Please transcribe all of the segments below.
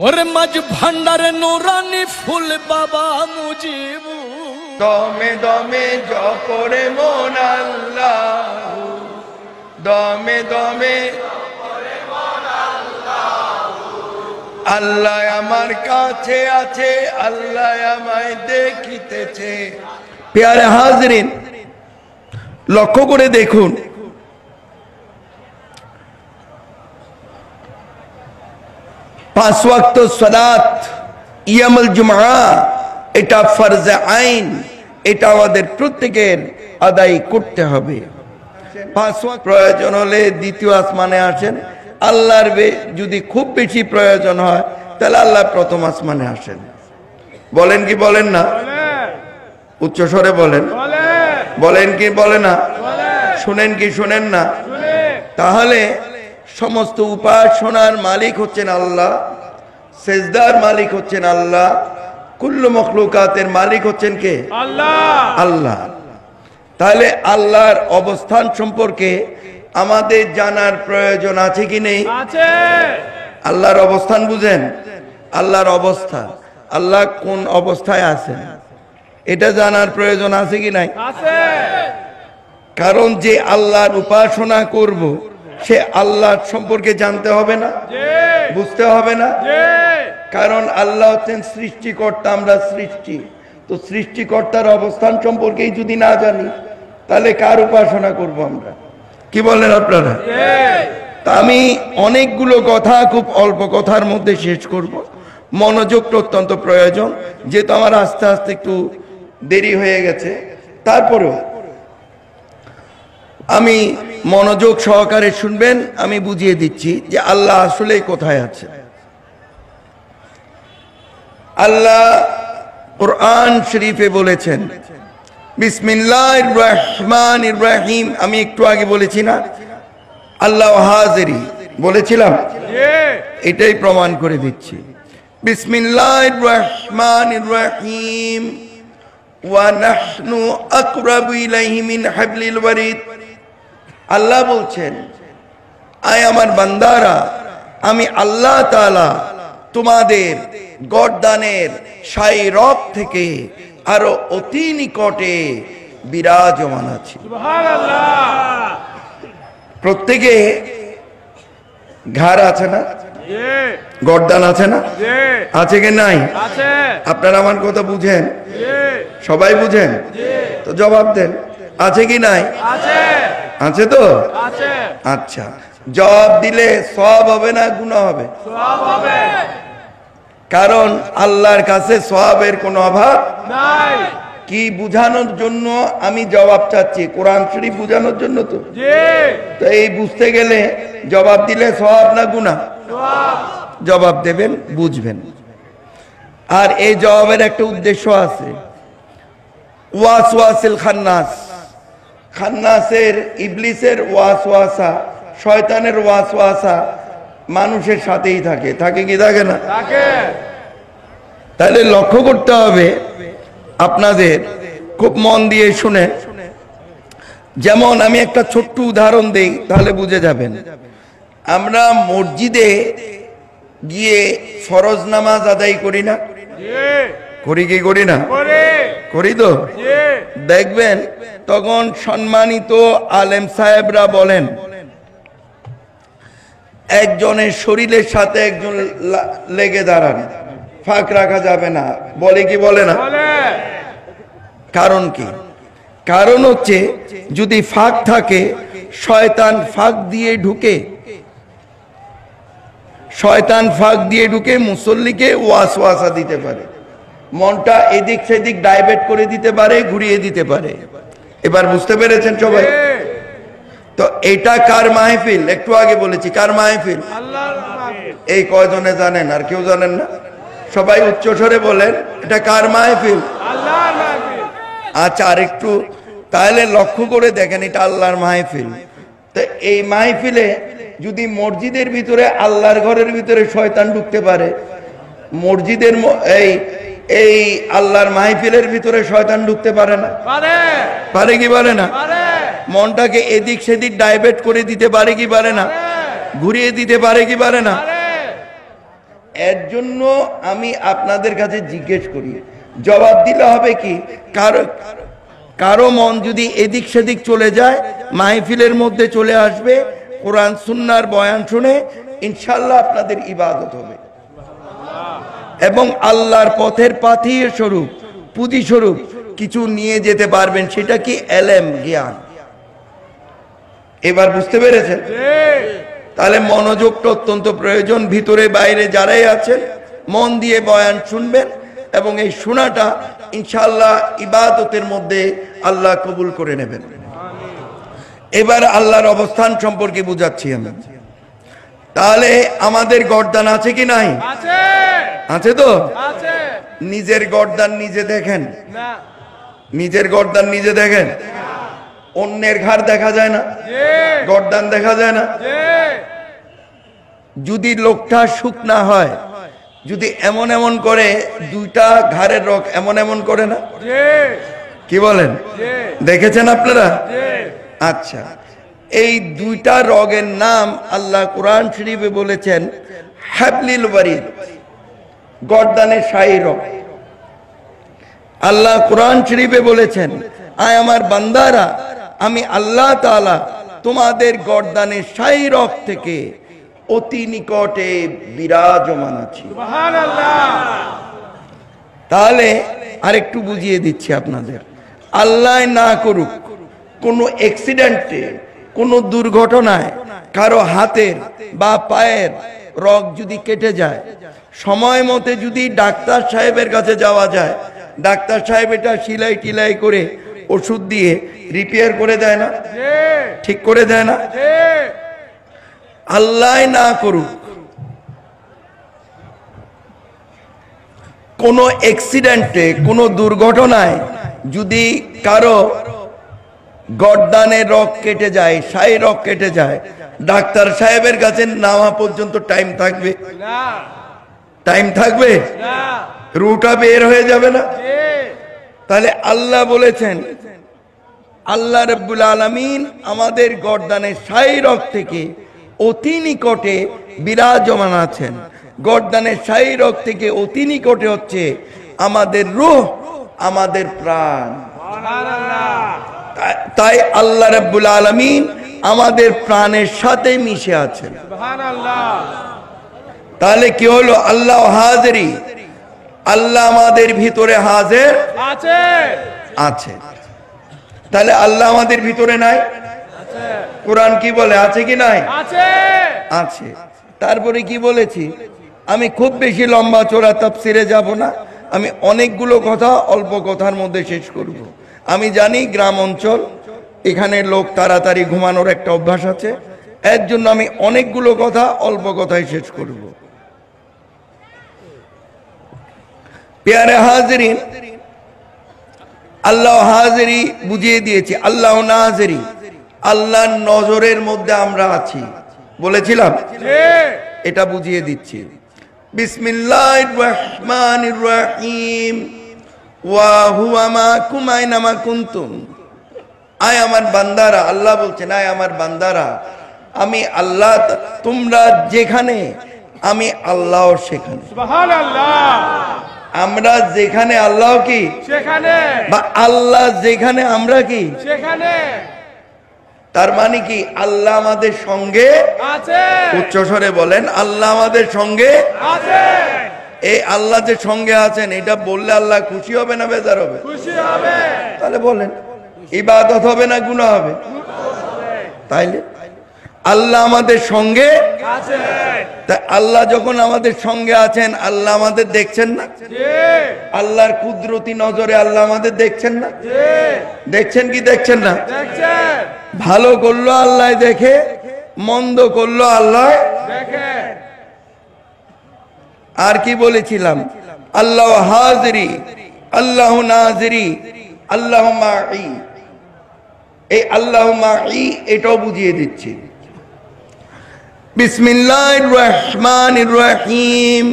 ওরে মাঝ ভান্ডারে নুরানি ফুল বাবা মুজিবু দমে দমে জপরে মন আল্লাহ, দমে দমে আল্লাহ আমার কাছে আছে, আল্লাহ আমায় দেখিতেছে। প্যারে হাজরিন, লক্ষ্য করে দেখুন, পাঁচ ওয়াক্ত সালাত ইয়ামুল জুমআ এটা ফরজে আইন, এটা আমাদের প্রত্যেকের আদায় করতে হবে। পাঁচ ওয়াক্ত প্রয়োজন হলে দ্বিতীয় আসমানে আসেন, আল্লাহর যদি খুব বেশি প্রয়োজন হয় তাহলে আল্লাহ প্রথম আসমানে আসেন। বলেন কি বলেন না? উচ্চ স্বরে বলেন, বলেন কি বলে না? শুনেন কি শুনেন না? তাহলে সমস্ত উপাসনার মালিক হচ্ছেন আল্লাহ, সেজদার মালিক হচ্ছেন আল্লাহ, কুল্লু মখলুকাতের মালিক হচ্ছেন কে? আল্লাহ। আল্লাহ। তাহলে আল্লাহর অবস্থান সম্পর্কে আমাদের জানার প্রয়োজন আছে কি নেই? আছে। আল্লাহর অবস্থান বুঝেন? আল্লাহর অবস্থা, আল্লাহ কোন অবস্থায় আছেন এটা জানার প্রয়োজন আছে কি নাই? আছে। কারণ যে আল্লাহর উপাসনা করব সে আল্লাহ সম্পর্কে জানতে হবে না? বুঝতে হবে না? কারণ আল্লাহ হচ্ছেন সৃষ্টিকর্তা, আমরা সৃষ্টি। তো সৃষ্টিকর্তার অবস্থান সম্পর্কেই যদি না জানি তাহলে কার উপাসনা করব আমরা? কি বলেন আপনারা? তা আমি অনেকগুলো কথা খুব অল্প কথার মধ্যে শেষ করব। মনোযোগটা অত্যন্ত প্রয়োজন, যেহেতু আমার আস্তে আস্তে একটু দেরি হয়ে গেছে। তারপরেও আমি মনোযোগ সহকারে শুনবেন, আমি বুঝিয়ে দিচ্ছি যে আল্লাহ আসলে কোথায় আছে। আল্লাহ কুরআন শরীফে বলেছেন বিসমিল্লাহির রহমানির রহিম। আমি একটু আগে বলেছি না আল্লাহ হাজিরি বলেছিলাম, এটাই প্রমাণ করে দিচ্ছি। বিসমিল্লাহির রহমানির রহিম ওয়া নাহনু আকরাবু ইলাইহি মিন হাবলিল ওয়ারিদ। আল্লাহ বলছেন, আয় আমার বান্দারা, আমি আল্লাহ তাআলা তোমাদের গর্দানের শাই রগ থেকে আরো অতি নিকটে বিরাজমান আছি। সুবহানাল্লাহ। প্রত্যেকে ঘাড় আছে না? গর্দান আছে না? আছে কি নাই? আছে। আপনারা আমার কথা বুঝেন? সবাই বুঝেন? তো জবাব দেন, আছে কি নাই? আছে। আছে তো? আছে। আচ্ছা, জবাব দিলে সওয়াব হবে না গুনাহ হবে? সওয়াব হবে। কারণ আল্লাহর কাছে সওয়াবের কোনো অভাব নাই। কি বুঝানোর জন্য আমি জবাব চাচ্ছি? কোরআন শরীফ বুঝানোর জন্য তো। তো এই বুঝতে গেলে জবাব দিলে সওয়াব না গুনাহ? জবাব দেবেন, বুঝবেন। আর এই জবাবের একটা উদ্দেশ্য আছে। ওয়াসওয়াসিল খান্নাস, খান্নাসের ইবলিসের ওয়াসওয়াসা, শয়তানের ওয়াসওয়াসা মানুষের সাথেই থাকে। থাকে কি থাকে না? থাকে। তাহলে লক্ষ্য করতে হবে আপনাদের, খুব মন দিয়ে শুনে। যেমন আমি একটা ছোট্ট উদাহরণ দেই, তাহলে বুঝে যাবেন। আমরা মসজিদে গিয়ে ফরজ নামাজ আদায় করি না? করি কি করি না? করি তো। দেখবেন তখন সম্মানিত আলেম সাহেবরা বলেন একজনের শরীরের সাথে একজন লেগে দাঁড়ান, ফাঁক রাখা যাবে না। বলে কি বলে না? কারণ কি? কারণ হচ্ছে যদি ফাঁক থাকে শয়তান ফাঁক দিয়ে ঢুকে, শয়তান ফাঁক দিয়ে ঢুকে মুসল্লিকে ওয়াসওয়াসা দিতে পারে, মনটা এদিক সেদিক ডাইভার্ট করে দিতে পারে, ঘুরিয়ে দিতে পারে। এবার বুঝতে পেরেছেন সবাই? তো এটা কার মাহফিল? একটু আগে বলেছি কার মাহফিল? আল্লাহর মাহফিল। এই কয়জনে জানেন? আর কেউ জানেন না? সবাই উচ্চ স্বরে বলেন, এটা কার মাহফিল? আল্লাহর মাহফিল। আচ্ছা, আর একটু তাহলে লক্ষ্য করে দেখেন, এটা আল্লাহর মাহফিল। তো এই মাহফিলে যদি মসজিদের ভিতরে, আল্লাহর ঘরের ভিতরে শয়তান ঢুকতে পারে, মসজিদের এই আল্লাহর মাহফিলের ভিতরে শয়তান ঢুকতে পারে না? পারে। পারে কি পারে না? মনটাকে এদিক সেদিক ডাইভার্ট করে দিতে পারে কি পারে না? ঘুরিয়ে দিতে পারে কি পারে না? এর জন্য আমি আপনাদের কাছে জিজ্ঞেস করি, জবাব দিলে হবে কি, কারো মন যদি এদিক সেদিক চলে যায়, মাহফিলের মধ্যে চলে আসবে, কোরআন সুন্নাহর বয়ান শুনে ইনশাআল্লাহ আপনাদের ইবাদত হবে এবং আল্লাহর পথের পাথিয়ে স্বরূপ, পুঁজি স্বরূপ কিছু নিয়ে যেতে পারবেন। সেটা কি? এলেম, জ্ঞান। এবার বুঝতে পেরেছেন? তাহলে মনোযোগটা অত্যন্ত প্রয়োজন। ভিতরে বাইরে যারাই আছেন মন দিয়ে বয়ান শুনবেন এবং এই শোনাটা ইনশাআল্লাহ ইবাদতের মধ্যে আল্লাহ কবুল করে নেবেন। এবার আল্লাহর অবস্থান সম্পর্কে বুঝাচ্ছি আমি। তাহলে আমাদের গর্দান আছে কি নাই? আছে তো? নিজের গর্দান নিজে দেখেন? নিজের গর্দান নিজে দেখেন? অন্যের ঘাড় দেখা যায় না? গর্দান দেখা যায় না? যদি লোকটা শুকনা হয়, যদি এমন এমন করে, দুইটা ঘাড়ের রগ এমন এমন করে না? কি বলেন? দেখেছেন আপনারা? আচ্ছা, এই দুইটা রগের নাম আল্লাহ কোরআন শরীফে বলেছেন হাবলিল ওয়ারিদ, গর্দানের শাহী রগ। আল্লাহ কোরআন শরীফে বলেছেন, আয় আমার বান্দারা, আমি আল্লাহ তাআলা তোমাদের গর্দানের শাহী রগ থেকে অতি নিকটে বিরাজমান আছি। সুবহানাল্লাহ। তাহলে আরেকটু বুঝিয়ে দিচ্ছি আপনাদের। আল্লাহ না করুক কোনো অ্যাক্সিডেন্টে, কোনো দুর্ঘটনায় কারো হাতের বা পায়ের রগ যদি কেটে যায়, সময় মতে যদি ডাক্তার সাহেবের কাছে যাওয়া যায়, ডাক্তার সাহেব এটা সিলাই টিলাই করে ওষুধ দিয়ে রিপেয়ার করে দেয় না? ঠিক করে দেয় না? আল্লাহ না করুক কোনো অ্যাক্সিডেন্টে, কোনো দুর্ঘটনায় যদি কারো গর্দানের রগ কেটে যায়, শাহী রগ কেটে যায়, ডাক্তার সাহেবের কাছে নামা পর্যন্ত টাইম থাকবে? টাইম থাকবে? রুটা বের হয়ে যাবে না? তাহলে আল্লাহ বলেছেন, আল্লাহ রাব্বুল আলামিন আমাদের গর্দানের শাহী রগ থেকে অতি নিকটে বিরাজমান আছেন। গর্দানের শাহী রগ থেকে অতি নিকটে হচ্ছে আমাদের রূহ, আমাদের প্রাণ। তাই আল্লাহ রাব্বুল আলামিন আমাদের প্রাণের সাথে মিশে আছেন। তাহলে কি হলো? আল্লাহ হাজিরি, আল্লাহ আমাদের ভিতরে হাজির আছে। তাহলে আল্লাহ আমাদের ভিতরে নাই? কোরআন কি বলে? আছে কি নাই? আছে। তারপরে কি বলেছি? আমি খুব বেশি লম্বা চোরা তাফসিরে যাব না, আমি অনেকগুলো কথা অল্প কথার মধ্যে শেষ করব। আমি জানি গ্রাম অঞ্চল, এখানে লোক তাড়াতাড়ি ঘুমানোর একটা অভ্যাস আছে, এর জন্য আমি অনেকগুলো কথা অল্প কথায় শেষ করব। প্যারে হাজিরিন, আল্লাহ হাজিরি বুঝিয়ে দিয়েছি, আল্লাহ নাজিরি, আল্লাহর নজরের মধ্যে আমরা আছি বলেছিলাম, এটা বুঝিয়ে দিচ্ছি। বিসমিল্লাহির রহমানির রহিম, ওয়া হুয়া মাকুম আইনামা কুনতুম। আয় আমার বান্দারা, আল্লাহ বলছেন, আয় আমার বান্দারা, আমি আল্লাহ, তোমরা যেখানে আমি আল্লাহ সেখানে। সুবহানাল্লাহ। আমরা যেখানে আল্লাহ কি সেখানে, বা আল্লাহ যেখানে আমরা কি সেখানে। তার মানে কি? আল্লাহ আমাদের সঙ্গে আছে। উচ্চস্বরে বলেন, আল্লাহ আমাদের সঙ্গে আছে। এই আল্লাহ যে সঙ্গে আছেন, এটা বললে আল্লাহ খুশি হবে না বেজার হবে? খুশি হবে। তাহলে বলেন, ইবাদত হবে না গুনাহ হবে? তাইলে আল্লাহ আমাদের সঙ্গে আছেন। তা আল্লাহ যখন আমাদের সঙ্গে আছেন, আল্লাহ আমাদের দেখছেন না? আল্লাহর কুদরতি নজরে আল্লাহ আমাদের দেখছেন না? দেখছেন কি দেখছেন না? ভালো করলো আল্লাহ দেখে, মন্দ করলো আল্লাহ দেখে। আর কি বলেছিলাম? আল্লাহ হাজিরি, আল্লাহ নাজিরি, আল্লাহ মাই। এই আল্লাহ মাই এটাও বুঝিয়ে দিচ্ছি। বিসমিল্লাহির রহমানির রহিম,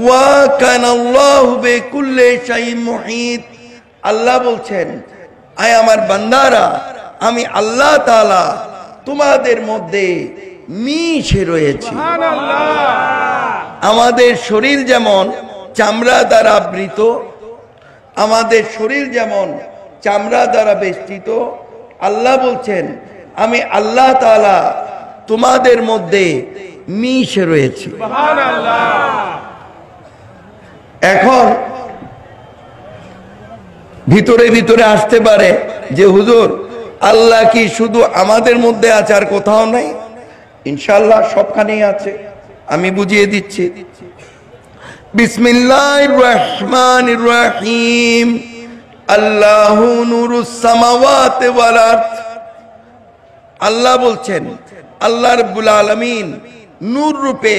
ওয়া কানাল্লাহু বিকুল্লি শাইইন মুহিত। আল্লাহ বলছেন, আয় আমার বান্দারা, আমি আল্লাহ তাআলা তোমাদের মধ্যে মিশে রয়েছি। আমাদের শরীর যেমন চামড়া দ্বারা আবৃত, আমাদের শরীর যেমন চামড়া দ্বারা বেষ্টিত, আল্লাহ বলছেন আমি আল্লাহ তাআলা তোমাদের মধ্যে মিশে রয়েছি। এখন ভিতরে ভিতরে আসতে পারে যে হুজুর আল্লাহ কি শুধু আমাদের মধ্যে আছে আর কোথাও নাই? ইনশাআল্লাহ সবখানেই আছে। আমি বুঝিয়ে দিচ্ছি। বিসমিল্লাহির রহমানির রহিম। আল্লাহু নূরুস সামাওয়াতি ওয়াল আরদ। আল্লাহ বলছেন আল্লাহ রাব্বুল আলামিন নূর রূপে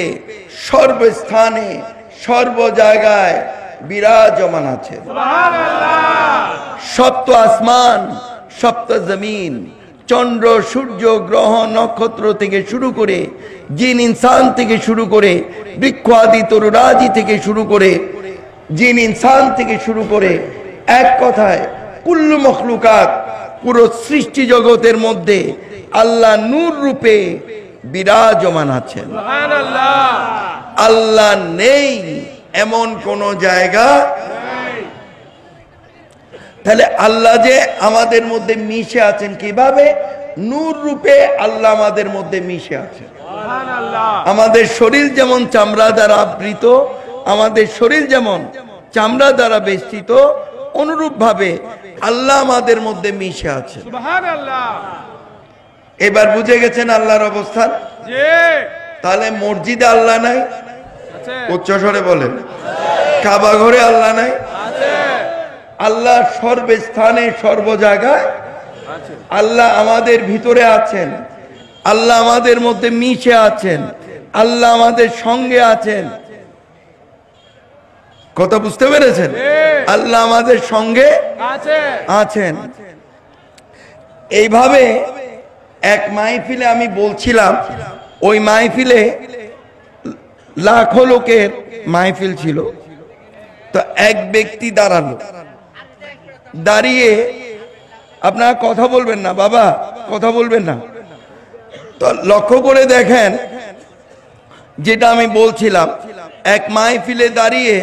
সর্বস্থানে সর্ব জায়গায় বিরাজমান আছেন। সপ্ত আসমান, সপ্ত জমিন, চন্দ্র সূর্য গ্রহ নক্ষত্র থেকে শুরু করে জিন ইনসান থেকে শুরু করে বৃক্ষ আদি তরুরাজি থেকে শুরু করে জিন ইনসান থেকে শুরু করে এক কথায় কুল্লু মখলুকাত, পুরো সৃষ্টি জগতের মধ্যে আল্লাহ নূর রূপে বিরাজমান আছেন। আল্লাহ নেই এমন কোন জায়গা। তাহলে আল্লাহ যে আমাদের মধ্যে মিশে আছেন কিভাবে? নূর রূপে আল্লাহ আমাদের মধ্যে মিশে আছেন। আমাদের শরীর যেমন চামড়া দ্বারা আবৃত, আমাদের শরীর যেমন চামড়া দ্বারা বেষ্টিত, অনুরূপ ভাবে আল্লাহ আমাদের মধ্যে মিশে আছে। এবার বুঝে গেছেন আল্লাহর অবস্থান? তাহলে মসজিদে আল্লাহ নাই? উচ্চস্বরে বলেন। কাবা ঘরে আল্লাহ নাই? আল্লাহ সর্বস্থানে সর্ব জায়গায়। আল্লাহ আমাদের ভিতরে আছেন, আল্লাহ আমাদের মধ্যে মিশে আছেন, আল্লাহ আমাদের সঙ্গে আছেন। কথা বুঝতে পেরেছেন? আল্লাহ আমাদের সঙ্গে আছেন। এইভাবে এক মাহফিলে আমি বলছিলাম, ওই মাহফিলে লাখো লোকের মাহফিল ছিল। তো এক ব্যক্তি দাঁড়ালো, দাঁড়িয়ে, আপনারা কথা বলবেন না বাবা, কথা বলবেন না। তো লক্ষ্য করে দেখেন যেটা আমি বলছিলাম, এক মাহফিলে দাঁড়িয়ে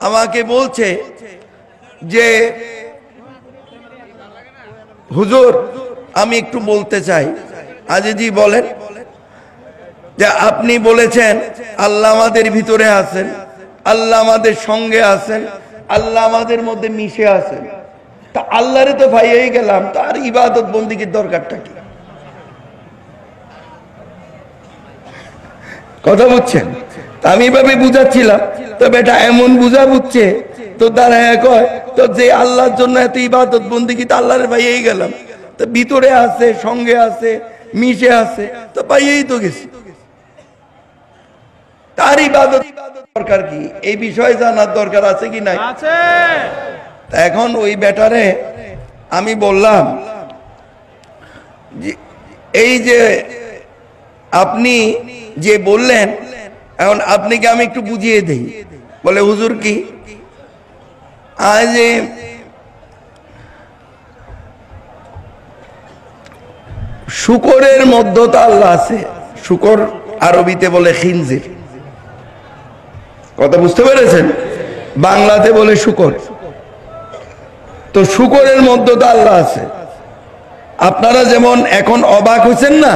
আমাকে বলছে যে হুজুর আমি একটু বলতে চাই। আজি বলেন। যে আপনি বলেছেন আল্লাহ আমাদের ভিতরে আছেন, আল্লাহ আমাদের সঙ্গে আছেন, আল্লাহ আমাদের মধ্যে মিশে আছেন। তা আল্লাহরে তো ভাইয়াই গেলাম, তার ইবাদত বন্দিগির দরকারটা কি? কথা বুঝছেন? আমি এভাবে বুঝাচ্ছিলাম, তো বেটা এমন বুঝা বুঝছে তো দাঁড়ায় কয় তো যে আল্লাহর জন্য এত ইবাদত বন্দিগি, তো আল্লাহর ভাইয়াই গেলাম, তো ভিতরে আছে, সঙ্গে আছে, মিশে আছে, তো পাইয়েই তো গেছি। তার ইবাদত দরকার কি? এই বিষয়ে জানার দরকার আছে কি নাই? এখন ওই বেটারে আমি বললাম যে এই যে আপনি যে বললেন, এখন আপনাকে আমি একটু বুঝিয়ে দেই। বলে হুজুর কি? আজ শুকরের মধ্যতা আল্লাহ আছে। শুকর আরবিতে বলে খিনজির। কথা বুঝতে পেরেছেন? বাংলাতে বলে শুকর। তো শুকরের মধ্যতা আল্লাহ আছে। আপনারা যেমন এখন অবাক হয়েছেন না,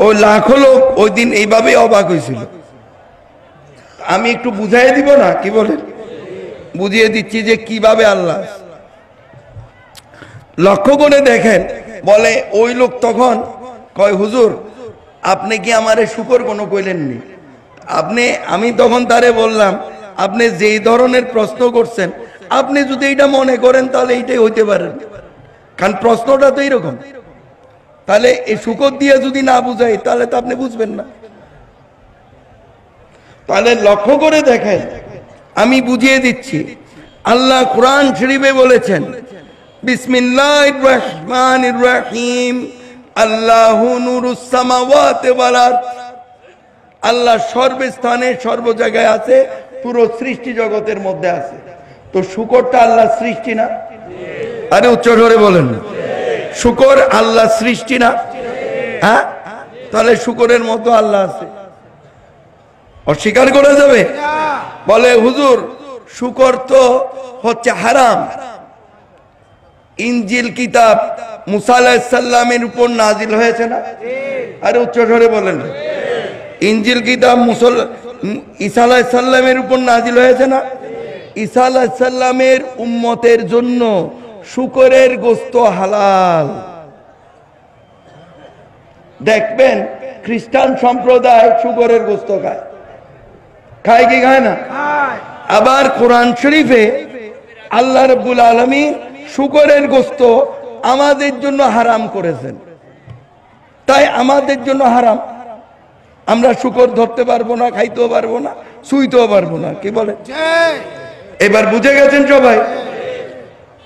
ওই লাখো লোক ওই দিন এইভাবে অবাক হয়েছিল। আমি একটু বুঝাই দিব না? কি বলেন? বুঝিয়ে দিচ্ছি যে কিভাবে আল্লাহ। লক্ষ্য করে দেখেন, বলে ওই লোক তখন কয় হুজুর আপনি কি আমারে শুকর কোনো কইলেননি? আমি তখন তারে বললাম, আপনি যেই ধরনের প্রশ্ন করছেন, আপনি যদি এটা মনে করেন তাহলে এইটাই হইতে পারেন, কারণ প্রশ্নটা তো এইরকম। তাহলে এই শুকর দিয়ে যদি না বুঝাই তাহলে তো আপনি বুঝবেন না। তাহলে লক্ষ্য করে দেখেন, আমি বুঝিয়ে দিচ্ছি। আল্লাহ কোরআন শরীফে বলেছেন বিসমিল্লাহির রহমানির রহিম। আল্লাহু নূরুস সামাওয়াতি ওয়াল আরদ। আল্লাহ সর্বস্থানে সর্ব জায়গায় আছে, পুরো সৃষ্টি জগতের মধ্যে আছে। তো শুকরটা আল্লাহ সৃষ্টি না? আরে উচ্চ স্বরে বলেন। শুকর আল্লাহ সৃষ্টি না? হ্যাঁ, তাহলে শুকরের মতো আল্লাহ আছে, অস্বীকার করা যাবে? বলে হুজুর শুকর তো হচ্ছে হারাম। ইনজিল কিতাব মুসা আলাইহিস সালামের উপর নাজিল হয়েছে না? আরে উচ্চ স্বরে বলেন। ইনজিল কিতাব ঈসা আলাইহিস সালামের উপর নাজিল হয়েছে না? ঈসা আলাইহিস সালামের উম্মতের জন্য শুকরের গোশত হালাল। দেখবেন খ্রিস্টান সম্প্রদায় শুকরের গোশত খায়, খায় কি খায় না? আবার কোরআন শরীফে আল্লাহ রাব্বুল আলামিন শুকরের গোশত আমাদের জন্য হারাম করেছেন, তাই আমাদের জন্য হারাম। আমরা শুকর ধরতে পারবো না, খাইতেও পারবো না, ছুঁইতেও পারবো না। কি বলে? এবার বুঝে গেছেন সবাই?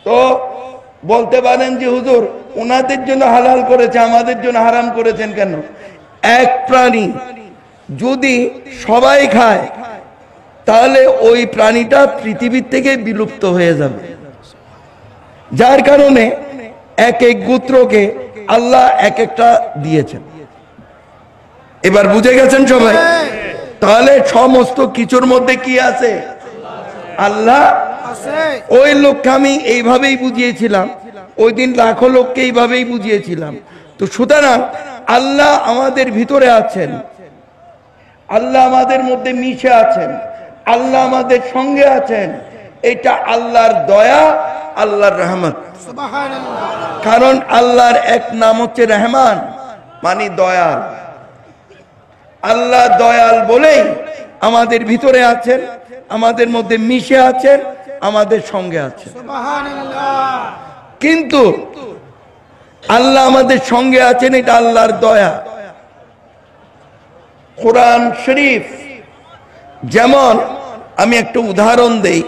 তো বলতে পারেন যে হুজুর ওনাদের জন্য হালাল করেছে, আমাদের জন্য হারাম করেছেন কেন? এক প্রাণী যদি সবাই খায় তাহলে ওই প্রাণীটা পৃথিবীর থেকে বিলুপ্ত হয়ে যাবে, যার কারণে এক এক গোত্রকে আল্লাহ এক একটা দিয়েছেন। এবার বুঝে গেছেন সবাই? তাহলে সমস্ত কিছুর মধ্যে কি আছে? আল্লাহ আছে। ওই লোককে আমি এইভাবেই বুঝিয়েছিলাম, ওই দিন লাখো লোককে এইভাবেই বুঝিয়েছিলাম। তো সুতরাং আল্লাহ আমাদের ভিতরে আছেন, আল্লাহ আমাদের মধ্যে মিশে আছেন, আল্লাহ আমাদের সঙ্গে আছেন। এটা আল্লাহর দয়া, আল্লাহর রহমত। কারণ আল্লাহর এক নাম হচ্ছে রহমান, মানে দয়াল। আল্লাহ দয়াল বলেই আমাদের ভিতরে আছেন, আমাদের মধ্যে মিশে আছেন, আমাদের সঙ্গে আছেন। কিন্তু আল্লাহ আমাদের সঙ্গে আছেন, এটা আল্লাহর দয়া। কোরআন শরীফ যেমন, আমি একটা উদাহরণ দেই,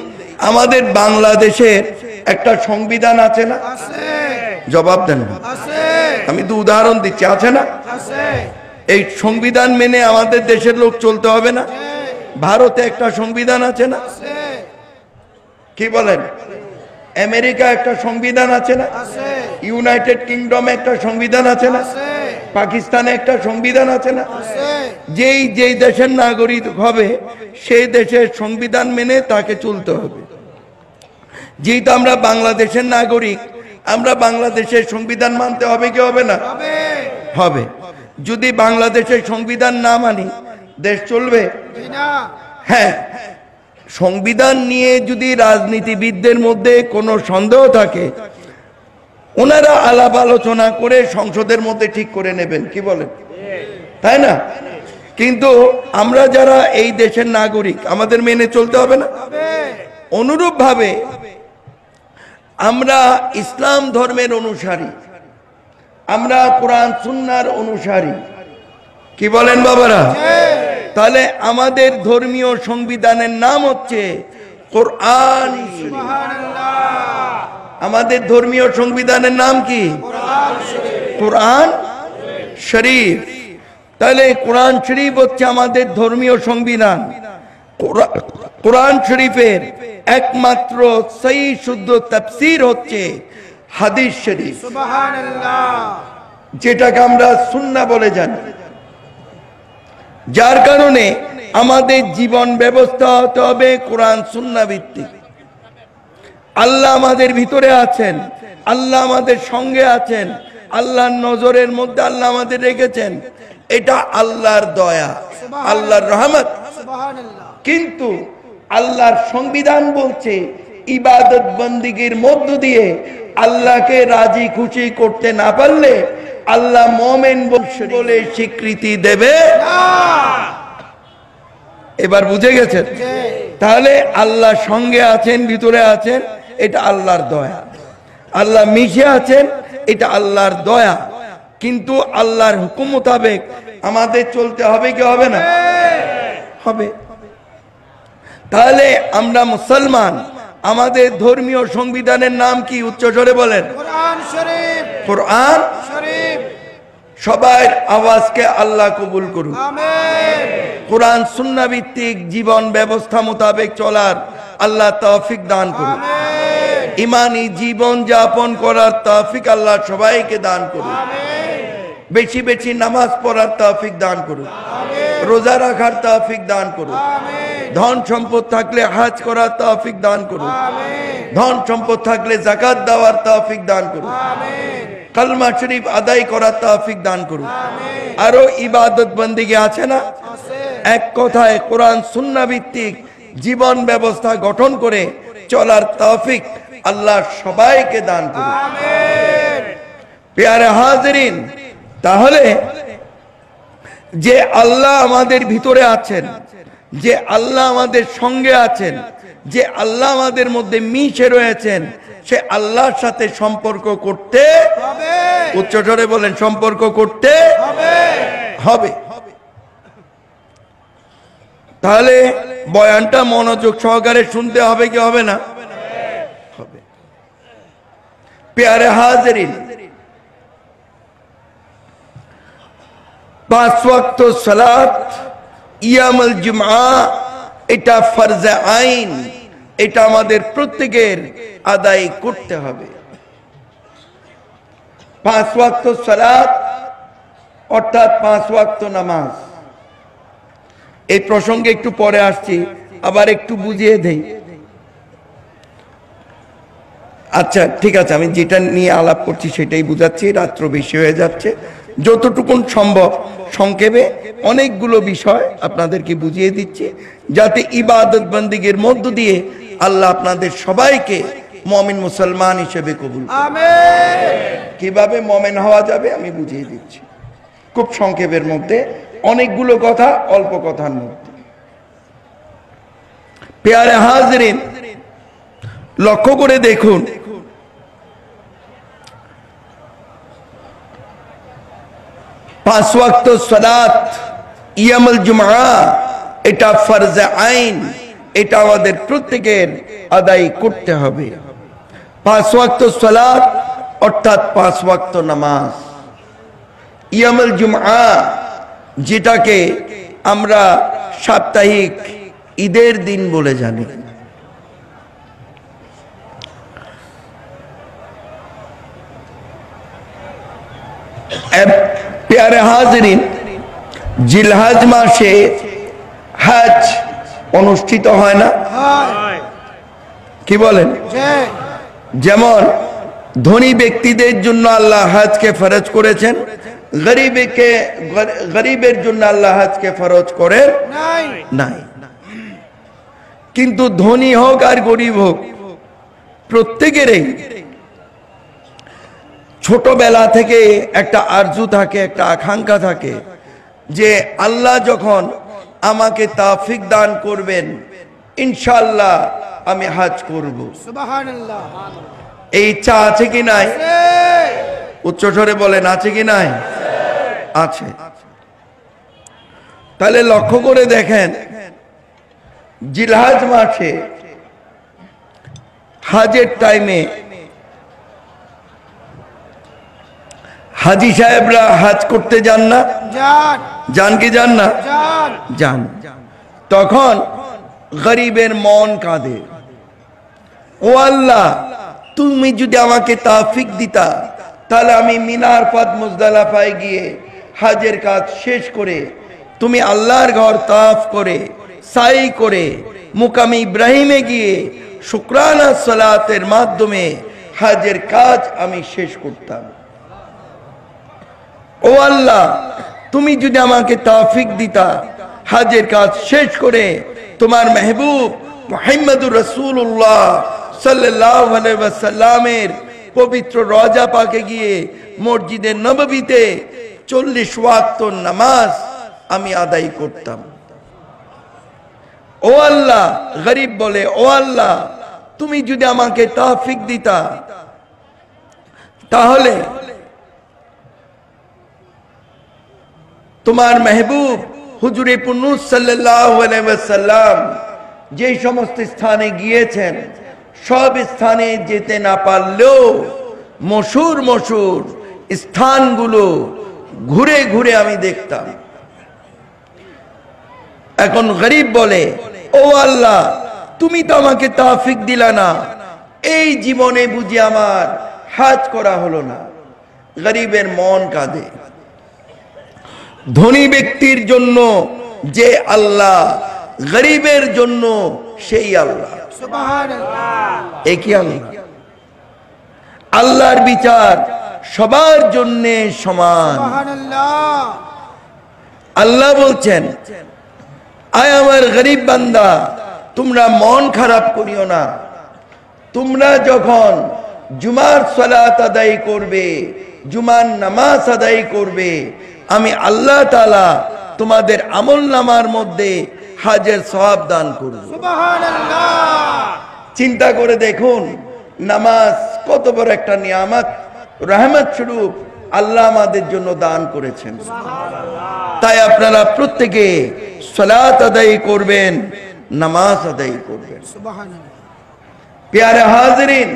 আমাদের বাংলাদেশের একটা সংবিধান আছে না? জবাব দেন না, আমি তো উদাহরণ দিচ্ছি, আছে না? এই সংবিধান মেনে আমাদের দেশের লোক চলতে হবে না? ভারতে একটা সংবিধান আছে না? কি বলেন? আমেরিকা একটা সংবিধান আছে না? ইউনাইটেড কিংডমে একটা সংবিধান আছে না? পাকিস্তানে একটা সংবিধান আছে না? যেই দেশের নাগরিক হবে সেই দেশের সংবিধান মেনে তাকে চলতে হবে। যেহেতু আমরা বাংলাদেশের নাগরিক, আমরা বাংলাদেশের সংবিধান মানতে হবে কি হবে না? হবে। যদি বাংলাদেশের সংবিধান না মানি দেশ চলবে? হ্যাঁ, সংবিধান নিয়ে যদি রাজনীতিবিদদের মধ্যে কোনো সন্দেহ থাকে, ওনারা আলাপ আলোচনা করে সংসদের মধ্যে ঠিক করে নেবেন। কি বলেন? তাই না? কিন্তু আমরা যারা এই দেশের নাগরিক, আমাদের মেনে চলতে হবে না? অনুরূপ ভাবে আমরা ইসলাম ধর্মের অনুসারী, আমরা কোরআন সুন্নাহর অনুসারী। কি বলেন বাবারা? তাহলে আমাদের ধর্মীয় সংবিধানের নাম হচ্ছে কোরআন। আমাদের ধর্মীয় সংবিধানের নাম কি? কোরআন শরীফ। তাহলে কোরআন শরীফ হচ্ছে আমাদের ধর্মীয় সংবিধান। কোরআন শরীফের একমাত্র সহি শুদ্ধ তাফসীর হচ্ছে হাদিস শরীফ, যেটাকে আমরা সুন্নাহ বলে জানি। যার কারণে আমাদের জীবন ব্যবস্থা হতে হবে কোরআন সুন্নাহ ভিত্তিক। আল্লাহ আমাদের ভিতরে আছেন, আল্লাহ আমাদের সঙ্গে আছেন, আল্লাহর নজরের মধ্যে আল্লাহ আমাদের রেখেছেন। এটা আল্লাহর দয়া, আল্লাহর রহমত। কিন্তু আল্লাহর সংবিধান বলছে ইবাদত বন্দিগির মধ্য দিয়ে আল্লাহকে রাজি খুশি করতে না পারলে আল্লাহ মুমিন বলে স্বীকৃতি দেবে না। এবার বুঝে গেছেন? তাহলে আল্লাহ সঙ্গে আছেন, ভিতরে আছেন, এটা আল্লাহর দয়া। আল্লাহ মিশে আছেন, এটা আল্লাহর দয়া। কিন্তু আল্লাহর হুকুম মোতাবেক আমাদের চলতে হবে কি হবে না? হবে। তাহলে আমরা মুসলমান, আমাদের ধর্মীয় সংবিধানের নাম কি? উচ্চস্বরে বলেন। কোরআন শরীফ। কোরআন শরীফ। সবাই আওয়াজকে আল্লাহ কবুল করুন। আমিন। কোরআন সুন্নাহ ভিত্তিক জীবন ব্যবস্থা মোতাবেক চলার আল্লাহ তৌফিক দান করুন। আমিন। ঈমানি জীবন যাপন করার তৌফিক আল্লাহ সবাইকে দান করুন। আমিন। বেশি বেশি নামাজ পড়ার তৌফিক দান করুন, রোজা রাখার তৌফিক দান করুন, ধন সম্পদ থাকলে হজ করার তৌফিক দান করুন, ধন সম্পদ থাকলে যাকাত দেওয়ার তৌফিক দান করুন, কলমা শরীফ আদায় করার তৌফিক দান করুন। আরো ইবাদত বন্দেগী আছে না? এক কথায় কোরআন সুন্নাহ ভিত্তিক জীবন ব্যবস্থা গঠন করে চলার তৌফিক আল্লাহ সবাইকে দান করুন। প্যারে হাজিরিন, তাহলে যে আল্লাহ আমাদের ভিতরে আছেন, যে আল্লাহ আমাদের সঙ্গে আছেন, যে আল্লাহ আমাদের মধ্যে মিশে রয়েছেন, সে আল্লাহর সাথে সম্পর্ক করতে হবে। উচ্চস্বরে বলেন, সম্পর্ক করতে হবে। তাহলে বয়ানটা মনোযোগ সহকারে শুনতে হবে কি হবে না? হবে। প্যারে হাজিরিন, 5 ওয়াক্ত সালাত ইয়ামুল জুমআ এটা ফরজে আইন, এটা আমাদের প্রত্যেকের আদায় করতে হবে। 5 ওয়াক্ত সালাত অর্থাৎ 5 ওয়াক্ত নামাজ। এই প্রসঙ্গে একটু পরে আসছি, আবার একটু বুঝিয়ে দেই। আচ্ছা ঠিক আছে, আমি যেটা নিয়ে আলাপ করছি সেটাই বুঝাচ্ছি, রাত্র বেশি হয়ে যাচ্ছে। যতটুকুন সম্ভব সংক্ষেপে অনেকগুলো বিষয় আপনাদেরকে বুঝিয়ে দিচ্ছি, যাতে ইবাদত বন্দেগীর মধ্য দিয়ে আল্লাহ আপনাদের সবাইকে মুমিন মুসলমান হিসেবে কবুল করুন। আমিন। কিভাবে মুমিন হওয়া যাবে আমি বুঝিয়ে দিচ্ছি খুব সংক্ষেপের মধ্যে, অনেকগুলো কথা অল্প কথার মধ্যে। প্যারে হাজিরিন, লক্ষ্য করে দেখুন, 5 ওয়াক্ত সালাত ইয়ামুল জুমআ এটা ফরজে আইন, এটা আমাদের প্রত্যেকের আদায় করতে হবে। 5 ওয়াক্ত সালাত অর্থাৎ 5 ওয়াক্ত নামাজ। ইয়ামুল জুমআ যেটাকে আমরা সাপ্তাহিক ঈদের দিন বলে জানি। প্যারে হাজিরিন, জিলহজ মাসে হজ অনুষ্ঠিত হয় না? কি বলেন? যেমন ধনী ব্যক্তিদের জন্য আল্লাহ হজকে ফরজ করেছেন, গরিবের জন্য আল্লাহ হজকে ফরজ করেন নাই। কিন্তু ধনী হোক আর গরিব হোক, প্রত্যেকেরই ছোটবেলা থেকে একটা আরজু থাকে, একটা আকাঙ্ক্ষা থাকে যে আল্লাহ যখন আমাকে তৌফিক দান করবেন ইনশাআল্লাহ আমি হজ করব। সুবহানাল্লাহ। এই ইচ্ছা আছে কি নাই? উচ্চস্বরে বলেন, আছে কি নাই? আছে। তাহলে লক্ষ্য করে দেখেন, জিলহজ মাসে হজের টাইমে হাজি সাহেবরা হজ করতে যান না? যান কি যান না? যান। তখন গরিবের মন কাঁদে, ও আল্লাহ তুমি যদি আমাকে তৌফিক দিতা তাহলে আমি মিনার পাদ মুজদালিফায় গিয়ে হজের কাজ শেষ করে তুমি আল্লাহর ঘর তাওয়াফ করে সাই করে মুকাম ইব্রাহিমে গিয়ে শুকরানা সালাতের মাধ্যমে হজের কাজ আমি শেষ করতাম। ও আল্লাহ তুমি যদি আমাকে তৌফিক দিতা হজের কাজ শেষ করে তোমার মেহবুব মুহাম্মদুর রাসূলুল্লাহ সাল্লাল্লাহু আলাইহি ওয়াসাল্লামের পবিত্র রওজা পাকে গিয়ে মসজিদে নববীতে 40 ওয়াক্ত নামাজ আমি আদায় করতাম। ও আল্লাহ, গরিব বলে, ও আল্লাহ তুমি যদি আমাকে তৌফিক দিতা তাহলে তোমার মেহবুব হুজুরে পুন্নুস সাল্লাল্লাহু আলাইহি ওয়াসাল্লাম যে সমস্ত স্থানে গিয়েছেন সব স্থানে যেতে না পারলেও মশহুর মশহুর স্থানগুলো ঘুরে ঘুরে আমি দেখতাম। এখন গরিব বলে, ও আল্লাহ তুমি তো আমাকে তৌফিক দিলা না, এই জীবনে বুঝি আমার হজ করা হলো না। গরিবের মন কাঁদে। ধনী ব্যক্তির জন্য যে আল্লাহ, গরিবের জন্য সেই আল্লাহ। সুবহানাল্লাহ। একই আল্লাহ। আল্লাহর বিচার সবার জন্য সমান। সুবহানাল্লাহ। আল্লাহ বলছেন, আয় আমার গরিব বান্দা, তোমরা মন খারাপ করিও না। তোমরা যখন জুমার সালাত আদায় করবে, জুমার নামাজ আদায় করবে, আমি আল্লাহ তাআলা তোমাদের আমলনামার মধ্যে হাজের সওয়াব দান করব। সুবহানাল্লাহ। চিন্তা করে দেখুন, নামাজ কত বড় একটা নিয়ামত, রহমত স্বরূপ আল্লাহ আমাদের জন্য দান করেছেন। তাই আপনারা প্রত্যেকে সালাত আদায় করবেন, নামাজ আদায় করবেন। সুবহানাল্লাহ। প্যারে হাজিরিন,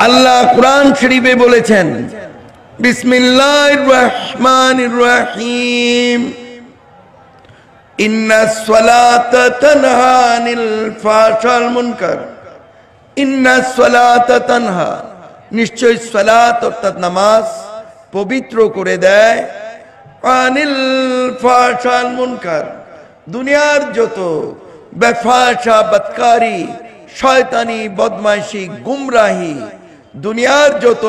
আল্লাহ কুরআন শরীফে বলেছেন, বিসমিল্লাহির রহমানির রহিম, ইন্নাস সালাতা তানহা আনিল ফাহশাল মুনকার। ইন্নাস সালাতা তানহা, নিশ্চয় সালাত অর্থাৎ নামাজ পবিত্র করে দেয়, আনিল ফাহশাল মুনকার, দুনিয়ার যত বেফাশা, বদকারি, শয়তানি, বদমাইশি, গুমরাহি, দুনিয়ার যত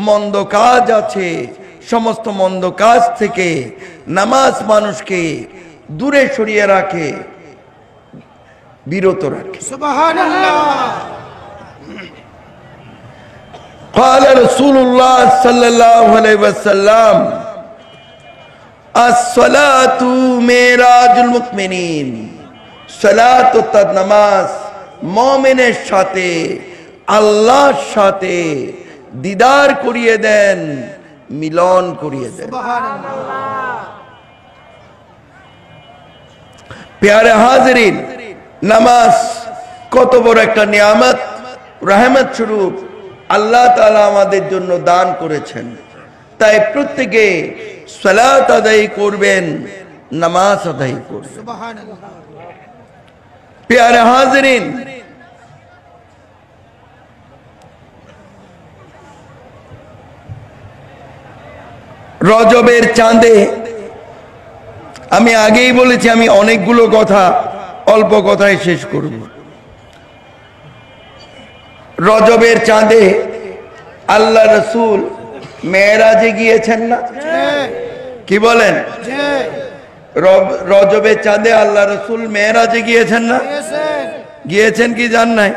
মন্দ কাজ আছে, সমস্ত মন্দ কাজ থেকে নামাজ মানুষকে দূরে সরিয়ে রাখে, বিরত রাখে। সুবহানাল্লাহ। قال رسول الله صلى الله عليه وسلم الصلاة معراج المؤمنين। সালাত অর্থাৎ নামাজ মুমিনের সাথে, আল্লাহর সাথে দিদার করিয়ে দেন, মিলন করিয়ে দেন। সুবহানাল্লাহ। প্যারে হাজিরিন, নামাজ কত বড় একটা নিয়ামত, রহমত স্বরূপ আল্লাহ তাআলা আমাদের জন্য দান করেছেন। তাই প্রত্যেকে সালাত আদায় করবেন, নামাজ আদায় করবেন। সুবহানাল্লাহ। প্যারে হাজিরিন, রজবের চাঁদে, আমি আগেই বলেছি আমি অনেকগুলো কথা অল্প কথায় শেষ করব। রজবের চাঁদে আল্লাহ রসুল মেরাজে গিয়েছেন না? কি বলেন? রজবের চাঁদে আল্লাহ রসুল মেরাজে গিয়েছেন না? গিয়েছেন কি জান নাই?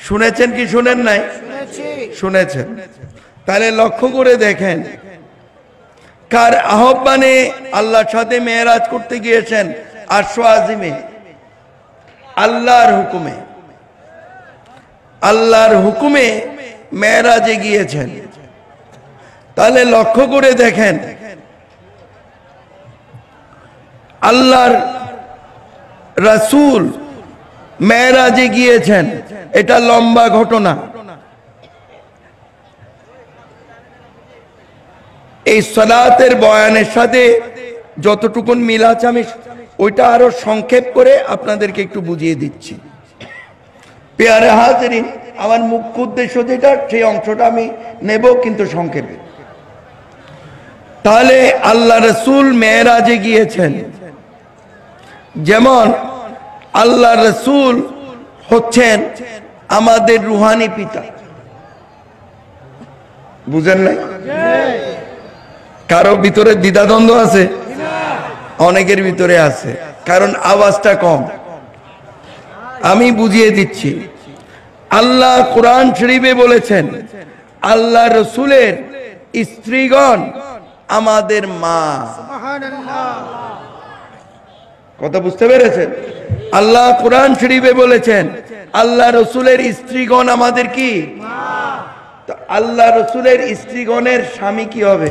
শুনেছেন কি শুনেন নাই? শুনেছেন। তাহলে লক্ষ্য করে দেখেন, কার আহ্বানে আল্লাহর সাথে মেরাজ করতে গিয়েছেন? আরশ আজিমে, আল্লাহর হুকুমে, আল্লাহর হুকুমে মেরাজে গিয়েছেন। তাহলে লক্ষ্য করে দেখেন, আল্লাহর রাসূল মেরাজে গিয়েছেন, এটা লম্বা ঘটনা। এই সালাতের বয়ানের সাথে যতটুকুন মিল আছে আমি ওইটা আরো সংক্ষেপ করে আপনাদেরকে একটু বুঝিয়ে দিচ্ছি। প্যারে হাজিরিন, আমার মুখ্য উদ্দেশ্য যেটা, সেই অংশটা আমি নেব কিন্তু সংক্ষেপে। তাহলে আল্লাহ রসুল মেরাজে গিয়েছেন, যেমন আল্লাহ রসুল হচ্ছেন আমাদের রুহানি পিতা। বুঝেন নাই? কারো ভিতরে দ্বিধাদ্বন্দ্ব আছে? অনেকের ভিতরে আছে, কারণ আওয়াজটা কম। আমি বুঝিয়ে দিচ্ছি। আল্লাহ কুরআন শরীফে বলেছেন, আল্লাহ রসুলের স্ত্রীগণ আমাদের মা। কথা বুঝতে পেরেছেন? আল্লাহ কুরআন শরীফে বলেছেন, আল্লাহ রসুলের স্ত্রীগণ আমাদের কি? তো আল্লাহ রসুলের স্ত্রীগণের স্বামী কি হবে?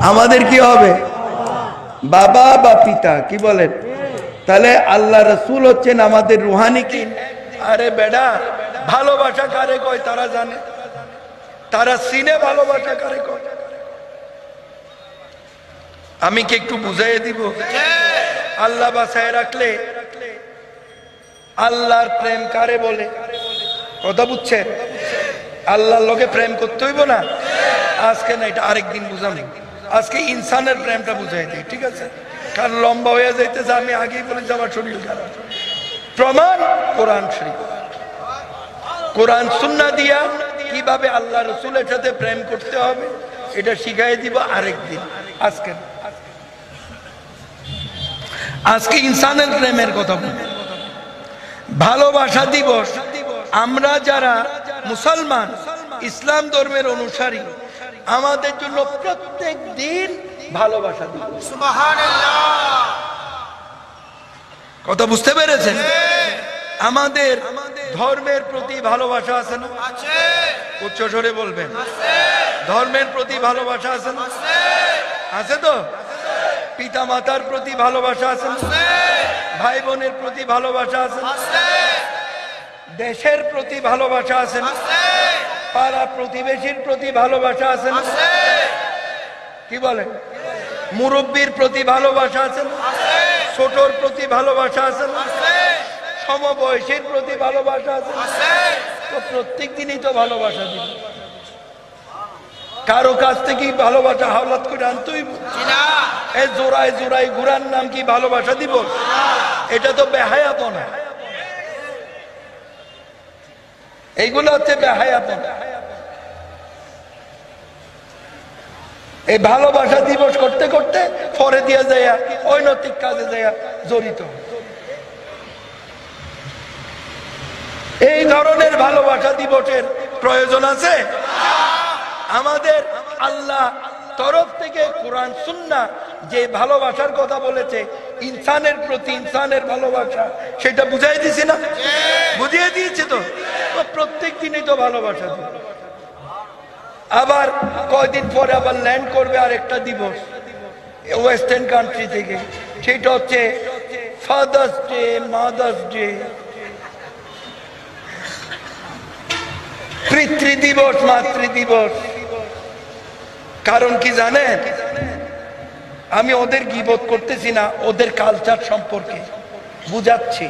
আমাদের কি হবে? বাবা বা পিতা। কি বলেন? তাহলে আল্লাহ রসুল হচ্ছেন আমাদের রুহানি কি? আরে বেডা, ভালোবাসা কারে কয় তারা জানে, তারা সিনে ভালোবাসা কারে কয়। আমি কি একটু বুঝাইয়ে দিব? আল্লাহ বাসায় রাখলে আল্লাহর প্রেম কারে বলে? কথা বুঝছেন? আল্লাহর লোকে প্রেম করতে হইব না আজকে না, এটা আরেকদিন বুঝাবো। আজকে ইনসানের প্রেমটা বুঝাই দিই, ঠিক আছে? কারণ লম্বা হয়ে যাইতেছে, আমি আগেই বলেছি আমার শরীর খারাপ। প্রমাণ কোরআন শরীফ, কোরআন সুন্নাহ দিয়া কিভাবে আল্লাহ রসুলের সাথে প্রেম করতে হবে এটা শিখাই দিব আরেকদিন। আজকে আজকে ইনসানের প্রেমের কথা বলি। ভালোবাসা দিবস, আমরা যারা মুসলমান ইসলাম ধর্মের অনুসারী আমাদের জন্য প্রত্যেক দিন ভালোবাসা দিবস। সুবহানাল্লাহ, কথা বুঝতে পেরেছেন? আমাদের ধর্মের প্রতি ভালোবাসা আছে না? আছে। উচ্চ স্বরে বলবেন, ধর্মের প্রতি ভালোবাসা আছে না? আছে তো? পিতা মাতার প্রতি ভালোবাসা আছে না? ভাই বোনের প্রতি ভালোবাসা আছে না? দেশের প্রতি ভালোবাসা আছে না? পাড়া প্রতিবেশীর প্রতি ভালোবাসা আছে না? কি বলে? মুরব্বীর প্রতি ভালোবাসা আছে না? ছোটর প্রতি ভালোবাসা আছে না? সমবয়সীর প্রতি ভালোবাসা আছে না? তো প্রত্যেক দিনই তো ভালোবাসা দিব। কারো কাছ থেকে ভালোবাসা হাওলাত করে আনতেই এই জোড়ায় জোড়ায় ঘুরার নাম কি ভালোবাসা দিব? এটা তো বেহায়াপনা, এইগুলো হচ্ছে বেহায়াপনা। এই ভালোবাসা দিবস করতে করতে পরে দিয়ে যায় অনৈতিক কাজে যায় জড়িত। এই ধরনের ভালোবাসা দিবসের প্রয়োজন আছে? আমাদের আল্লাহ তরফ থেকে কোরআন সুন্নাহ যে ভালোবাসার কথা বলেছে ইনসানের প্রতি ইনসানের ভালোবাসা, সেটা বুঝাই দিছি না? বুঝিয়ে দিয়েছে তো। প্রত্যেক দিনই তো ভালোবাসা দিবস। আবার কয়দিন পরে আবার ল্যান্ড করবে আরেকটা দিবস ওয়েস্টার্ন কান্ট্রি থেকে, সেটা হচ্ছে ফাদার্স ডে, মাদার্স ডে, পিতৃ দিবস, মাতৃ দিবস। কারণ কি জানেন? আমি ওদের গীবত করতেছি না, ওদের কালচার সম্পর্কে বুঝাচ্ছি।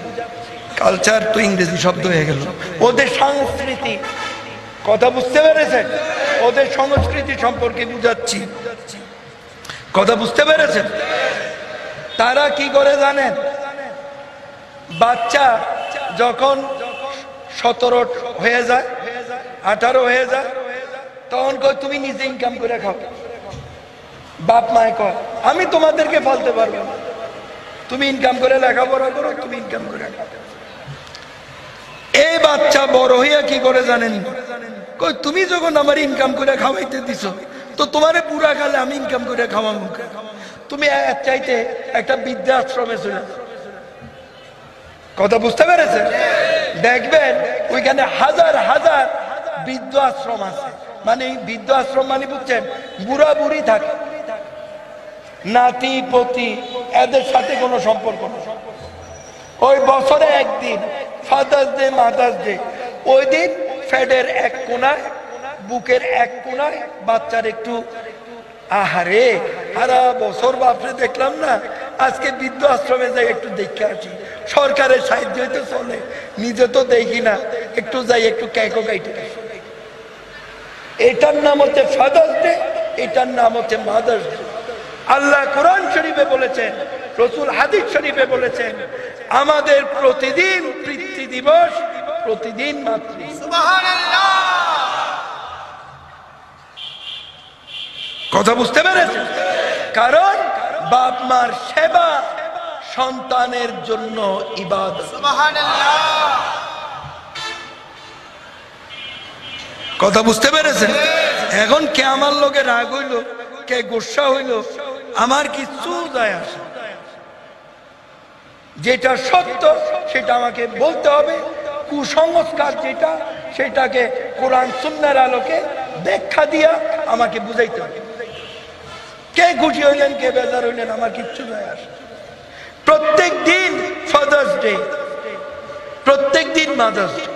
কালচার তো ইংরেজি শব্দ হয়ে গেল। ওদের সংস্কৃতি, কথা বুঝতে পেরেছেন? ওদের সংস্কৃতি সম্পর্কে বুঝাচ্ছি, কথা বুঝতে পেরেছেন? তারা কি করে জানেন? বাচ্চা যখন 17 হয়ে যায়, 18 হয়ে যায়, তখন কয় তুমি নিজে ইনকাম করে খাও। বাপ মায় কয় আমি তোমাদেরকে পালতে পারবো না, তুমি ইনকাম করে লেখাপড়া করো, তুমি ইনকাম করে খাও। এই বাচ্চা বড় হইয়া কি করে জানেন? কই তুমি যখন আমার ইনকাম করে খাওয়াইতে দিছো, তো তোমারে বুড়া কালে আমি ইনকাম করে খাওয়াবো। তুমি চাইতে একটা বৃদ্ধাশ্রমে চলে, কথা বুঝতে পেরেছে? দেখবেন ওইখানে হাজার হাজার বৃদ্ধ আশ্রম আছে। মানে বৃদ্ধ আশ্রম মানে বুঝছেন, বুড়া বুড়ি থাকে, নাতি পতি এদের সাথে কোনো সম্পর্ক নেই। ওই বছরে একদিন ফাদার্স ডে, মাদার্স ডে, ওই দিন ফ্যাডের এক কোনায়, বুকের এক কোনায় বাচ্চার একটু আহারে, সারা বছর বাপরে দেখলাম না, আজকে বৃদ্ধ আশ্রমে যাই একটু দেখে আসি। সরকারের সাহায্য হইতে চলে, নিজে তো দেখি না, একটু যাই একটু ক্যাকো গাইতে। এটার নাম হচ্ছে ফাদার্স ডে, এটার নাম হচ্ছে মাদার্স ডে। আল্লাহ কোরআন শরীফে বলেছেন, রাসূল হাদিস শরীফে বলেছেন, আমাদের প্রতিদিন পিতৃ দিবস, প্রতিদিন মাতৃ। সুবহানাল্লাহ, কথা বুঝতে পেরেছেন? কারণ বাপ মার সেবা সন্তানের জন্য ইবাদত। সুবহানাল্লাহ, কথা বুঝতে পেরেছেন? এখন কে আমার লোকে রাগ হইল, কে গোসা হইল, আমার কিচ্ছু যায় আসে। যেটা সত্য সেটা আমাকে বলতে হবে, কুসংস্কার যেটা সেটাকে কোরআন সুন্নাহর আলোকে ব্যাখ্যা দিয়া আমাকে বুঝাইতে হবে। কে খুশি হইলেন, কে বেজার হইলেন, আমার কিচ্ছু যায় আসে। প্রত্যেক দিন ফাদার্স ডে, প্রত্যেক দিন মাদার্স ডে,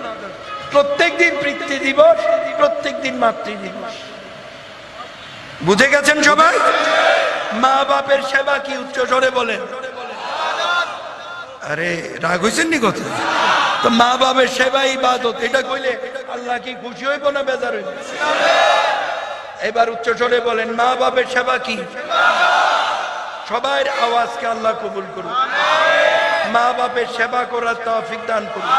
প্রত্যেক দিন পিতৃ দিবস, প্রত্যেক দিন মাতৃ দিবস। বুঝে গেছেন সবাই? মা বাপের সেবা কি? উচ্চ স্বরে বলেন। আরে রাগ হয়েছেন নি কথা? তো মা বাপের সেবা ইবাদত, এটা কইলে আল্লাহ কি খুশি হইব না বেজার হইব? এবার উচ্চ স্বরে বলেন, মা বাপের সেবা কি? সবার আওয়াজকে আল্লাহ কবুল করুন। মা বাপের সেবা করার তৌফিক দান করুন।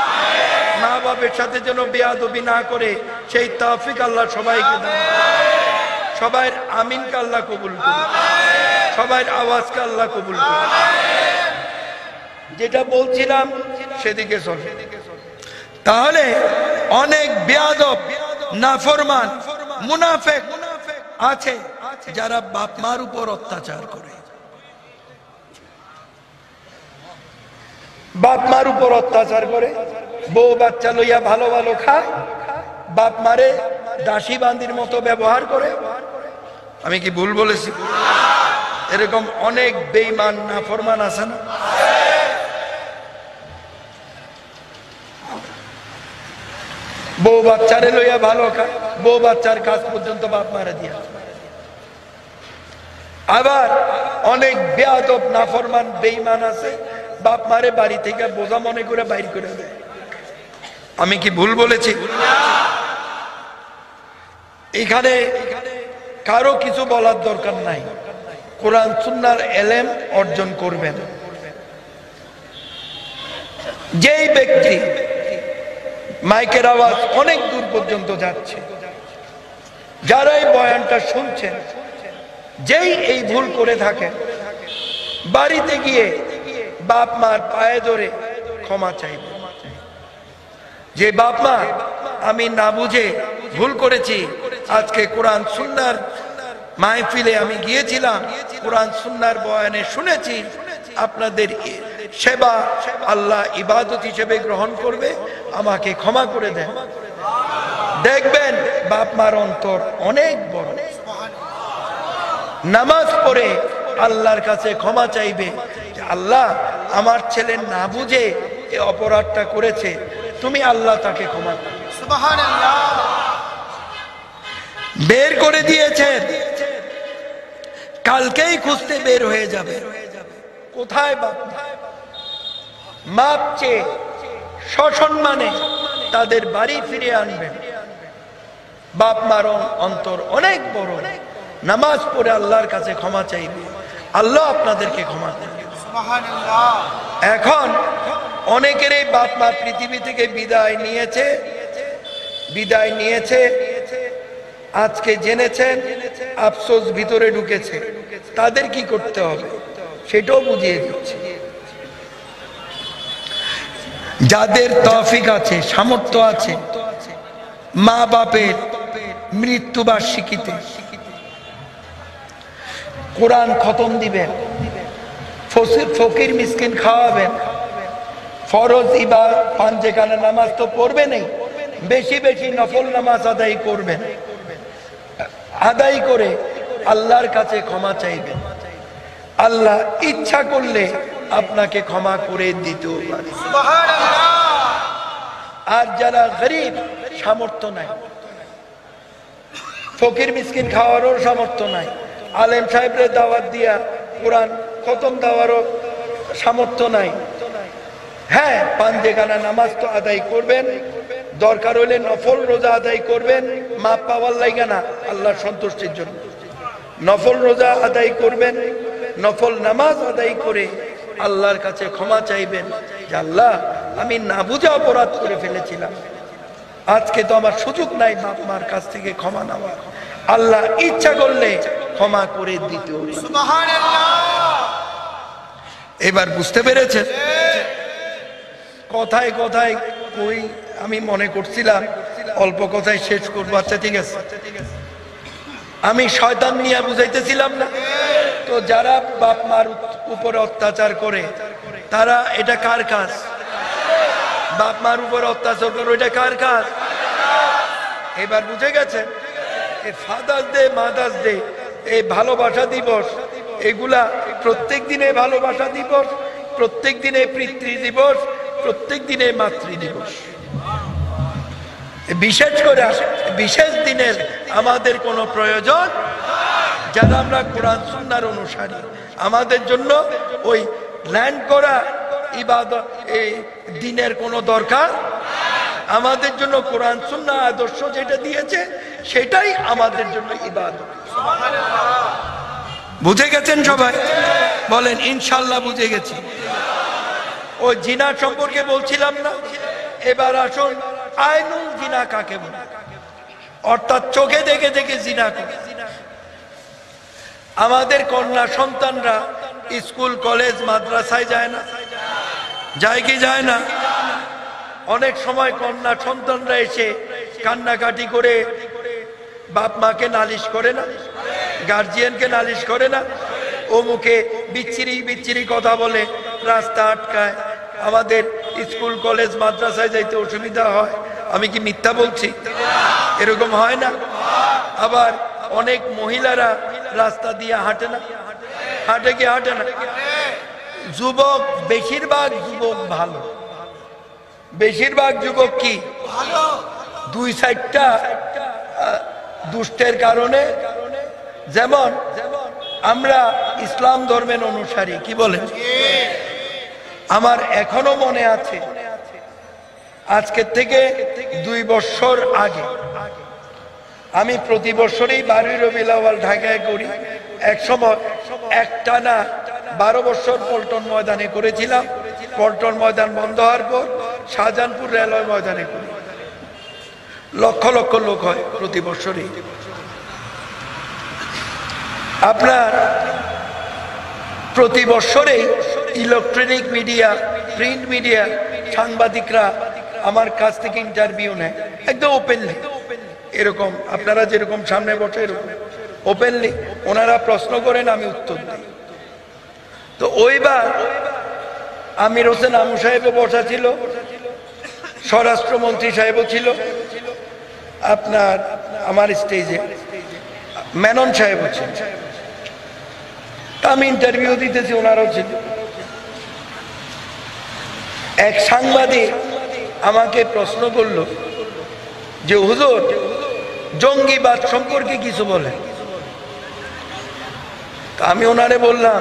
মা বাপের সাথে যেন বেয়াদবি না করে সেই তৌফিক আল্লাহ সবাইকে দান করুন। সবার আমিনকে আল্লাহ কবুল করুন। সবার আওয়াজকে আল্লাহ কবুল করুন। যেটা বলছিলাম সেদিকে চলে। তাহলে অনেক বেয়াদব, নাফরমান, মুনাফিক আছে যারা বাপ মার উপর অত্যাচার করে। বাপ মার উপর অত্যাচার করে, বউ বাচ্চা লইয়া ভালো ভালো খায়, বাপ মারে দাসী বান্দির মতো ব্যবহার করে। আমি কি ভুল বলেছি? এরকম অনেক বেঈমান নাফরমান আছে না? বউ বাচ্চারে লইয়া ভালো খায়, বউ বাচ্চার কাজ পর্যন্ত বাপ মারে দিয়া। আবার অনেক বেয়াদব নাফরমান বেঈমান আছে, বাপ মারে বাড়ি থেকে বোঝা মনে করে বাইর করে দেয়। আমি কি ভুল বলেছি? এখানে কারো কিছু বলার দরকার নাই। কোরআন সুন্নাহর ইলম অর্জন করবেন। যেই ব্যক্তি, মাইকের আওয়াজ অনেক দূর পর্যন্ত যাচ্ছে, যারা এই বয়ানটা শুনছেন, যেই এই ভুল করে থাকেন, বাড়িতে গিয়ে বাপ মার পায়ে ধরে ক্ষমা চাইবে। যে বাপ মা, আমি না বুঝে ভুল করেছি, আজকে কোরআন সুন্নাহর মাহফিলে আমি গিয়েছিলাম, কোরআন সুন্নাহর বয়ানে শুনেছি, আপনাদের সেবা আল্লাহ ইবাদত হিসেবে গ্রহণ করবে, আমাকে ক্ষমা করে দেন। দেখবেন বাপ মার অন্তর অনেক বড়। নামাজ পড়ে আল্লাহর কাছে ক্ষমা চাইবে, আল্লাহ আমার ছেলে না বুঝে এই অপরাধটা করেছে, তুমি আল্লাহ তাকে ক্ষমা করো। সুবহানাল্লাহ। বের করে দিয়েছেন, কালকেই খুঁজতে বের হয়ে যাবে। কোথায় বাপ? মাপ চেয়ে সসম্মানে তাদের বাড়ি ফিরে আনবেন। বাপ মার অন্তর অনেক বড়। নামাজ পড়ে আল্লাহর কাছে ক্ষমা চাইবে, আল্লাহ আপনাদেরকে ক্ষমা করবে। সুবহানাল্লাহ। এখন অনেকেরই বাপ মা পৃথিবী থেকে বিদায় নিয়েছে, আজকে জেনেছেন, আফসোস ভিতরে ঢুকেছে। তাদের কি করতে হবে সেটাও বুঝিয়ে দিচ্ছে। যাদের তৌফিক আছে, সামর্থ্য আছে, মা বাপের মৃত্যুবার্ষিকীতে কোরআন খতম দিবেন, ফকির মিসকিন খাওয়াবেন, ফরজ ইবাদত পাঁচেখানা নামাজ তো পড়বেনই, বেশি বেশি নফল নামাজ আদায় করবেন। আদায় করে আল্লাহর কাছে ক্ষমা চাইবেন। আল্লাহ ইচ্ছা করলে আপনাকে ক্ষমা করে দিতেও পারে। সুবহানাল্লাহ। আর যারা গরিব, সামর্থ্য নাই, ফকির মিসকিন খাওয়ারও সামর্থ্য নাই, আলেম সাহেবরে দাওয়াত দিয়া কোরআন খতম দেওয়ারও সামর্থ্য নাই, হ্যাঁ পাঁচেখানা নামাজ তো আদায় করবেন, দরকার হলে নফল রোজা আদায় করবেন, মাপ পাওয়ার লাগে না, আল্লাহর সন্তুষ্টির জন্য নফল রোজা আদায় করবেন, নফল নামাজ আদায় করে আল্লাহর কাছে ক্ষমা চাইবেন যে আল্লাহ আমি না বুঝে অপরাধ করে ফেলেছিলাম, আজকে তো আমার সুযোগ নাই বাপ মার কাছ থেকে ক্ষমা নেওয়ার, আল্লাহ ইচ্ছা করলে ক্ষমা করে দিতে হবে। সুবহানাল্লাহ। এবার বুঝতে পেরেছেন? কথায় কথায় কই, আমি মনে করছিলাম অল্প কথায় শেষ করবো। আচ্ছা ঠিক আছে, আমি শয়তান নিয়ে বুঝাইতেছিলাম না তো? যারা বাপ মার উপরে অত্যাচার করে তারা, এটা কার কাজ? বাপ মার উপরে অত্যাচার করে, এটা কার কাজ? এবার বুঝে গেছেন? এই ফাদার্স ডে, মাদার্স ডে, এই ভালোবাসা দিবস, এগুলা প্রত্যেক দিনে ভালোবাসা দিবস, প্রত্যেক দিনে পিতৃ দিবস, প্রত্যেক দিনে মাতৃ দিবস। বিশেষ করে বিশেষ দিনের আমাদের কোনো প্রয়োজন, যারা আমরা কোরআন সুন্নাহর অনুসারী, আমাদের জন্য ওই ল্যান্ড করা ইবাদত এই দিনের কোনো দরকার। আমাদের জন্য কোরআন সুন্নাহ আদর্শ যেটা দিয়েছে সেটাই আমাদের জন্য ইবাদত। বুঝে গেছেন সবাই? বলেন ইনশাআল্লাহ বুঝে গেছি। ওই জিনা সম্পর্কে বলছিলাম না, এবার আসুন আইনুল জিনা কাকে বলে, অর্থাৎ চোখে দেখে দেখে জিনা করে। আমাদের কন্যা সন্তানরা স্কুল কলেজ মাদ্রাসায় যায় না? যায় কি যায় না? অনেক সময় কন্যা সন্তানরা এসে কান্নাকাটি করে বাপ মাকে নালিশ করে না, গার্জিয়ানকে নালিশ করে না, ও মুখে বিচ্ছিরি বিচ্ছিরি কথা বলে, রাস্তা আটকায়, আমাদের স্কুল কলেজ মাদ্রাসায় যাইতে অসুবিধা হয়। আমি কি মিথ্যা বলছি? এরকম হয় না? আবার অনেক মহিলারা রাস্তা দিয়ে হাঁটে না? হাঁটে কি হাঁটে না? যুবক, বেশিরভাগ যুবক ভালো, বেশিরভাগ যুবক কি ভালো, দুই সাইডটা দুষ্টের কারণে। যেমন আমরা ইসলাম ধর্মের অনুসারী, কি বলেন? আমার এখনো মনে আছে, আজকের থেকে 2 বছর আগে আমি প্রতি বছরই 12 রবিউল আউয়াল ঢাকায় করি। এক সময় একটানা 12 বছর পল্টন ময়দানে করেছিলাম। পল্টন ময়দান বন্ধ হওয়ার পর শাহজাহানপুর রেলওয়ে ময়দানে করি। লক্ষ লক্ষ লোক হয় প্রতি বছরই। আপনার প্রতি বছরেই ইলেকট্রনিক মিডিয়া, প্রিন্ট মিডিয়া, সাংবাদিকরা আমার কাছ থেকে ইন্টারভিউ নেয় একদম ওপেনলি। এরকম আপনারা যেরকম সামনে বসে এরকম ওপেনলি ওনারা প্রশ্ন করেন, আমি উত্তর দিই। তো ওইবার আমির হোসেন আমু সাহেবও বসা ছিল, স্বরাষ্ট্রমন্ত্রী সাহেবও ছিল, আপনার আমার স্টেজে মেনন সাহেবও ছিল। আমি ইন্টারভিউ দিতেছি, ওনারাও ছিল। এক সাংবাদিক আমাকে প্রশ্ন করল যে হুজুর, জঙ্গিবাদ সম্পর্কে কিছু বলেন। আমি ওনারে বললাম,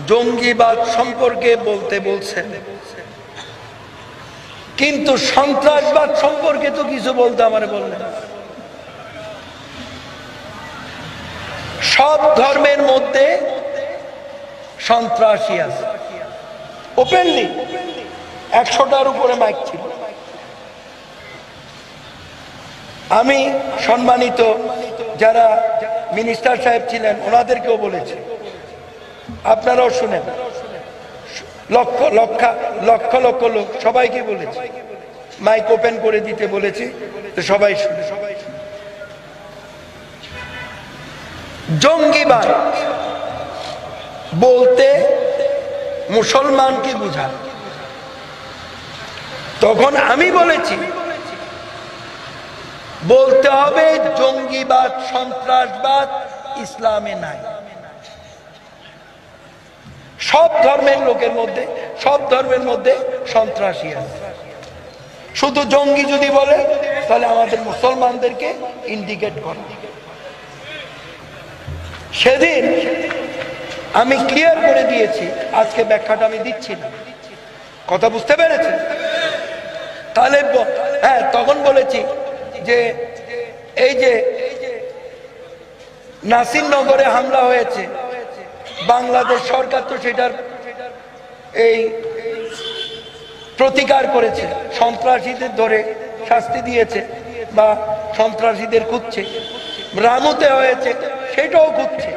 জঙ্গিবাদ সম্পর্কে বলতে বলছেন, কিন্তু সন্ত্রাসবাদ সম্পর্কে তো কিছু বলতে আমারে বললেন। সব ধর্মের মধ্যে সন্ত্রাসী আছে, ওপেনলি 100টার উপরে মাইক ছিল। আমি সম্মানিত যারা মিনিস্টার সাহেব ছিলেন ওনাদেরকেও বলেছি, আপনারাও শুনেন, লক্ষ লক্ষ লক্ষ লক্ষ লোক সবাইকে বলেছি, মাইক ওপেন করে দিতে বলেছি, তো সবাই শুনে। জঙ্গিবাদ বলতে মুসলমানকে বুঝায়। তখন আমি বলেছি বলতে হবে জঙ্গিবাদ, সন্ত্রাসবাদ ইসলামে নাই। সব ধর্মের লোকের মধ্যে, সব ধর্মের মধ্যে সন্ত্রাসী আছে। শুধু জঙ্গি যদি বলে তাহলে আমাদের মুসলমানদেরকে ইন্ডিকেট করে। সেদিন আমি ক্লিয়ার করে দিয়েছি, আজকে ব্যাখ্যাটা আমি দিচ্ছি না। কথা বুঝতে পেরেছেন? তাহলে হ্যাঁ, তখন বলেছি যে এই যে নাসিরনগরে হামলা হয়েছে, বাংলাদেশ সরকার তো সেটার এই প্রতিকার করেছে, সন্ত্রাসীদের ধরে শাস্তি দিয়েছে বা সন্ত্রাসীদের খুঁজছে। রামুতে হয়েছে, সেটাও খুঁজছে।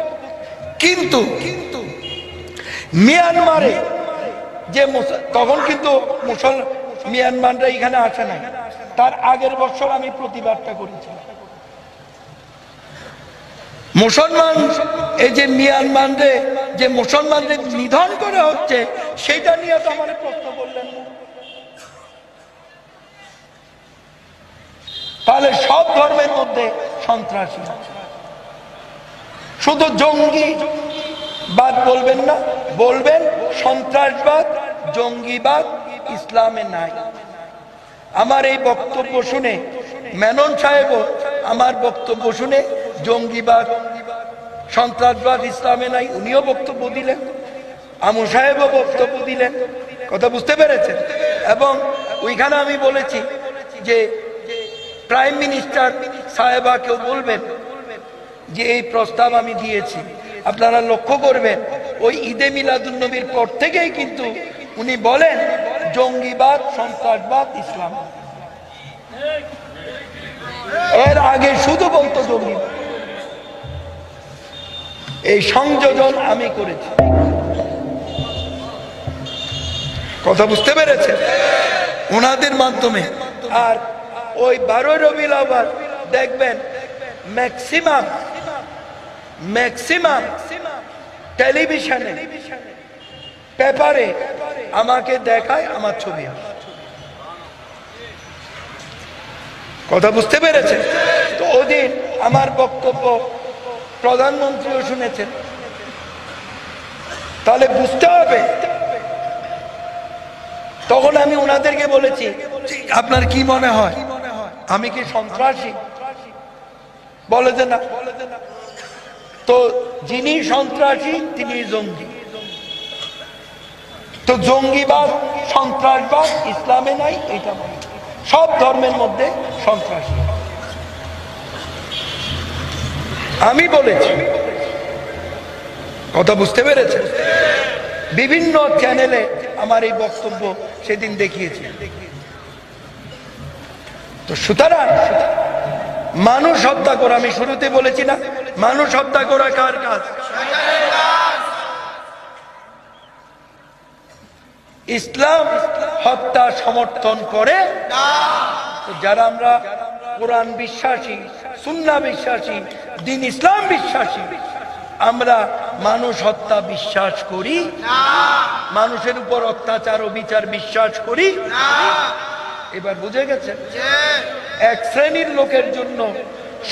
কিন্তু মিয়ানমারে যে তখন কিন্তু মিয়ানমাররা এখানে আসে নাই, তার আগের বছর আমি প্রতিবাদটা করেছি। মুসলমান এই যে মিয়ানমারে যে মুসলমানদের নিধন করা হচ্ছে, সেটা নিয়ে তো আমার প্রশ্ন করলেন। তাহলে সব ধর্মের মধ্যে সন্ত্রাসী, শুধু জঙ্গিবাদ বলবেন না, বলবেন সন্ত্রাসবাদ, জঙ্গিবাদ ইসলামে নাই। আমার এই বক্তব্য শুনে মেনন সাহেবও আমার বক্তব্য শুনে জঙ্গিবাদ, সন্ত্রাসবাদ ইসলামে নাই উনিও বক্তব্য দিলেন, আমু সাহেবও বক্তব্য দিলেন। কথা বুঝতে পেরেছেন? এবং ওইখানে আমি বলেছি যে প্রাইম মিনিস্টার সাহেবাকেও বলবেন যে এই প্রস্তাব আমি দিয়েছি। আপনারা লক্ষ্য করবেন ওই ঈদে মিলাদুন্নবীর পর থেকেই কিন্তু উনি বলেন জঙ্গিবাদ, সন্ত্রাসবাদ, ইসলাম। এর আগে শুধু বলতো জঙ্গিবাদ। এই সংযোজন আমি করেছি। কথা বুঝতে পেরেছেন? ওনাদের মাধ্যমে। আর ওই 12 রবিউল আউয়াল দেখবেন ম্যাক্সিমাম টেলিভিশনে, পেপারে আমাকে দেখায় আমার ছবি। কথা বুঝতে পেরেছেন? তো ওদিন আমার বক্তব্য প্রধানমন্ত্রীও শুনেছেন। তাহলে বুঝতে হবে। তখন আমি ওনাদেরকে বলেছি আপনার কি মনে হয় আমি কি সন্ত্রাসী? বলে যে না। তো যিনি সন্ত্রাসী তিনি জঙ্গি। তো জঙ্গিবাদ, সন্ত্রাসবাদ ইসলামে নাই, এটা সব ধর্মের মধ্যে সন্ত্রাসী। আমি বলেছি। কথা বুঝতে পেরেছেন? বিভিন্ন চ্যানেলে আমার এই বক্তব্য সেদিন দেখিয়েছি। তো সুতরাং মানুষ হত্যা করা, আমি শুরুতে বলেছি না, মানুষ হত্যা করা কার কাজ? ইসলাম হত্যা সমর্থন করে না। যারা আমরা কোরআন বিশ্বাসী, সুন্নাহ বিশ্বাসী, দ্বীন ইসলাম বিশ্বাসী, আমরা মানুষ হত্যা বিশ্বাস করি না। মানুষের উপর অত্যাচার ও বিচার বিশ্বাস করি না। এবার বুঝে গেছেন? এক শ্রেণীর লোকের জন্য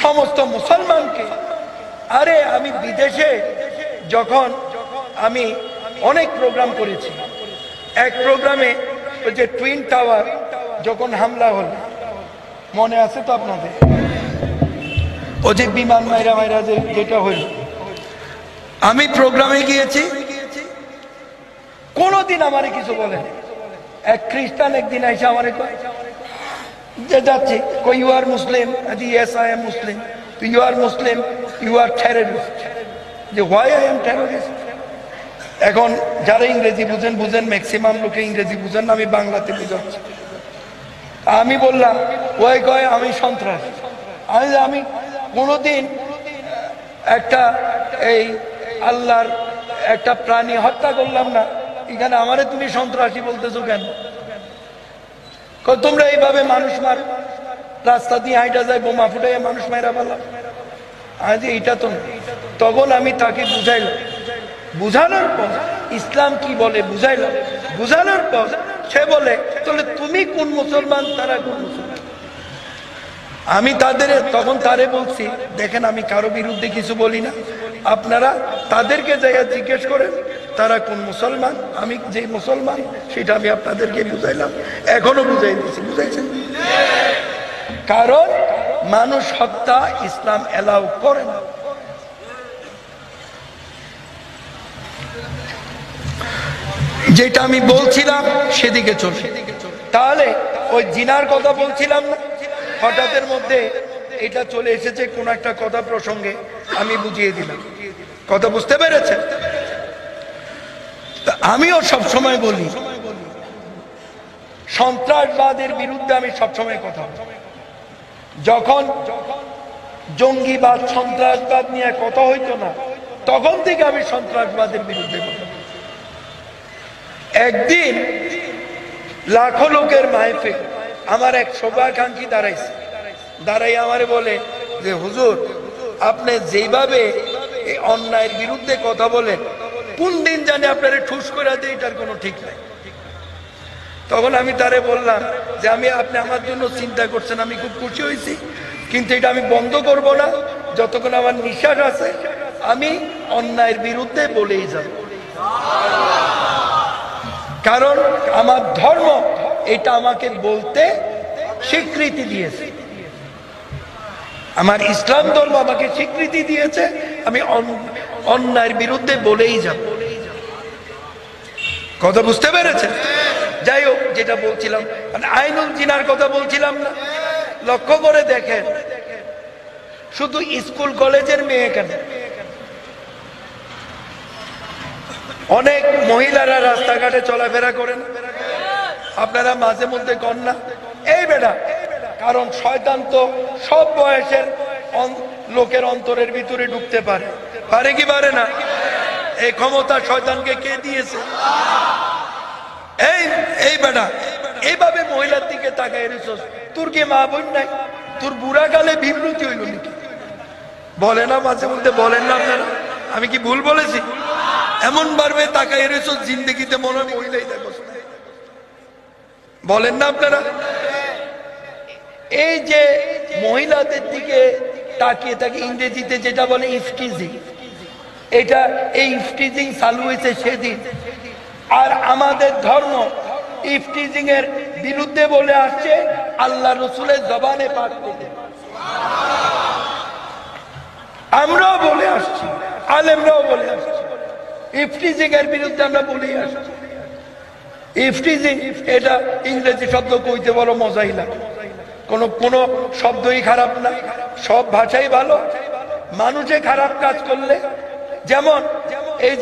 সমস্ত মুসলমানকে। আরে আমি বিদেশে যখন আমি অনেক প্রোগ্রাম করেছি, এক প্রোগ্রামে ওই যে টুইন টাওয়ার যখন হামলা হল, মনে আছে তো আপনাদের? ও যে বিমান মাইরা যেটা হইল, আমি প্রোগ্রামে গিয়েছি, কোনদিন আমারে কিছু বলেন। এক খ্রিস্টান একদিন এসে আমারে যে যাচ্ছি, you are Muslim? Yes I am Muslim. You are Muslim, you are terrorist. যে হোয়াই আই এম টেররিস্ট? এখন যারা ইংরেজি বুঝেন, ম্যাক্সিমাম লোকে ইংরেজি বুঝেন না, আমি বাংলাতে বুঝাচ্ছি। আমি বললাম, ওই কয় আমি সন্ত্রাস। আমি কোনোদিন একটা এই আল্লাহর একটা প্রাণী হত্যা করলাম না, এখানে আমারে তুমি সন্ত্রাসী বলতেছো কেন? তোমরা এইভাবে মানুষ মার, রাস্তা দিয়ে হাইটা যায়, বোমা ফুটাইয়া মানুষ মাইরা ফেলাম। আজ এইটা তো। তখন আমি তাকে বুঝাইলাম, বুঝানোর পর ইসলাম কি বলে বুঝাইলাম, বুঝানোর পর সে বলে তাহলে তুমি কোন মুসলমান, তারা কোন মুসলমান? আমি তখন তারে বলছি, দেখেন আমি কারো বিরুদ্ধে কিছু বলি না, আপনারা তাদেরকে যাইয়া জিজ্ঞেস করেন তারা কোন মুসলমান, আমি যে মুসলমান সেটা আমি আপনাদেরকে বুঝাইলাম, এখনো বুঝাই দিচ্ছি। বুঝাইছেন? কারণ মানুষ হত্যা ইসলাম এলাও করে না। যেটা আমি বলছিলাম সেদিকে চলছে। তাহলে ওই জিনার কথা বলছিলাম না, হঠাৎের মধ্যে এটা চলে এসেছে কোন একটা কথা প্রসঙ্গে, আমি বুঝিয়ে দিলাম। কথা বুঝতে পেরেছেন? আমিও সবসময় বলি সন্ত্রাসবাদের বিরুদ্ধে আমি সবসময় কথা বলি। যখন জঙ্গিবাদ, সন্ত্রাসবাদ নিয়ে কথা হইতো না, তখন থেকে আমি সন্ত্রাসবাদের বিরুদ্ধে কথা বলি। একদিন লাখো লোকের মাহফিল, আমার এক শুভাকাঙ্ক্ষী দাঁড়াই আমারে বলে যে হুজুর, আপনি যেভাবে এই অন্যায়ের বিরুদ্ধে কথা বলেন, কোন দিন জানি আপনারা ঠুস করে দেয়, এটার কোনো ঠিক নাই। তখন আমি তারে বললাম যে আপনি আমার জন্য চিন্তা করছেন, আমি খুব খুশি হয়েছি, কিন্তু এটা আমি বন্ধ করব না, যতক্ষণ আমার নিঃশ্বাস আছে আমি অন্যায়ের বিরুদ্ধে বলেই যাব। কারণ আমার ধর্ম এটা আমাকে বলতে স্বীকৃতি দিয়েছে, আমার ইসলাম ধর্ম আমাকে স্বীকৃতি দিয়েছে, আমি অন্যায়ের বিরুদ্ধে বলেই যাব। কথা বুঝতে পেরেছেন? যাই হোক, যেটা বলছিলাম মানে আইনুল জিনার কথা বলছিলাম না, লক্ষ্য করে দেখেন শুধু স্কুল কলেজের মেয়ে কেন, অনেক মহিলারা রাস্তাঘাটে চলাফেরা করেন, আপনারা মাঝে মধ্যে কন না এই বেটা, কারণ শয়তান তো সব বয়সের লোকের অন্তরের ভিতরে ঢুকতে পারে, পারে কি পারে না? এই ক্ষমতা শয়তানকে কে দিয়েছে? এই বেটা এইভাবে মহিলার দিকে তাকায় রেছস, তোর কি মা বোন নাই? তোর বুড়া কালে বিবৃতি হইল নাকি? বলে না মাঝে মধ্যে, বলেন না আপনারা? আমি কি ভুল বলেছি? এমন ভাবে তাকায় রেছস জিন্দগিতে মনে হয় মহিলাই দেখো, বলেন না আপনারা? এই যে মহিলাদের দিকে তাকিয়ে তাকে ইংরেজিতে যেটা বলে ইফটিজিং, এটা এই ইফটিজিং চালু হয়েছে সেদিন। আর আমাদের ধর্ম ইফটিজিং এর বিরুদ্ধে বলে আসছে, আল্লাহ রসুলের জবানে পাক করতে, আমরাও বলে আসছি, আলেমরাও বলে আসছি, ইফটিজিং এর বিরুদ্ধে আমরা বলেই আসছি। ইফটিজিং এটা ইংরেজি শব্দ কইতে বড় মজাই লাগে, কোনো শব্দই খারাপ না, সব ভাষাই ভালো। মানুষে খারাপ কাজ করলে, যেমন এই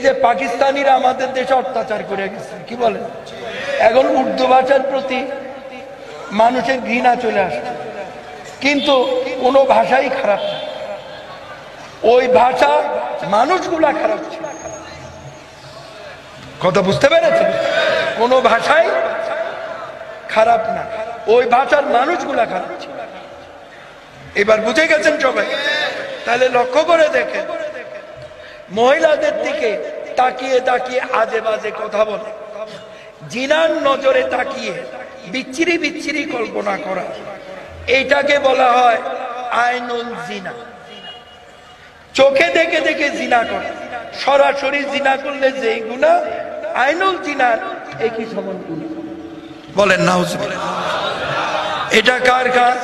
যে পাকিস্তানিরা আমাদের দেশে অত্যাচার করে গেছে, কি বলে, এখন উর্দু ভাষার প্রতি মানুষের ঘৃণা চলে আসছে, কিন্তু কোনো ভাষাই খারাপ না, ওই ভাষা মানুষগুলা খারাপ ছিল। কথা বুঝতে পেরেছেন? কোনো ভাষাই খারাপ না, ওই ভাষার মানুষগুলা খারাপ ছিল। এবার বুঝে গেছেন সবাই? তাহলে লক্ষ্য করে দেখেন, মহিলাদের দিকে তাকিয়ে তাকিয়ে আজে বাজে কথা বলে, জিনার নজরে তাকিয়ে বিচ্ছিরি বিচ্ছিরি কল্পনা করা, এইটাকে বলা হয় আইনুল জিনা। চোখে দেখে দেখে জিনা করে, সরাসরি জিনা করলে যেই গুনাহ, আইনুল জিনার একই সমান গুনাহ। বলেন নাউজুবিল্লাহ। এটা কার কাজ?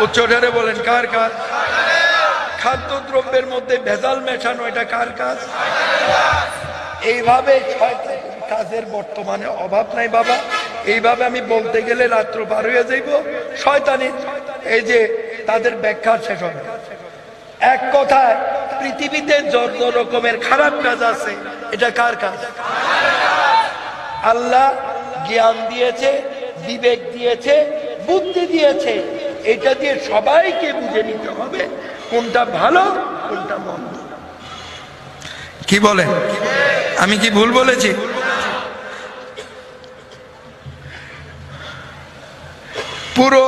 উচ্চস্বরে বলেন, কার কাজ? খাদ্যদ্রব্যের মধ্যে ভেজাল মেশানো, এটা কার কাজ? এইভাবে কাজের বর্তমানে অভাব নাই বাবা। এইভাবে আমি বলতে গেলে রাত্র পার হয়ে যাইব। শয়তানি এই যে তাদের ব্যাখ্যা শেষ হবে। এক কথায় পৃথিবীতে যত রকমের খারাপ কাজ আছে, এটা কার কাজ? আল্লাহ জ্ঞান দিয়েছে, বিবেক দিয়েছে, বুদ্ধি দিয়েছে, এটা দিয়ে সবাইকে বুঝে নিতে হবে কোনটা ভালো কোনটা মন্দ। কি বলে? আমি কি ভুল বলেছি? পুরো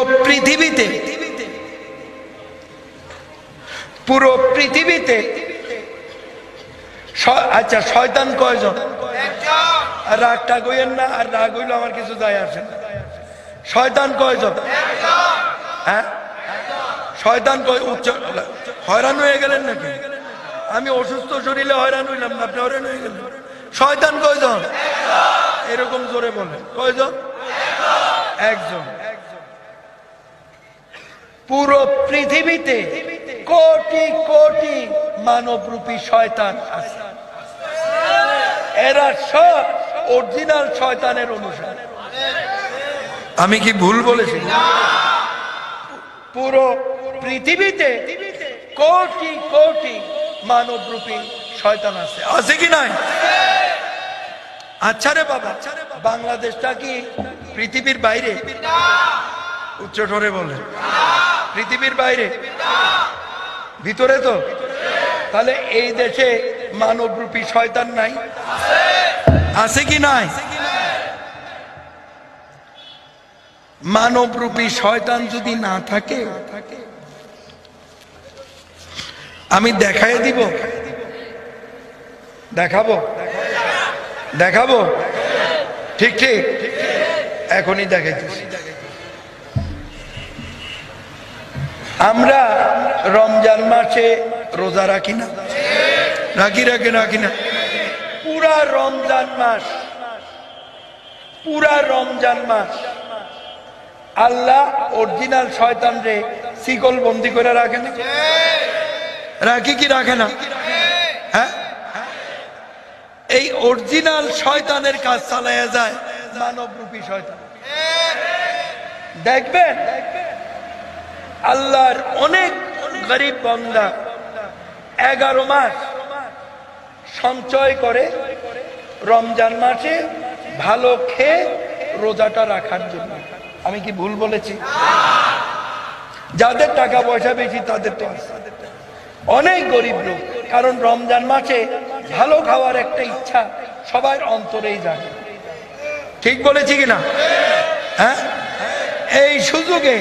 পৃথিবীতে আচ্ছা শয়তান কয়জন? আর রাগটা কইেন না, আর রাগ হইলো আমার কিছু যায় আসে না। শয়তান কয়জন? হ্যাঁ, শয়তান কয়? উচ্চ হয়রান হয়ে গেলেন নাকি? আমি অসুস্থ শরীরে হয়রান হইলাম না, আপনি হয়রান হয়ে গেলেন। শয়তান কয়জন? এরকম জোরে বলেন, কয়জন? একজন। পুরো পৃথিবীতে কোটি কোটি মানবরূপী শয়তান আছে, এরা সব অরিজিনাল শয়তানের অনুসারী। আমি কি ভুল বলেছি? পুরো পৃথিবীতে কোটি কোটি মানবরূপী শয়তান আছে, আছে কি নাই? আচ্ছা রে বাবা, বাংলাদেশটা কি পৃথিবীর বাইরে? উচ্চ স্বরে বলেন, পৃথিবীর বাইরে? ভিতরে তো। তাহলে এই দেশে মানবরূপী শয়তান নাই? আছে কি নাই? মানবরূপী শয়তান যদি না থাকে, আমি দেখাই দিব, দেখাবো ঠিক ঠিক, এখনই দেখাইতেছি। আমরা রমজান মাসে রোজা রাখি না? রাখি না? পুরা রমজান মাস আল্লাহ অরিজিনাল শয়তান রে শিকল বন্দি করে রাখে না? রাখি কি রাখে না? হ্যাঁ, এই অরিজিনাল শয়তানের কাজ চালায়া যায় মানবরূপী শয়তান। দেখবেন আল্লাহর অনেক গরিব বান্দা 11 মাস সঞ্চয় করে রমজান মাসে ভালো খেয়ে রোজাটা রাখার জন্য। আমি কি ভুল বলেছি? যাদের টাকা পয়সা বেশি তাদের তো আছে, অনেক গরিব লোক, কারণ রমজান মাসে ভালো খাওয়ার একটা ইচ্ছা সবার অন্তরেই জাগে। ঠিক বলেছি কিনা? হ্যাঁ, এই সুযোগে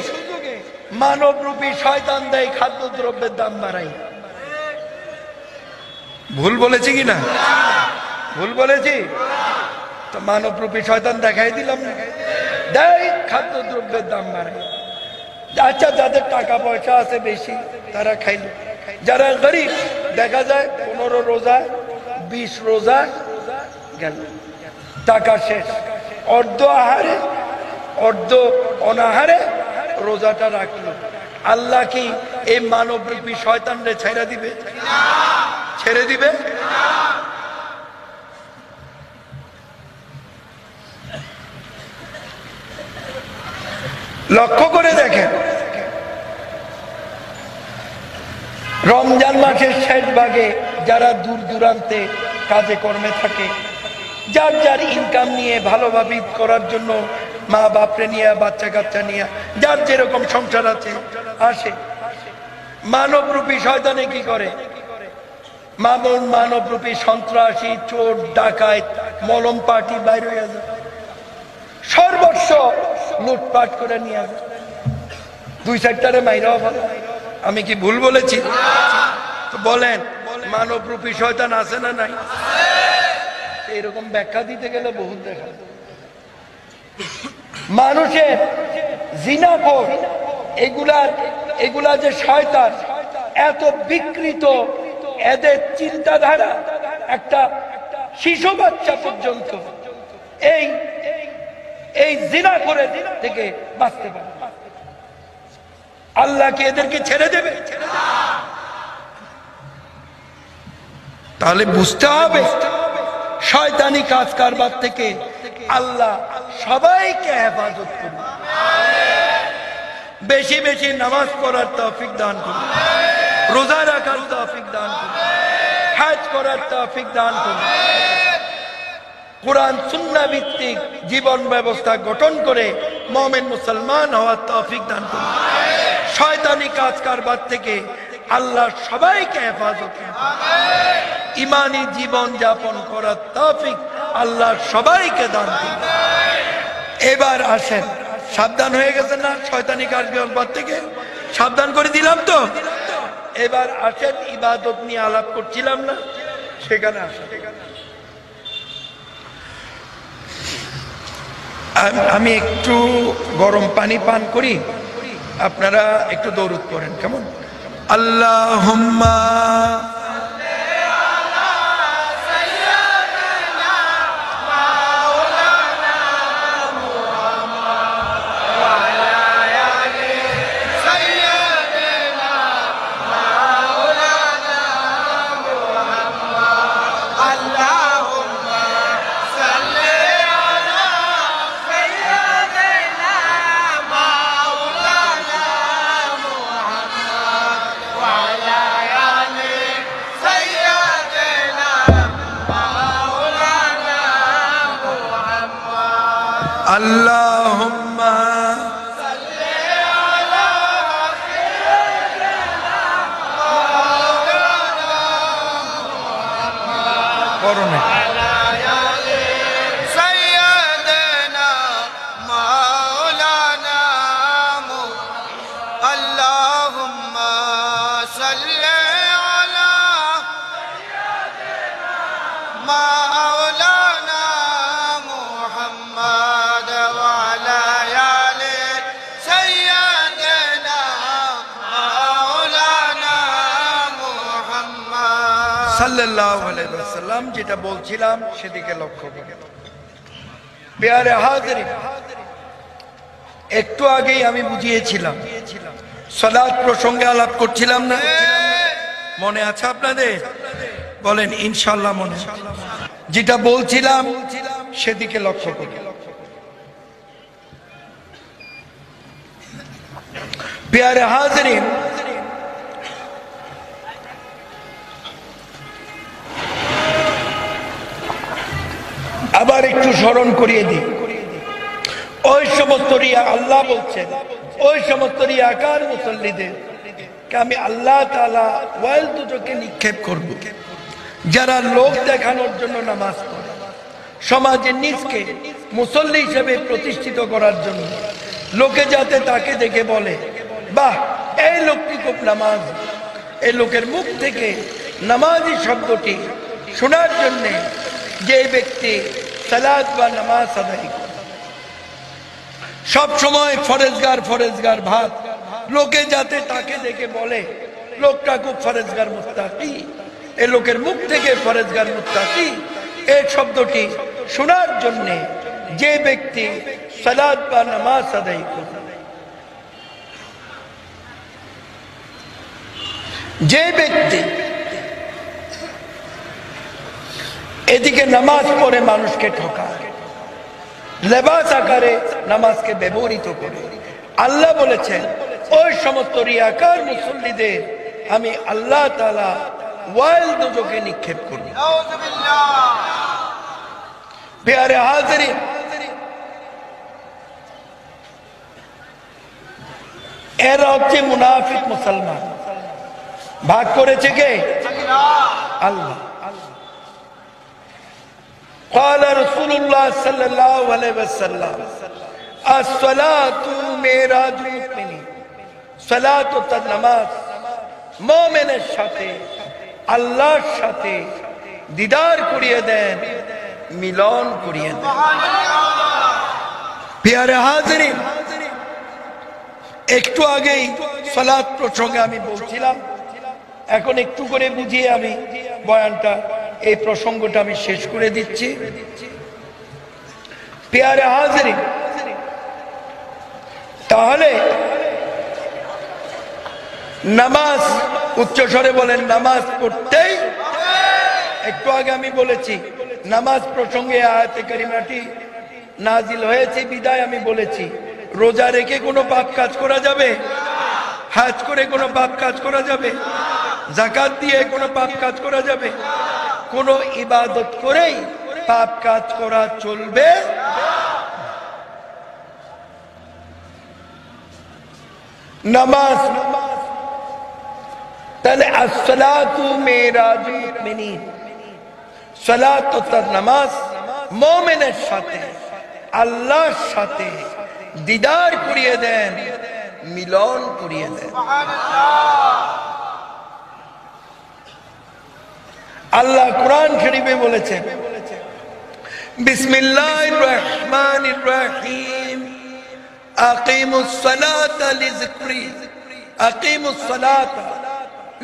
মানবরূপী শয়তান দেয় খাদ্যদ্রব্যের দাম বাড়াই। ভুল বলেছি কিনা? ভুল বলেছি তো? মানবরূপী শয়তান দেখাই দিলাম না, দেয় খাদ্যদ্রব্যের দাম বাড়াই। আচ্ছা, যাদের টাকা পয়সা আছে বেশি তারা খাইল, যারা গরিব দেখা যায় 15 রোজা 20 রোজা গেল, টাকা শেষ, অর্ধ আহারে অর্ধ অনাহারে রোজাটা রাখলো। আল্লাহ কি এই মানবরূপী শয়তানরে ছেড়ে দিবে? ছেড়ে দিবে? লক্ষ্য করে দেখেন, রমজান মাসের শেষ ভাগে যারা দূর দূরান্তে কাজে কর্মে থাকে, যার যার ইনকাম নিয়ে ভালোভাবে ঈদ করার জন্য মা বাপরে নিয়ে, বাচ্চা কাচ্চা নিয়ে, যার যেরকম সংসার আছে আসে, মানবরূপী শয়তানে কি করে? মানবরূপী সন্ত্রাসী, চোর, ডাকাত, মলম পার্টি বাইরে হয়ে যায়, সর্বস্ব লুটপাট করে নিয়ে আসে, 2-4টারে মাইরাও ভালো। আমি কি ভুল বলেছি? তো বলেন, মানবরূপী শয়তান আছে না নাই? এরকম ব্যাখ্যা দিতে গেলে বহুত দেখা। মানুষের জিনাখোর, এগুলা যে শয়তান, এত বিকৃত এদের চিন্তাধারা, একটা শিশু বাচ্চা পর্যন্ত এই জিনাখোরের থেকে বাঁচতে পারে। আল্লাহ কি এদেরকে ছেড়ে দেবে? তাহলে বুঝতে হবে শয়তানি কাজ কারবার থেকে আল্লাহ সবাইকে হেফাজত করুন। বেশি বেশি নামাজ পড়ার তৌফিক দান করুন, রোজা রাখার তৌফিক দান করুন, হজ করার তৌফিক দান করুন, কুরআন সুন্নাহ ভিত্তিক জীবন ব্যবস্থা গঠন করে মুমিন মুসলমান হওয়ার তৌফিক দান করুন। শয়তানি কাজ কারবার থেকে আল্লাহ সবাইকে হেফাজত করুন। ইমানি জীবন যাপন করার তৌফিক আল্লাহ সবাইকে দান করুন। এবার আসেন, সাবধান হয়ে গেছেন না শয়তানি কাজ কারবার থেকে? সাবধান করে দিলাম তো? এবার আসেন, ইবাদত নিয়ে আলাপ করছিলাম না, সেখানে আসেন। আমি একটু গরম পানি পান করি, আপনারা একটু দরুদ পড়েন কেমন? আল্লাহুম্মা আল্লাহুম্মা সাল্লি আলা সাইয়্যিদিনা মাওলানা মুহাম্মদ করুন আলা আলি সাইয়্যিদিনা মাওলানা মুহাম্মদ। আল্লাহুম্মা সাল্লি আলা সাইয়্যিদিনা মাওলানা মুহাম্মদ সাল্লাল্লাহু আলাইহি ওয়াসাল্লাম। যেটা বলছিলাম সেদিকে লক্ষ্য করে প্রিয় হাজিরিন, একটু আগেই আমি বুঝিয়েছিলাম, সালাত প্রসঙ্গে আলাপ করছিলাম না? মনে আছে আপনাদের? বলেন ইনশাআল্লাহ মনে। যেটা বলছিলাম সেদিকে লক্ষ্য করি। প্যারে হাজরিন, আবার একটু স্মরণ করিয়ে দিই, ওই সমস্ত রিয়া, আল্লাহ বলছেন ওই সমস্ত রিয়াকার মুসল্লিদের আমি আল্লাহ তাআলা ওয়াইল দুজকে নিক্ষেপ করব, যারা লোক দেখানোর জন্য নামাজ পড়ে, সমাজে নিজকে মুসল্লি হিসেবে প্রতিষ্ঠিত করার জন্য, লোকে যাতে তাকে দেখে বলে বাহ এই লোকটি খুব নামাজ। এই লোকের মুখ থেকে নামাজি শব্দটি শোনার জন্য যে ব্যক্তি সালাত বা নামাজ আদায় করে, সব সময় ফরেজগার ফরেজগার ভাব, লোকে যাতে তাকে দেখে বলে লোকটা খুব ফরেজগার মুত্তাকি, এই লোকের মুখ থেকে ফরেজগার মুত্তাকি এই শব্দটি শোনার জন্য যে ব্যক্তি সালাত বা নামাজ আদায় করে, যে ব্যক্তি এদিকে নামাজ পড়ে মানুষকে ঠকায়, লেবাস আকারে নামাজকে ব্যবহৃত করে, আল্লাহ বলেছেন ওই সমস্ত রিয়াকার মুসল্লিদের আমি আল্লাহ তাআলা ওয়াইল দুজকে নিক্ষেপ করব। প্যারে হাজরিন, এরা হচ্ছে মুনাফিক মুসলমান। ভাগ করেছে কে? আল্লাহ। قال رسول الله صلى الله عليه وسلم الصلاة معراج المؤمن, সালাত ও নামাজ মুমিনের সাথে আল্লাহর সাথে দিদার করিয়ে দেন, মিলন করিয়ে দেন। প্যারে হাজরিন, একটু আগেই সালাত প্রসঙ্গে আমি বলছিলাম, এখন একটু করে বুঝিয়ে আমি বয়ানটা, এই প্রসঙ্গটা আমি শেষ করে দিচ্ছি। প্যারে হাজরিন, তাহলে নামাজ, উচ্চস্বরে বলেন নামাজ পড়তেই, একটু আগে আমি বলেছি নামাজ প্রসঙ্গে আয়াতে কারিমাটি নাজিল হয়েছে বিদায় আমি বলেছি রোজা রেখে কোনো পাপ কাজ করা যাবে? হজ করে কোনো পাপ কাজ করা যাবে? যাকাত দিয়ে কোনো পাপ কাজ করা যাবে? কোনো ইবাদত করেই পাপ কাজ করা চলবে? নামাজ, তাহলে আসসালাতু মিরাজুল মুমিনিন, সালাত ও নামাজ মুমিনের সাথে আল্লাহর সাথে দিদার করিয়ে দেন, মিলন করিয়ে দেন। আল্লাহ কুরআন শরীফে বলেছেন বিসমিল্লাহির রহমানির রহিম আকিমুস সালাতা লিযিকরি, আকিমুস সালাতা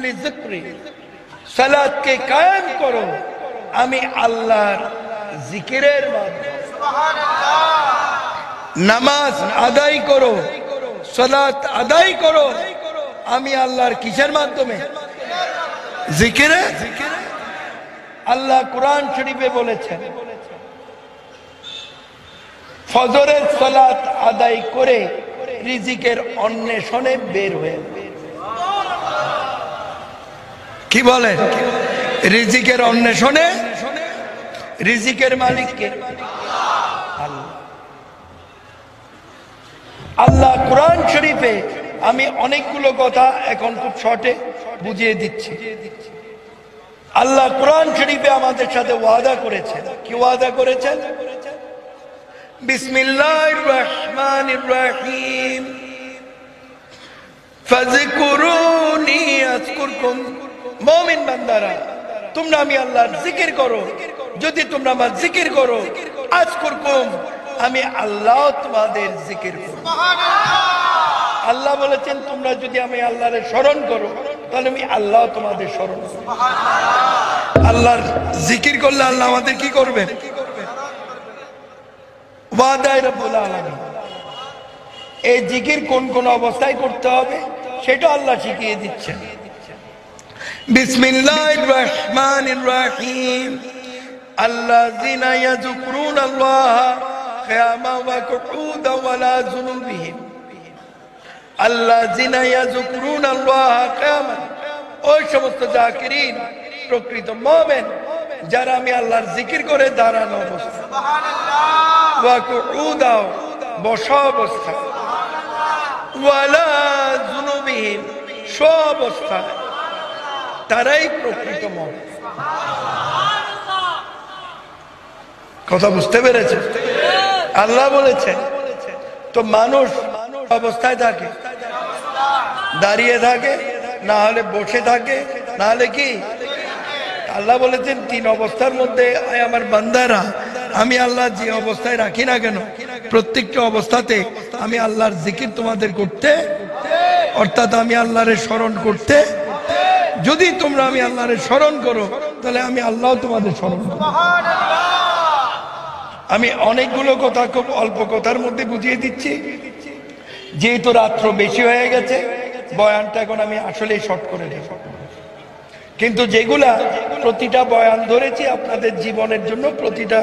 লিযিকরি, সালাতকে কায়েম করো আমি আল্লাহর জিকিরের মাধ্যমে। নামাজ আদায় করো, সালাত আদায় করো আমি আল্লাহর কিসের মাধ্যমে? জিকিরে। আল্লাহ কুরআন শরীফে বলেছেন ফজরের সালাত আদায় করে রিজিকের অন্বেষণে বের হয়ে। কি বলেন? রিজিকের অন্বেষণে। রিজিকের মালিক কে? আল্লাহ। আল্লাহ কুরআন শরীফে, আমি অনেকগুলো কথা এখন খুব শর্টে বুঝিয়ে দিচ্ছি। আল্লাহ কুরআন শরীফে আমাদের সাথে ওয়াদা করেছেন। কি ওয়াদা করেছেন? বিসমিল্লাহির রহমানির রহিম ফাযকুরুনি আযকুরকুম, মুমিন বান্দারা তোমরা আমি আল্লাহর জিকির করো, যদি তোমরা আমার জিকির করো আযকুরকুম, আমি আল্লাহ তোমাদের জিকির করব। আল্লাহ বলেছেন তোমরা যদি আমি আল্লাহরে স্মরণ করো তাহলে আমি আল্লাহ তোমাদের স্মরণ করব। আল্লাহর জিকির করলে আল্লাহ আমাদের কি করবেন? ওয়াদায়ে রব্বুল আলামিন। এই জিকির কোন কোন অবস্থায় করতে হবে সেটা আল্লাহ শিখিয়ে দিচ্ছেন। বিসমিল্লাহির রহমানির রহিম। আল্লাযিনা ইয়াযকুরুনাল্লাহা কিয়ামান ওয়া কুউদান ওয়া আলা জুনুবিহিম। আল্লাযিনা ইয়াযকুরুনাল্লাহা কিয়ামান, ওই সমস্ত জাকিরিন, প্রকৃত মুমিন যারা আমি আল্লাহর জিকির করে দাঁড়ানো অবস্থা, সুবহানাল্লাহ, ওয়া কুউদান, বসা অবস্থা, ওয়া আলা জুনুবিহিম, শোয়া অবস্থা, তারাই প্রকৃত মুমিন। কথা বুঝতে পেরেছে? আল্লাহ বলেছেন তো মানুষ অবস্থায় থাকে, দাঁড়িয়ে থাকে, না হলে বসে থাকে, না হলে কি? আল্লাহ বলেছেন তিন অবস্থার মধ্যে আমার বান্দারা, আমি আল্লাহ যে অবস্থায় রাখি না কেন, প্রত্যেকটা অবস্থাতে আমি আল্লাহর জিকির তোমাদের করতে, অর্থাৎ আমি আল্লাহরে স্মরণ করতে, যদি তোমরা আমি আল্লাহরে স্মরণ করো তাহলে আমি আল্লাহ তোমাদের স্মরণ করব। আমি অনেকগুলো কথা খুব অল্প কথার মধ্যে বুঝিয়ে দিচ্ছি, যেহেতু রাত্র বেশি হয়ে গেছে, বয়ানটা এখন আমি আসলে শর্ট করে দেব, কিন্তু যেগুলা প্রতিটা বয়ান ধরেছি আপনাদের জীবনের জন্য প্রতিটা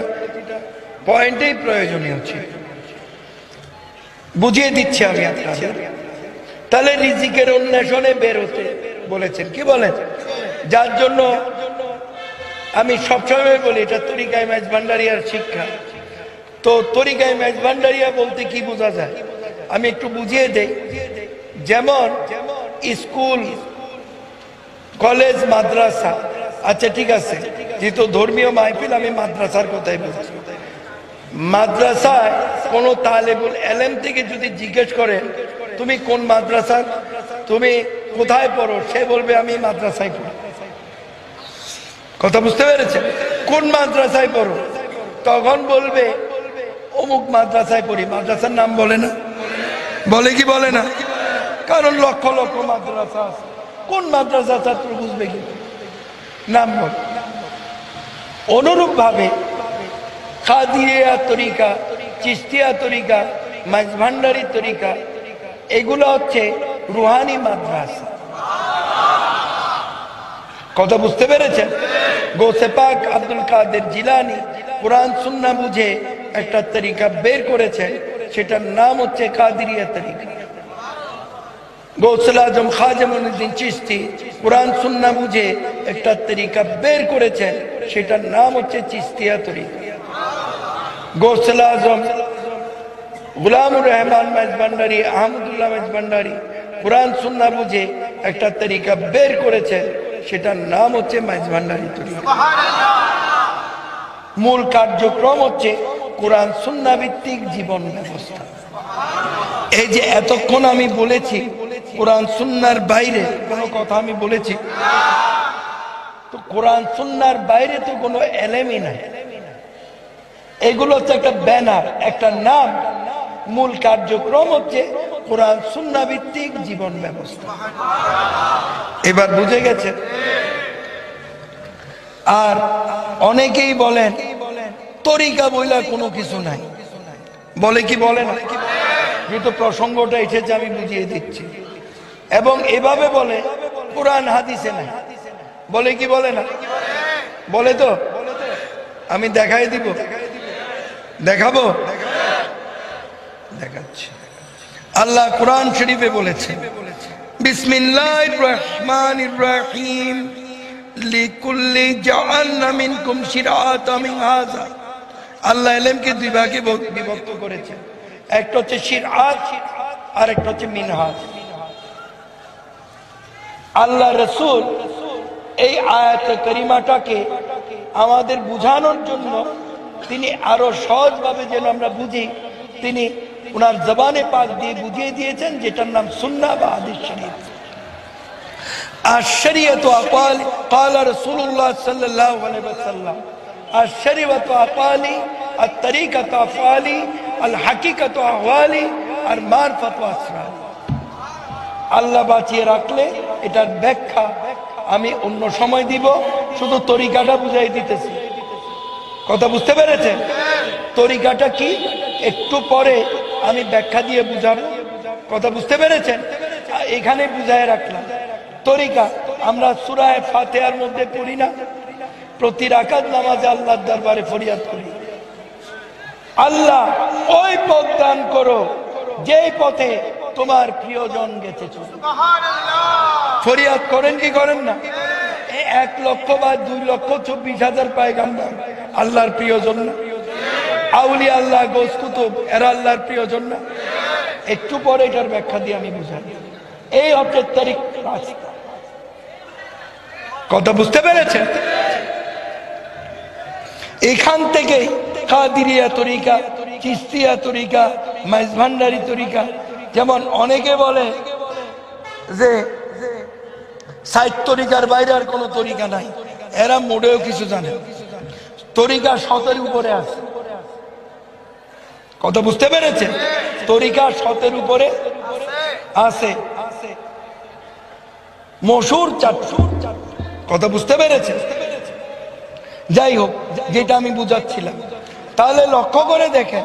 পয়েন্টেই প্রয়োজনীয় ছিল, বুঝিয়ে দিচ্ছি আমি আপনাদের। তাহলে রিজিকের অন্বেষণে বেরোতে বলেছেন, কি বলেন? যার জন্য আমি সবসময় বলি এটা তরিকায়ে মেজভান্ডারিয়ার শিক্ষা। তো তরিকায়ে মেজভান্ডারিয়া বলতে কি বোঝা যায় আমি একটু বুঝিয়ে দেই। যেমন স্কুল, কলেজ, মাদ্রাসা, আচ্ছা ঠিক আছে, যেহেতু ধর্মীয় মাহফিল আমি মাদ্রাসার কথাই বলছি। মাদ্রাসায় কোন তালেবুল ইলম থেকে যদি জিজ্ঞেস করে তুমি কোন মাদ্রাসার, তুমি কোথায় পড়ো, সে বলবে আমি মাদ্রাসায় পড়ি। কথা বুঝতে পেরেছেন? কোন মাদ্রাসায় পড়ো, তখন বলবে অমুক মাদ্রাসায় পড়ি। মাদ্রাসার নাম বলে না, বলে কি বলে না? কারণ লক্ষ লক্ষ মাদ্রাসা আছে, কোন মাদ্রাসা ছাত্র বুঝবে কি, নাম বলে। অনুরূপ ভাবে কাদিরিয়া তরিকা, চিশতিয়া তরিকা, মেজভান্ডারি তরিকা, এগুলো হচ্ছে রুহানি মাদ্রাসা। কথা বুঝতে পেরেছেন? গৌসে পাক আব্দুল কাদের জিলানী কুরআন সুন্নাহ বুঝে একটা তরিকা বের করেছেন, সেটার নাম হচ্ছে কাদিরিয়া তরিকা। গৌসুল আজম খাজা মুঈনুদ্দিন চিশতি কুরআন সুন্নাহ বুঝে একটা তরিকা বের করেছেন, সেটার নাম হচ্ছে চিশতিয়া তরিকা। গৌসুল আজম গুলামুর রহমান মেজভান্ডারি, আহমদুল্লাহ মেজভান্ডারি কুরআন সুন্নাহ বুঝে একটা তরিকা বের করেছেন, সেটার নাম হচ্ছে মেজভান্ডারি তরিকা। মূল কার্যক্রম হচ্ছে কুরআন সুন্নাহ ভিত্তিক জীবন ব্যবস্থা। এই যে এতক্ষণ আমি বলেছি কুরআন সুন্নাহর বাইরে কোনো কথা আমি বলেছি? তো কোরআন সুন্নাহর বাইরে তো কোনো এলেমই নাই। এগুলো হচ্ছে একটা ব্যানার, একটা নাম। মূল কার্যক্রম হচ্ছে কোরআন সুন্নাহ ভিত্তিক জীবন ব্যবস্থা। এবার বুঝে গেছে? আর অনেকেই বলেন তরিকা বইলা কোনো কিছু নাই, বলে কি বলে না? যেহেতু প্রসঙ্গটা এসেছে আমি বুঝিয়ে দিচ্ছি। এবং এভাবে বলে কোরআন হাদিসে নাই, বলে কি বলে না? বলে তো, আমি দেখাই দিব, দেখাবো, দেখাচ্ছি। আল্লাহ কোরআন শরীফে বলেছে বিসমিল্লাহির রহমানির রহিম লিকুল্লি জাআলনা মিনকুম শিরআতাম মিনহাজা। আল্লাহ ইলমকে দুই ভাগে বিভক্ত করেছে, একটা হচ্ছে শিরআত আর একটা হচ্ছে মিনহাজ। আল্লাহ রাসূল এই আয়াতে কারিমাটাকে আমাদের বুঝানোর জন্য তিনি আরো সহজভাবে যেন আমরা বুঝি, তিনি ওনার জবানে পাক দিয়ে বুঝিয়ে দিয়েছেন, যেটার নাম সুন্নাহ বা হাদিস শরীফ। আশ-শরীয়তু আকালি ক্বালা রাসূলুল্লাহ সাল্লাল্লাহু আলাইহি ওয়াসাল্লাম, আশ-শরীয়তু আকালি, আত-তরিকাতু আফআলি, আল-হাকিকাতু আহওয়ালি, আর মারফাতু আসরার। আল্লাহ বাঁচিয়ে রাখলে এটার ব্যাখ্যা আমি অন্য সময় দিব, শুধু তরিকাটা বুঝাই দিতেছি। কথা বুঝতে পেরেছেন? তরিকাটা কি একটু পরে আমি ব্যাখ্যা দিয়ে বুঝাবো। কথা বুঝতে পেরেছেন? এখানে বুঝায় রাখলাম তরিকা আমরা সূরা ফাতিহার মধ্যে পড়ি না, প্রতি রাকাত নামাজে আল্লাহর দরবারে ফরিয়াদ করি, আল্লাহ ওই পথ দান করো যেই পথে তোমার প্রিয়জন গেছে। ফরিয়াদ করেন কি করেন না? 1 লক্ষ বা 2,24,000 পয়গম্বর আল্লাহর প্রিয়জন না? আউলিয়া আল্লাহ, গোস কুতুব এরা আল্লাহর প্রিয়জন না? একটু পরে এটার ব্যাখ্যা দিয়ে আমি বুঝাই। এই হচ্ছে তরিক রাস্তা। কথা বুঝতে পেরেছেন? এখান থেকে কাদিরিয়া তরিকা, চিশতিয়া তরিকা, মাইজভান্ডারি তরিকা, যেমন অনেকে বলে যে 60 তরিকার বাইরে আর কোনো তরিকা নাই, এরা মোটেও কিছু জানে। তরিকা 100-এর উপরে আছে। কথা বুঝতে পেরেছে? তরিকা 100-এর উপরে আছে, মশহুর 4। কথা বুঝতে পেরেছে? যাই হোক, যেটা আমি বুঝাচ্ছিলাম, তাহলে লক্ষ্য করে দেখেন,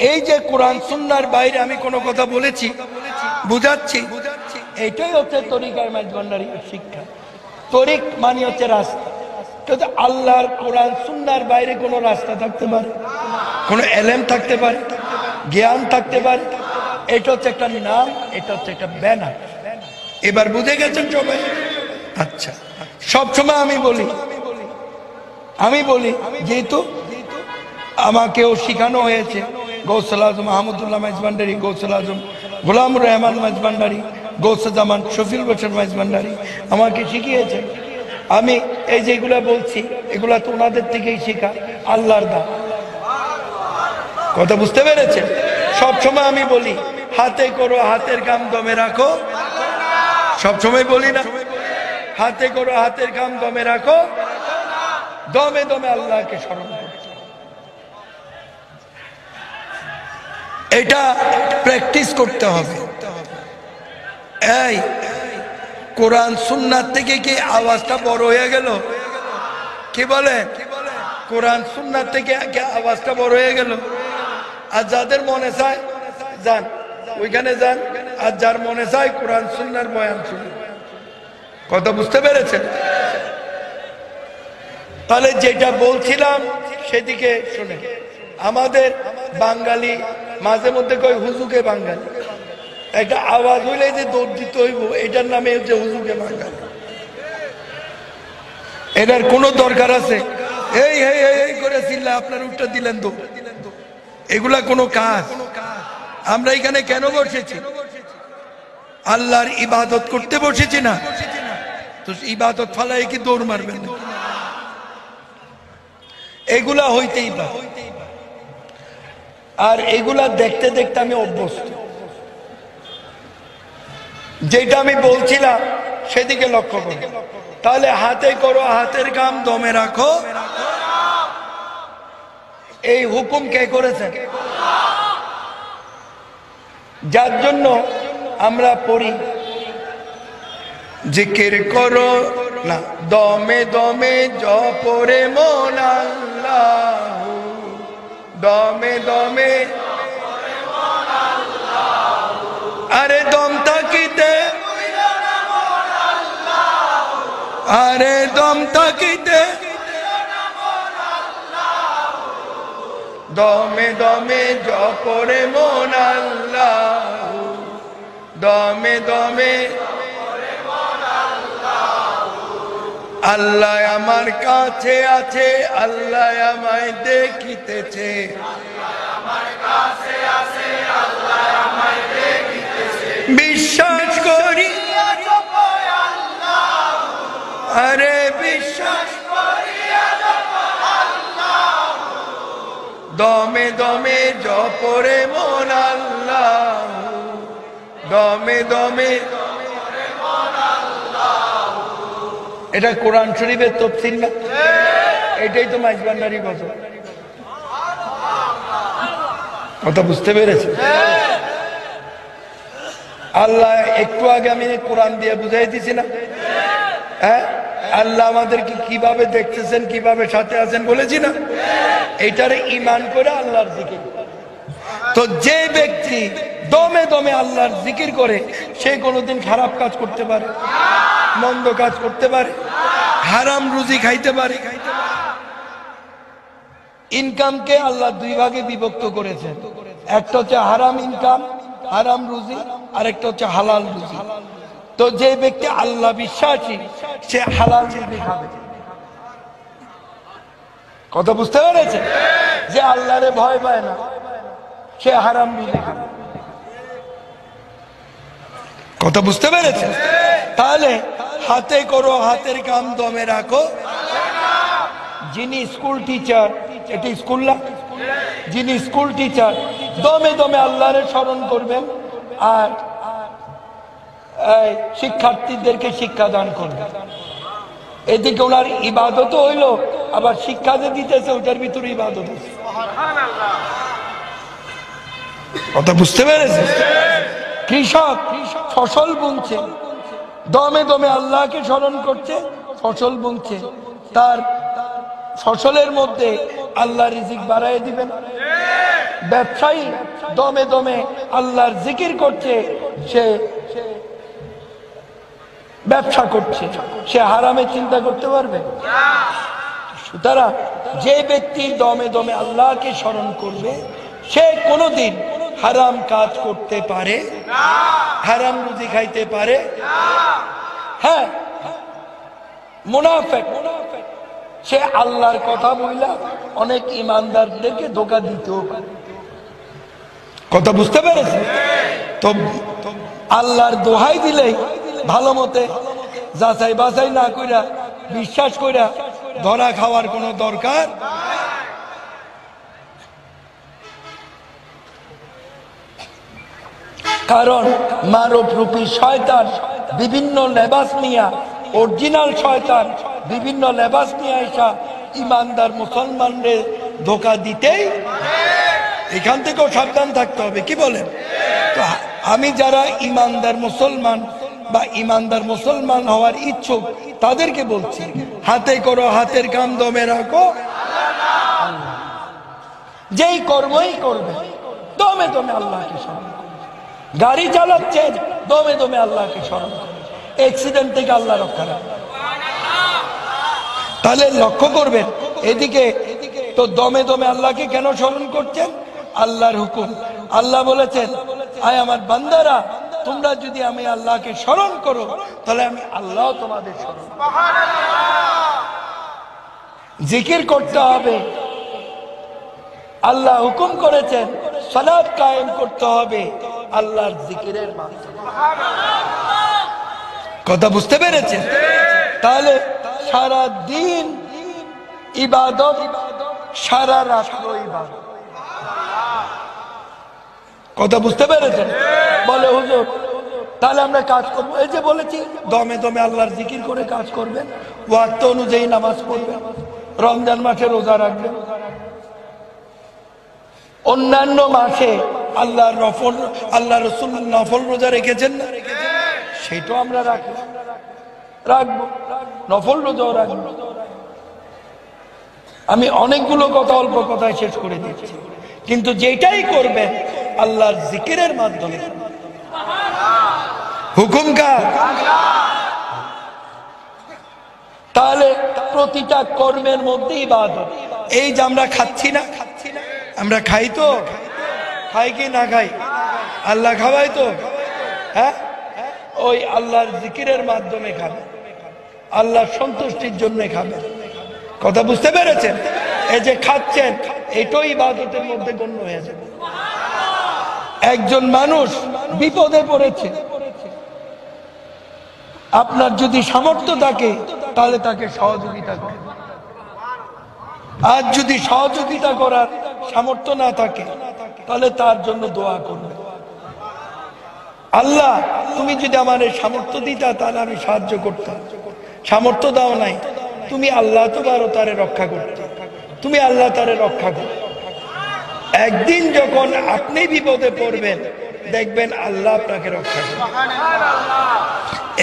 এই যে কোরআন সুন্নাহর বাইরে আমি কোনো কথা বলেছি, বুঝাচ্ছি, এটাই হচ্ছে তরিকার মাইজভান্ডারি শিক্ষা। তরিক মানে হচ্ছে রাস্তা। কিন্তু আল্লাহর কোরআন সুন্নাহর বাইরে কোনো রাস্তা থাকতে পারে, কোনো এলেম থাকতে পারে, জ্ঞান থাকতে পারে। এটা হচ্ছে একটা নাম, এটা হচ্ছে একটা ব্যানার। এবার বুঝে গেছেন সবাই? আচ্ছা, সবসময় আমি বলি যেহেতু আমাকেও শিখানো হয়েছে, গৌসুল আজম আহমদুল্লাহ মাইজভান্ডারি, গৌসুল আজম গোলামুর রহমান মাইজভান্ডারি, গৌসে জামান শফিউল বশর মাইজভান্ডারি আমাকে শিখিয়েছে। আমি এই যেগুলা বলছি, এগুলা তো ওনাদের থেকেই শেখা, আল্লাহর দান। কথা বুঝতে পেরেছেন? সবসময় আমি বলি, হাতে করো হাতের কাম দমে রাখো। সবসময় বলি না, হাতে করো হাতের কাম দমে রাখো, দমে দমে আল্লাহকে স্মরণ করো। এটা প্র্যাকটিস করতে হবে। এই কোরআন সুন্নাত থেকে কি আওয়াজটা বড় হয়ে গেল? কি বলে? কোরআন সুন্নাত থেকে কি আওয়াজটা বড় হয়ে গেল? আর যাদের মনে চায় যান, ওইখানে যান, আর যার মনে চায় কোরআন সুন্নাহর বয়ান শুনুন। কথা বুঝতে পেরেছেন? তাহলে যেটা বলছিলাম সেদিকে শুনে, আমাদের বাঙালি মাঝে মধ্যে কয় হুজুকে বাঙালি। একটা আওয়াজ হইলে যে দৌড় দিতে হইব, এটার নামে হচ্ছে হুজুকে বাঙালি। এটার কোনো দরকার আছে? এই এই করে চিল্লা আপনার উত্তর দিলেন তো, এগুলা কোনো কাজ? আমরা এখানে কেন বসেছি? আল্লাহর ইবাদত করতে বসেছি না? তো ইবাদত ফালাই কি দৌড় মারবেন না? এগুলা হইতেই পারে। আর এগুলা দেখতে দেখতে আমি অভ্যস্ত। যেটা আমি বলছিলাম সেদিকে লক্ষ্য করো। তাহলে হাতে করো হাতের কাম দমে রাখো, এই হুকুম কে করেছেন? যার জন্য আমরা পড়ি, জিকির করো না দমে দমে জপরে মন আল্লাহ, দমে দমে। আরে দম থাকিতে, আরে দম থাকিতে, দমে দমে জপরে মন আল্লাহ, দমে দমে। আল্লাহ আমার কাছে আছে, আল্লাহ আমায় দেখিতেছে, বিশ্বাস করি, আরে বিশ্বাস করি, দমে দমে জপরে মন আল্লাহ, দমে দমে। এটা কোরআন শরীফের তাফসীর না? এটাই তো মাইজভান্ডারি কথা। কথা বুঝতে পেরেছে? আল্লাহ একটু আগে আমি কোরআন দিয়ে বুঝাই দিছি না? হ্যাঁ, আল্লাহ আমাদেরকে কিভাবে দেখতেছেন, কিভাবে সাথে আছেন বলেছি না? এটারে ঈমান করে আল্লাহর জিকির। তো যে ব্যক্তি দমে দমে আল্লাহর জিকির করে সে কোনোদিন খারাপ কাজ করতে পারে, মন্দ কাজ করতে পারে, হারাম রুজি খাইতে পারে? ইনকামকে আল্লাহ দুই ভাগে বিভক্ত করেছেন, একটা হচ্ছে হারাম ইনকাম, হারাম রুজি, আর একটা হচ্ছে হালাল রুজি। তো যে ব্যক্তি আল্লাহ বিশ্বাসী সে হালাল রুজি খাবে। কথা বুঝতে পেরেছে? যে আল্লাহরে ভয় পায় না সে হারাম রুজি খাবে। কথা বুঝতে পেরেছে? তাহলে হাতে করো হাতের কাম, দমে রাখো। যিনি স্কুল টিচার, এটি স্কুল না, যিনি স্কুল টিচার দমে দমে আল্লাহরে স্মরণ করবেন আর শিক্ষার্থীদেরকে শিক্ষা দান করবেন। এদিকে ওনার ইবাদতও হইল, আবার শিক্ষা যে দিতেছে ওটার ভিতরে ইবাদত আছে। কথা বুঝতে পেরেছে? কৃষক ফসল বুনছে, দমে দমে আল্লাহকে স্মরণ করছে, ফসল বুনছে, তার ফসলের মধ্যে আল্লাহ রিজিক বাড়ায় দিবেন। ব্যবসায়ী দমে দমে আল্লাহর জিকির করছে, সে ব্যবসা করছে, সে হারামে চিন্তা করতে পারবে? সুতরাং যে ব্যক্তি দমে দমে আল্লাহকে স্মরণ করবে সে কোনোদিন হারাম কাজ করতে পারে, হারাম রুজি খাইতে পারে। হ্যাঁ, মুনাফিক সে আল্লাহর কথা বইলা অনেক ইমানদারদেরকে ধোঁকা দিতেও পারে। কথা বুঝতে পেরেছে? তো আল্লাহর দোহাই দিলেই ভালো মতে যাচাই বাছাই না কইরা বিশ্বাস কইরা ধরা খাওয়ার কোনো দরকার। কারণ মানব রূপী শয়তান বিভিন্ন লেবাস নিয়া, অরিজিনাল শয়তান বিভিন্ন লেবাস নিয়ে আসা ইমানদার মুসলমানদের ধোঁকা দিতেই, এখান থেকেও সাবধান থাকতে হবে। কি বলেন? তো আমি যারা ইমানদার মুসলমান বা ইমানদার মুসলমান হওয়ার ইচ্ছুক তাদেরকে বলছি, হাতে করো হাতের কাম, দমে রাখো। যেই কর্মই করবে দমে দমে আল্লাহকে স্মরণ করবে। গাড়ি চালাচ্ছেন দমে দমে আল্লাহকে স্মরণ করবে, অ্যাক্সিডেন্ট থেকে আল্লাহ রক্ষা রাখবে। তাহলে লক্ষ্য করবেন এদিকে, তো দমে দমে আল্লাহকে কেন স্মরণ করছেন? আল্লাহর হুকুম। আল্লাহ বলেছেন, আয় আমার বান্দারা, তোমরা যদি আমি আল্লাহকে স্মরণ করো তাহলে আমি আল্লাহ তোমাদের স্মরণ। জিকির করতে হবে। আল্লাহ হুকুম করেছেন সালাত কায়েম করতে হবে আল্লাহর জিকিরের মাধ্যমে। কথা বুঝতে পেরেছেন? তাহলে সারা দিন ইবাদত, সারা রাত্র ইবাদত। কথা বুঝতে পেরেছেন? বলে হুজুর তাহলে আমরা কাজ করবো, এই যে বলেছি দমে দমে আল্লাহর জিকির করে কাজ করবেন, ওয়াক্ত অনুযায়ী নামাজ পড়বেন, রমজান মাসে রোজা রাখবেন, অন্যান্য মাসে আল্লাহর নফল, আল্লাহ রসুল নফল রোজা রেখেছেন না, সেটাও আমরা রাখবো, নফল রোজাও রাখবো। আমি অনেকগুলো কথা অল্প কথায় শেষ করে দিচ্ছি, কিন্তু যেটাই করবেন আল্লাহর জিকিরের মাধ্যমে। হুকুম কার? তাহলে প্রতিটা কর্মের মধ্যে ইবাদত। এই যে আমরা খাচ্ছি না, আমরা খাই তো, খাই কি না খাই? আল্লাহ খাওয়াই তো, হ্যাঁ, ওই আল্লাহর জিকিরের মাধ্যমে খাবে, আল্লাহর সন্তুষ্টির জন্য খাবে। কথা বুঝতে পেরেছেন? এই যে খাচ্ছেন এটাই ইবাদতের মধ্যে গণ্য হয়ে যাবে। একজন মানুষ বিপদে পড়েছে, আপনার যদি সামর্থ্য থাকে তাহলে তাকে সহযোগিতা করুন। আর যদি সহযোগিতা করার সামর্থ্য না থাকে তাহলে তার জন্য দোয়া করবে, আল্লাহ তুমি যদি আমার এই সামর্থ্য দিতা তাহলে আমি সাহায্য করতাম, সামর্থ্য দাও নাই, তুমি আল্লাহ তো পারো তারে রক্ষা করতে, তুমি আল্লাহ তারে রক্ষা করো। একদিন যখন আপনি বিপদে পড়বেন দেখবেন আল্লাহ আপনাকে রক্ষা করবে।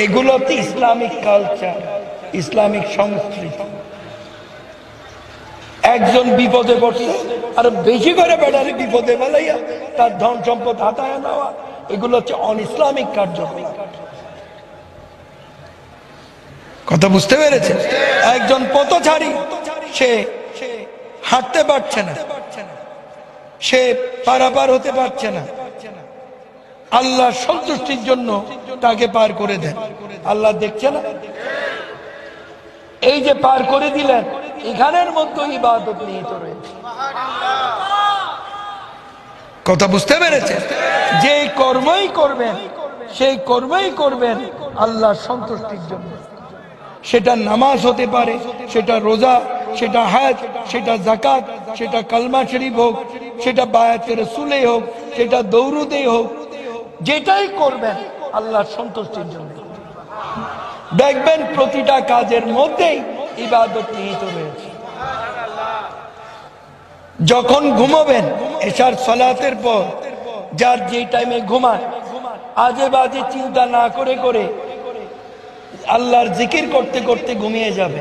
এগুলো তো ইসলামিক কালচার, ইসলামিক সংস্কৃতি। একজন বিপদে পড়ছে আর বেশি করে বেড়ালে বিপদে ফেলাইয়া তার ধন সম্পদ হাতায় নেওয়া, এগুলো হচ্ছে অনইসলামিক কার্যকলাপ। কথা বুঝতে পেরেছে? একজন পথচারী, সে হাঁটতে পারছে না, সে পারাপার হতে পারছে না, আল্লাহ সন্তুষ্টির জন্য তাকে পার করে দেন। আল্লাহ দেখছে না? এই যে পার করে দিলেন, এখানের মধ্যে ইবাদত নিহিত রয়েছে। কথা বুঝতে পেরেছে? যে কর্মই করবেন, সেই কর্মই করবেন আল্লাহ সন্তুষ্টির জন্য। সেটা নামাজ হতে পারে, সেটা রোজা, সেটা হজ, সেটা যাকাত, সেটা কালমা শরীফ হোক, সেটা বায়াতে রাসূলে হোক, সেটা দৌরুদে হোক, যেটাই করবেন আল্লাহ সন্তুষ্টির জন্য। দেখবেন প্রতিটা কাজের মধ্যেই ইবাদত নিহিত রয়েছে। যখন ঘুমাবেন এশার সালাতের পর, যার যে টাইমে ঘুমায়, আজে বাজে চিন্তা না করে করে আল্লাহর জিকির করতে করতে ঘুমিয়ে যাবে।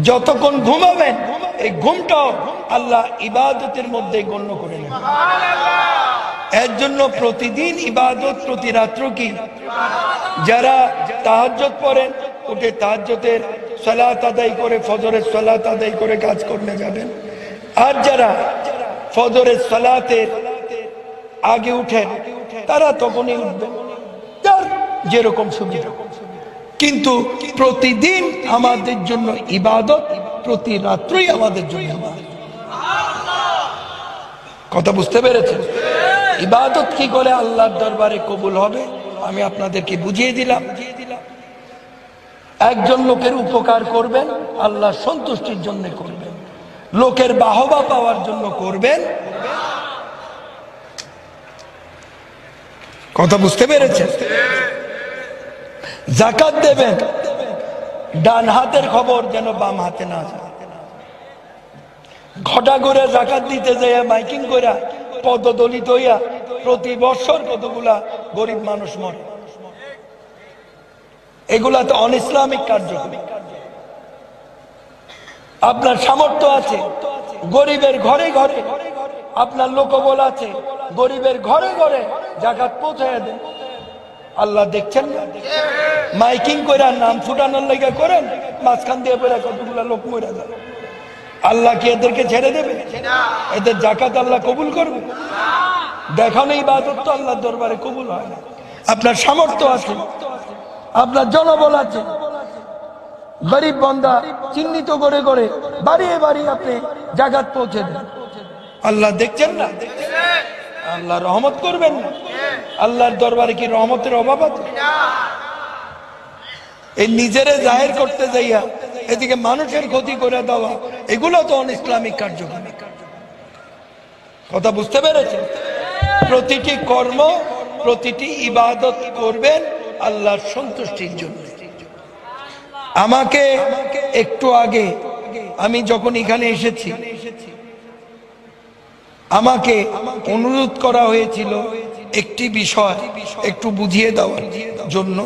যতক্ষণ ঘুমাবেন এই ঘুমটাও আল্লাহ ইবাদতের মধ্যে গণ্য করে নেন। এর জন্য প্রতিদিন ইবাদত, প্রতি রাত্র কি যারা তাহাজ্জুদ পড়েন, উঠে তাহাজ্জুদের সালাত আদায় করে, ফজরের সালাত আদায় করে কাজ করতে যাবেন। আর যারা ফজরের সালাতের আগে উঠেন তারা তখনই উঠবেন, যার যেরকম সুবিধা। কিন্তু প্রতিদিন আমাদের জন্য ইবাদত, প্রতি রাত্রই আমাদের জন্য ইবাদত। কথা বুঝতে পেরেছেন? ইবাদত কি করে আল্লাহর দরবারে কবুল হবে আমি আপনাদেরকে বুঝিয়ে দিলাম। একজন লোকের উপকার করবেন, আল্লাহ সন্তুষ্টির জন্য করবেন। লোকের বাহবা পাওয়ার জন্য করবেন। কথা বুঝতে পেরেছেন? যাকাত দেবেন, ডান হাতের খবর যেন বাম হাতে না যায়। ঘটা করে যাকাত দিতে যায় মাইকিং কইরা পদদলিত হইয়া প্রতি বছর কতগুলা গরিব মানুষ মরে। এগুলা তো অনইসলামিক কার্যক্রম। আপনার সামর্থ্য আছে, গরিবের ঘরে ঘরে আপনার লোকবল আছে, গরিবের ঘরে ঘরে যাকাত পৌঁছায় দেন। আল্লাহ দেখছেন না? মাইকিং করে নাম ফুটানোর লেগে করেন, মাঝখান দিয়ে বেড়ে কতগুলা লোক মরে যায়। আল্লাহ কি এদেরকে ছেড়ে দেবে? এদের যাকাত আল্লাহ কবুল করবে? দেখানো ইবাদত তো আল্লাহর দরবারে কবুল হয় না। আপনার সামর্থ্য আছে, আপনার জনবল আছে, গরিব বান্দা চিহ্নিত করে করে বাড়িয়ে বাড়িয়ে আপনি যাকাত পৌঁছে দেন। আল্লাহ দেখছেন না? আল্লাহ রহমত করবেন না? আল্লাহর দরবারে কি রহমতের অভাব আছে? এই নিজেরে জাহির করতে যাইয়া এদিকে মানুষের ক্ষতি করে দেওয়া, এগুলো তো অনইসলামিক কার্যক্রম। কথা বুঝতে পেরেছেন? প্রতিটি কর্ম, প্রতিটি ইবাদত করবেন আল্লাহর সন্তুষ্টির জন্য। আমাকে একটু আগে আমি যখন এখানে এসেছি, আমাকে অনুরোধ করা হয়েছিল একটি বিষয় একটু বুঝিয়ে দেওয়ার জন্য।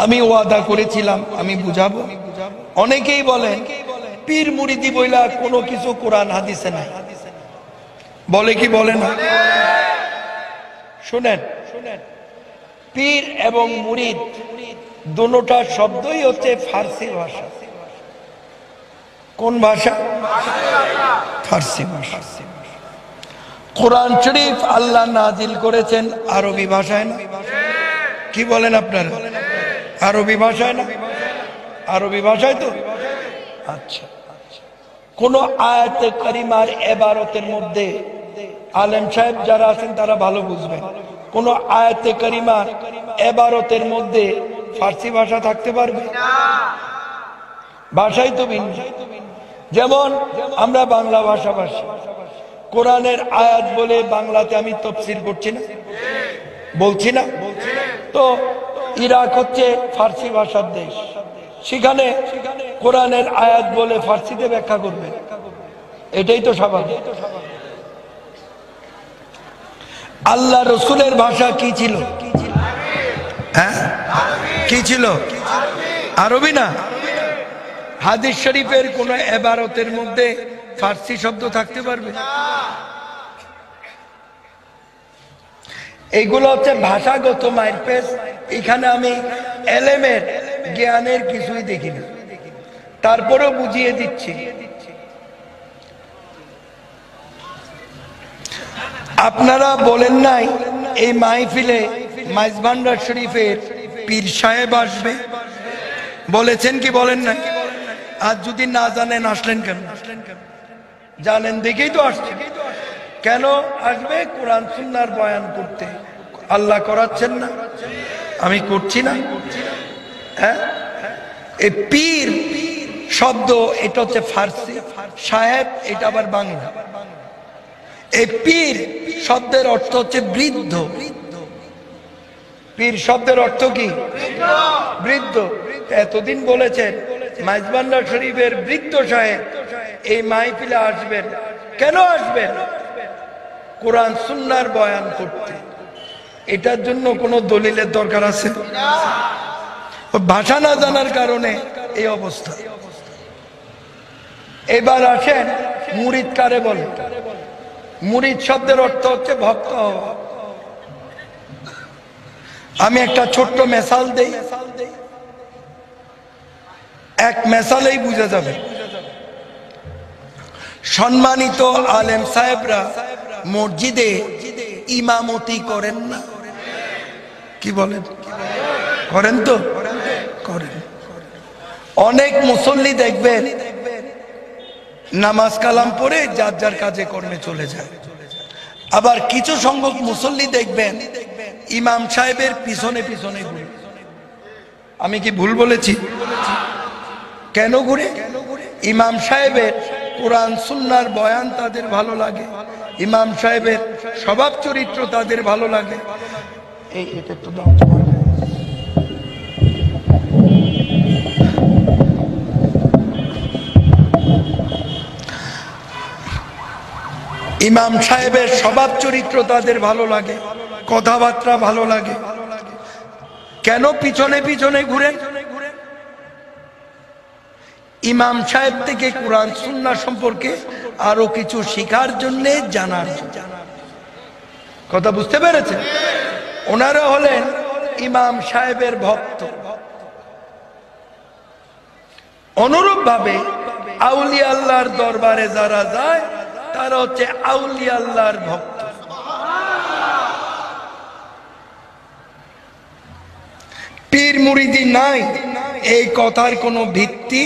আমি ওয়াদা করেছিলাম আমি বুঝাবো। অনেকেই বলেন পীর মুরিদি বইলা কোনো কিছু কোরআন হাদিসে নাই, বলে কি বলে না? শুনেন, পীর এবং মুরিদ দুটোটা শব্দই হচ্ছে ফার্সি ভাষা। কোন ভাষা? ফার্সি ভাষা। কোরআন শরীফ আল্লাহ নাজিল করেছেন আরবি ভাষায় না? কি বলেন আপনারা? আরবি ভাষায় না? আরবি ভাষায় তো। আচ্ছা, কোন আয়াতে কারিমার ইবারতের মধ্যে আলেম সাহেব যারা আছেন তারা ভালো বুঝবেন, কোন আয়াতে কারিমার ইবারতের মধ্যে ফার্সি ভাষা থাকতে পারবে? ভাষাই তো ভিন্ন। যেমন আমরা বাংলা ভাষাভাষী, কোরআনের আয়াত বলে বাংলাতে আমি তাফসীর করছি না, বলছি না? তো ইরাক হচ্ছে ফার্সি ভাষার দেশ, সেখানে কোরআনের আয়াত বলে ফার্সিতে ব্যাখ্যা করবে, এটাই তো স্বাভাবিক। আল্লাহ রসুলের ভাষা কি ছিল? হ্যাঁ, কি ছিল? আরবি না? হাদিস শরীফের কোন ইবারতের মধ্যে ফার্সি শব্দ থাকতে পারবে? এইগুলো হচ্ছে ভাষাগত মারপেচ। এখানে আমি এলেমের জ্ঞানের কিছুই দেখি না, তারপরেও বুঝিয়ে দিচ্ছি। আপনারা বলেন নাই এই মাহফিলে মাইজভান্ডার শরীফের পীর সাহেব আসবে? বলেছেন কি বলেন নাই? আর যদি না জানেন আসলেন কেন? জানেন দেখেই তো আসছেন। কেন আসবে? কোরআন সুন্নাহর বয়ান করতে। আল্লাহ করাচ্ছেন না? আমি করছি না? হ্যাঁ, এই পীর শব্দ এটা হচ্ছে ফার্সি, সাহেব এটা আবার বাংলা। এই পীর শব্দের অর্থ হচ্ছে বৃদ্ধ। পীর শব্দের অর্থ কি? বৃদ্ধ। এতদিন বলেছেন মাইজভান্ডার শরীফের বৃদ্ধ সাহেব এই মাহফিলে আসবেন। কেন আসবেন? কোরআন সুন্নাহর বয়ান করতে। এটার জন্য কোনো দলিলের দরকার আছে? ভাষা না জানার কারণে এই অবস্থা। এবার আসেন মুরিদ কারে বলে? মুরিদ শব্দের অর্থ হচ্ছে ভক্ত হওয়া। আমি একটা ছোট্ট মেসাল দেই, এক মেসালেই বুঝে যাবে। সম্মানিত আলেম সাহেবরা মসজিদে ইমামতি করেন না? কি বলেন? করেন তো? করেন। অনেক মুসল্লি দেখবেন নামাজ কালাম পড়ে যার যার কাজে কর্মে চলে যায়। আবার কিছু সংখ্যক মুসল্লি দেখবেন ইমাম সাহেবের পিছনে পিছনে ঘুরে। আমি কি ভুল বলেছি? কেন ঘুরে? ইমাম সাহেবের কোরআন সুন্নাহর বয়ান তাদের ভালো লাগে, ইমাম সাহেবের স্বভাব চরিত্র তাদের ভালো লাগে। এটা তো দাও। ইমাম সাহেবের স্বভাব চরিত্র তাদের ভালো লাগে, কথাবার্তা ভালো লাগে। কেন পিছনে পিছনে ঘুরেন? ইমাম সাহেব থেকে কোরআন সুন্নাহ সম্পর্কে আরো কিছু শিখার জন্য, জানার জন্য। কথা বুঝতে পেরেছেন? ওনারা হলেন ইমাম সাহেবের ভক্ত। অনুরূপ ভাবে আউলিয়া আল্লাহর দরবারে যারা যায় তারা হচ্ছে আউলিয়া আল্লাহর ভক্ত। পীর মুরিদি নাই এই কথার কোনো ভিত্তি।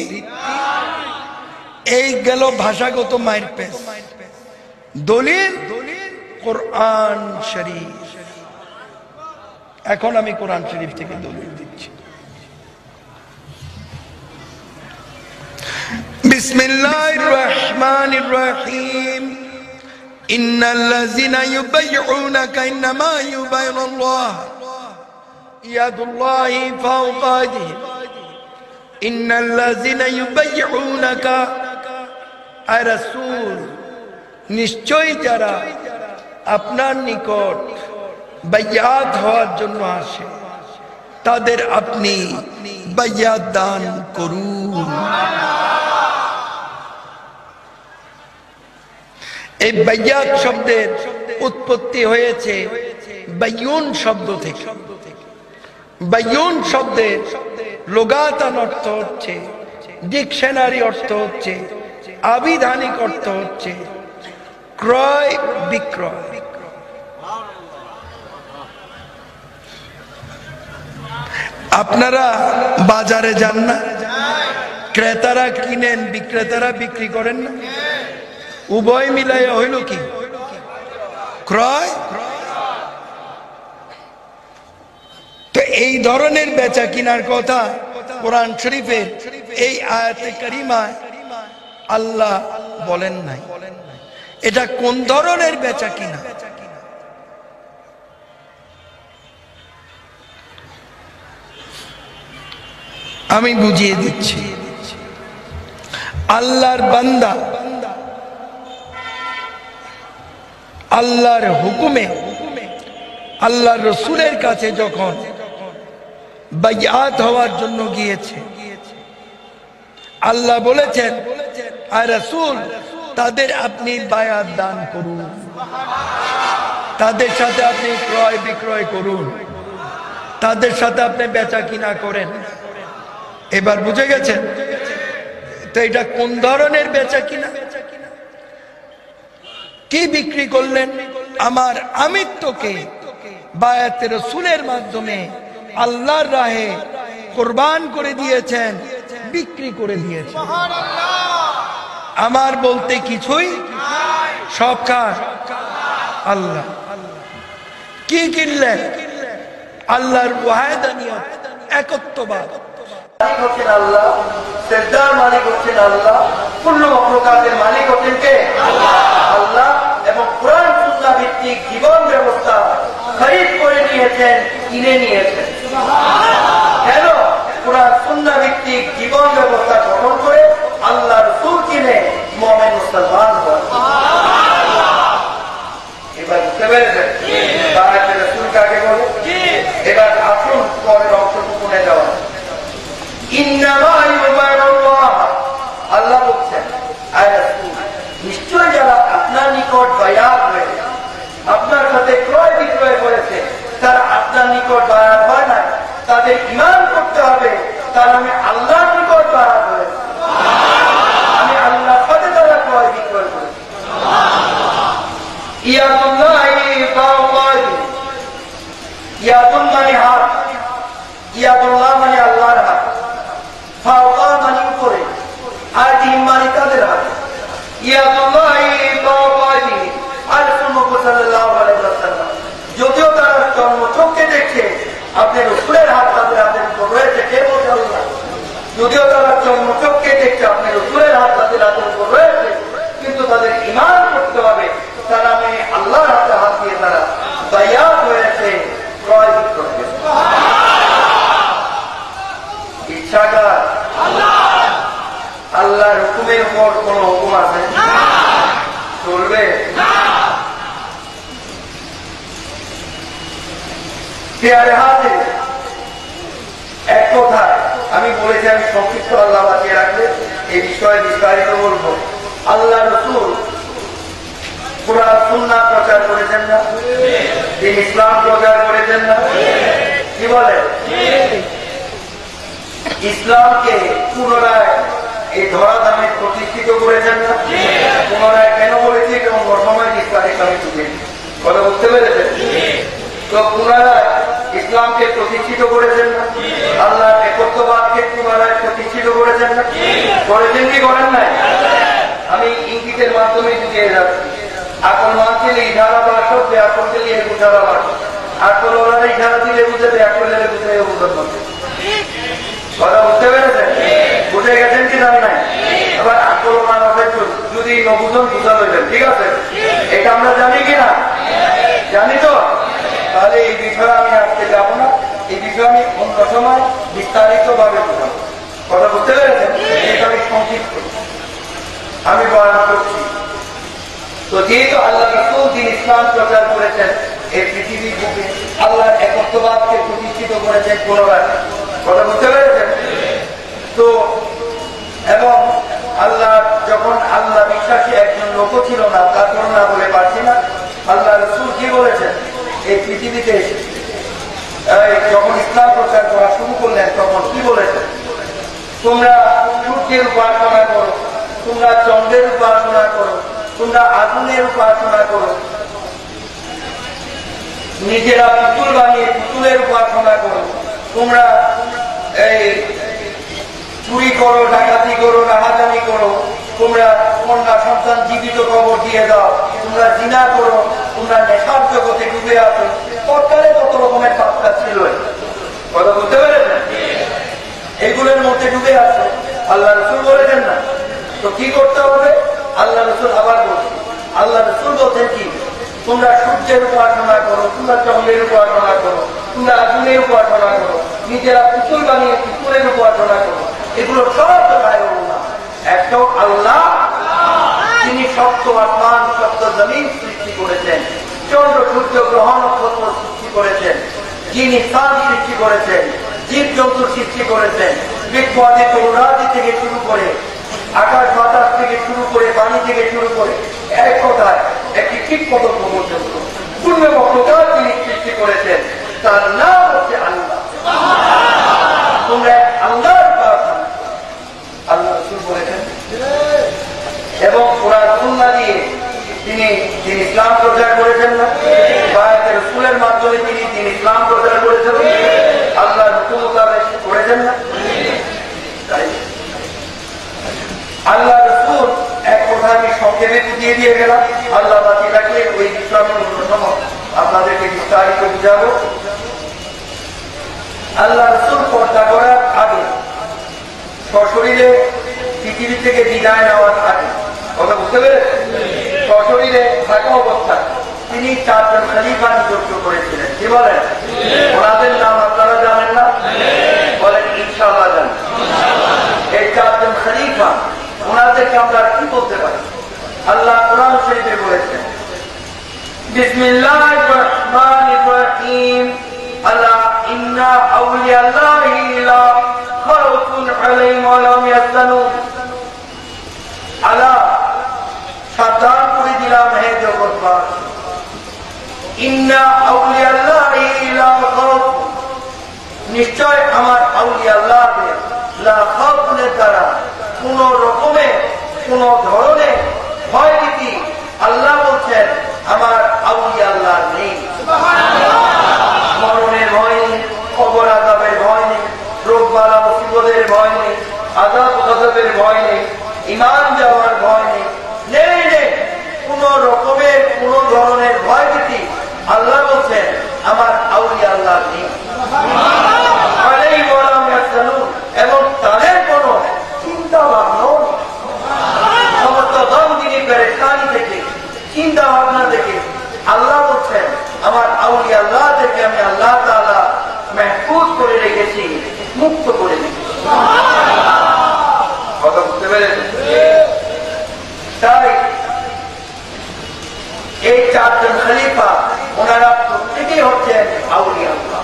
এই গেল ভাষাগত মারপেচ। দলিল কোরআন শরীফ। এখন আমি কোরআন শরীফ থেকে দলিল দিচ্ছি। বিসমিল্লাহির রহমানির রহিম। ইন্নাল্লাযিনা ইউবাইউনাকা ইন্নামা ইউবাইউনাল্লাহ ইয়াদুল্লাহি ফাওকা আইদিহিম। ইন্নাল্লাযিনা ইউবাইউনাকা, আয় রাসূল, নিশ্চয়ই যারা আপনার নিকট বাইয়াত হওয়ার জন্য আসে তাদের আপনি বাইয়াত দান করুন। এই বাইয়াত শব্দের উৎপত্তি হয়েছে বাইয়ুন শব্দ থেকে। বাইয়ুন শব্দের লুগাতান অর্থ হচ্ছে, ডিকশনারি অর্থ হচ্ছে, আবিধানিক অর্থ হচ্ছে ক্রয় বিক্রয়। আপনারা বাজারে যান না? ক্রেতারা কিনেন, বিক্রেতারা বিক্রি করেন না? উভয় মিলাইয়া হইল কি? ক্রয়। তো এই ধরনের বেচা কিনার কথা কোরআন শরীফের এই আয়াতে কারিমায় আল্লাহ বলেন নাই। এটা কোন ধরনের বেচা কিনা? আমি বুঝিয়ে দিচ্ছি। আল্লাহর বান্দা আল্লাহর হুকুমে আল্লাহর রসুলের কাছে যখন বাইয়াত হওয়ার জন্য গিয়েছে, আল্লাহ বলেছেন আর রাসূল তাদের আপনি বায়াত দান করুন, তাদের সাথে আপনি ক্রয় বিক্রয় করুন, তাদের সাথে আপনি বেচা কিনা করেন। এবার বুঝে গেছেন তো এটা কোন ধরনের বেচা কিনা? কি বিক্রি করলেন? আমার আমিত্বকে বায়াতে রাসূলের মাধ্যমে আল্লাহর রাহে কুরবান করে দিয়েছেন, বিক্রি করে দিয়েছেন। আমার বলতে কিছুই, সব কার? আল্লাহ। কি কিনলেন? আল্লাহর ওয়াহদানিয়ত, একত্ববাদ। মালিক হচ্ছেন আল্লাহ, সেজদার মালিক হচ্ছেন আল্লাহ, কুল্লু মাখলুকাতের মালিক হচ্ছেন কে? আল্লাহ। এবং কোরআন সুন্নাহ ভিত্তিক জীবন ব্যবস্থা খরিদ করে নিয়েছেন, কিনে নিয়েছেন। কেন? কোরআন সুন্নাহ ভিত্তিক জীবন ব্যবস্থা গঠন করে আল্লাহ রাসূল কিনে মুমিন মুসলমান হয়। এবার বুঝতে পেরেছেন বায়াতে রাসূল কাকে বলে? এবার আসুন পরের অংশটুকু নিয়ে যাওয়া। আল্লাহ বলছেন নিশ্চয় যারা আপনার নিকট বায়াত হয়ে আপনার সাথে ক্রয় বিক্রয় করেছে তারা আপনার নিকট বায়াত হয় না, তাদের ঈমান করতে হবে তারা আমি আল্লাহর নিকট বায়াত হয়েছে, আমি আল্লাহর সাথে তারা ক্রয় বিক্রয় করেছি। ইয়াদুল মানে হাত, ইয়াদুল্লাহ মানে আল্লাহর হাত, ফাওকা মানে উপরে, আর দিন মানে তাদের হাত। যদিও তারা জন্মচক্ষে দেখছে আপনার রাসূলের হাত তাদের হাতের উপর রয়েছে, কে বলছে? আল্লাহ। যদিও তারা জন্মচক্ষে দেখছে আপনার রাসূলের হাত তাদের হাতের উপর রয়েছে, কিন্তু তাদের ঈমান করতে হবে তারা আমি আল্লাহর হাতে হাত দিয়ে তারা বায়াত হয়েছে, ক্রয় বিক্রয় করেছে। ইচ্ছাকার আল্লাহর হুকুমের উপর কোন হুকুম আছে? চলবে? পেয়ারে হাতে এক কথা আমি বলেছি, আমি সংক্ষিপ্ত আল্লাহ বাঁচিয়ে রাখলে এই বিষয়ে বিস্তারিত বলবো। আল্লাহ রাসূল কোরআন সুন্নাহ প্রচার করেছেন না? তিনি ইসলাম প্রচার করেছেন না? কি বলেন? ইসলামকে পুনরায় এই ধরাধামে প্রতিষ্ঠিত করেছেন না? পুনরায় কেন বলেছি এবং সময় বিস্তারিত আমি তুলে কথা বুঝতে পেরেছেন? তো পুনরায় ইসলামকে প্রতিষ্ঠিত করেছেন না? আল্লাহর একত্ববাদকে পুনরায় প্রতিষ্ঠিত করেছেন না? করেছেন কি করেন নাই? আমি ইঙ্গিতের মাধ্যমে বুঝিয়ে যাচ্ছি। আকল মানছিলে ইশারা বাসক, ব্যাকল দিলে বুঝারা বাসক, আকল ওরা ইশারা দিলে বুঝে, ব্যাকল দিলে বুঝে বুঝার মধ্যে কথা বুঝতে পেরেছেন? বুঝে গেছেন কি জানি নাই? আবার আকল মানবের যদি নবুজন বুঝা হইলেন, ঠিক আছে? এটা আমরা জানি কিনা? জানি তো? তাহলে এই বিষয়ে আমি আজকে যাব না, এই বিষয়ে আমি অন্য সময় বিস্তারিত ভাবে বুঝাবো। কথা বুঝতে পেরেছেন? এটা আমি সংক্ষিপ্ত আমি বয়ান করছি। তো যেহেতু আল্লাহ রাসূল যিনি ইসলাম প্রচার করেছেন এই পৃথিবীর বুকে, আল্লাহর একত্ববাদকে প্রতিষ্ঠিত করেছেন পুনরায়। কথা বুঝতে পেরেছেন? তো এবং আল্লাহ যখন আল্লাহ বিশ্বাসী একজন লোক ছিল না, তার না বলে পারছি না, আল্লাহ রাসূল কি বলেছেন এই পৃথিবীতে যখন ইসলাম প্রচার করা শুরু করলেন তখন কি বলেছেন? তোমরা সূর্যের উপাসনা করো, তোমরা চন্দ্রের উপাসনা করো, তোমরা আগুনের উপাসনা করো, নিজেরা পুতুল বানিয়ে পুতুলের উপাসনা করো, তোমরা এই চুরি করো, ডাকাতি করো, রাহাজানি করো, তোমরা কন্যা সন্তান জীবিত কবর দিয়ে দাও, তোমরা জিনা করো, তোমরা নেশার জগতে ডুবে আছো। সরকারে কত রকমের বার্তা ছিল, কথা বলতে পেরেছেন? এগুলোর মধ্যে ডুবে আছো, আল্লাহ রাসূল বলেছেন না? তো কি করতে হবে? আল্লাহ রাসূল আবার বলছেন, আল্লাহ রাসূল বলছেন কি? তোমরা সূর্যের উপাসনা করো, তোমরা চন্দ্রের উপাসনা করো, তোমরা আগুনের উপাসনা করো, নিজেরা পুতুল বানিয়ে পুতুলের উপাসনা করো। এগুলো সব না, একটাও আল্লাহ যিনি সপ্ত আসমান সপ্ত জমিন সৃষ্টি করেছেন, চন্দ্র সূর্য গ্রহ নক্ষত্র সৃষ্টি করেছেন, যিনি চাঁদ সৃষ্টি করেছেন, জীব জন্তু সৃষ্টি করেছেন, বৃক্ষাদি তরুণাদি থেকে শুরু করে আকাশ বাতাস থেকে শুরু করে পানি থেকে শুরু করে এক কথায় একটি কীট পতঙ্গ পর্যন্ত পূর্ণ বক্রকার তিনি সৃষ্টি করেছেন, তার নাম হচ্ছে আল্লাহ। তোমরা আল্লাহর প্রার্থনা আল্লাহ রাসূল বলেছেন এবং কোরআন সুন্নাহ দিয়ে তিনি ইসলাম প্রচার করেছেন না, বায়াতের রাসূলের মাধ্যমে তিনি ইসলাম প্রচার করেছেন, আল্লাহর হুকুম মোতাবেক করেছেন না। তাই আল্লাহ রাসূল এক কথা আমি সংক্ষেপে বুঝিয়ে দিয়ে গেলাম, আল্লাহ বাকি রাখলে ওই ইসলামের অন্যতম আপনাদেরকে বিস্তারিত বুঝাবো। আল্লাহ রাসূল পর্দা করার আগে সশরীরে পৃথিবী থেকে বিদায় নেওয়ার আগে, কথা বুঝতে পেরেছেন, সশরীরে থাকা অবস্থায় তিনি 4 জন খলিফা নিযুক্ত করেছিলেন। কি বলেন? ওনাদের নাম আপনারা জানেন না? বলেন ইনশাআল্লাহ জানেন। এই 4 জন খলিফা ওনাদেরকে আমরা কি বলতে পারি? আল্লাহ কোরআন শরীফে বলেছেন বিসমিল্লাহির রহমানির রহিম, আলা ইন্না আউলিয়াল্লাহি লা খাউফুন আলাইহিম ওয়া লাহুম ইয়াহজানুন। আলা সাবধান করে দিলাম হে জগৎবাসী, ইন্না আউলিয়াল্লাহি লা খাউফ, নিশ্চয় আমার আউলিয়াল্লাহদের লা খাউফের দ্বারা কোন রকমের কোন ধরনের ভয় ভীতি আল্লাহ বলছেন আমার আউলিয়াল্লাহ নেই। মরণের ভয় নেই, কবর আযাবের ভয় নেই, রোগ বালা মুসিবতের ভয় নেই, আযাব গজবের ভয় নেই, ঈমান যাওয়ার ভয় নেই, নেই নেই কোন রকমের কোন ধরনের ভয় ভীতি আল্লাহ বলছেন আমার আউলিয়াল্লাহ নেই। এবং তাদের কোন চিন্তা ভাবনাও সমস্ত গমগিনি পেরেশানি থেকে চিন্তা ভাবনা থেকে আল্লাহ বলছেন আমার আউলিয়াল্লাহদেরকে আমি আল্লাহ তাআলা মাহফুজ করে রেখেছি, মুক্ত করে রেখেছি। কথা বুঝতে পেরেছেন? তাই এই 4 জন খলিফা ওনারা প্রত্যেকেই হচ্ছেন আউলিয়াল্লাহ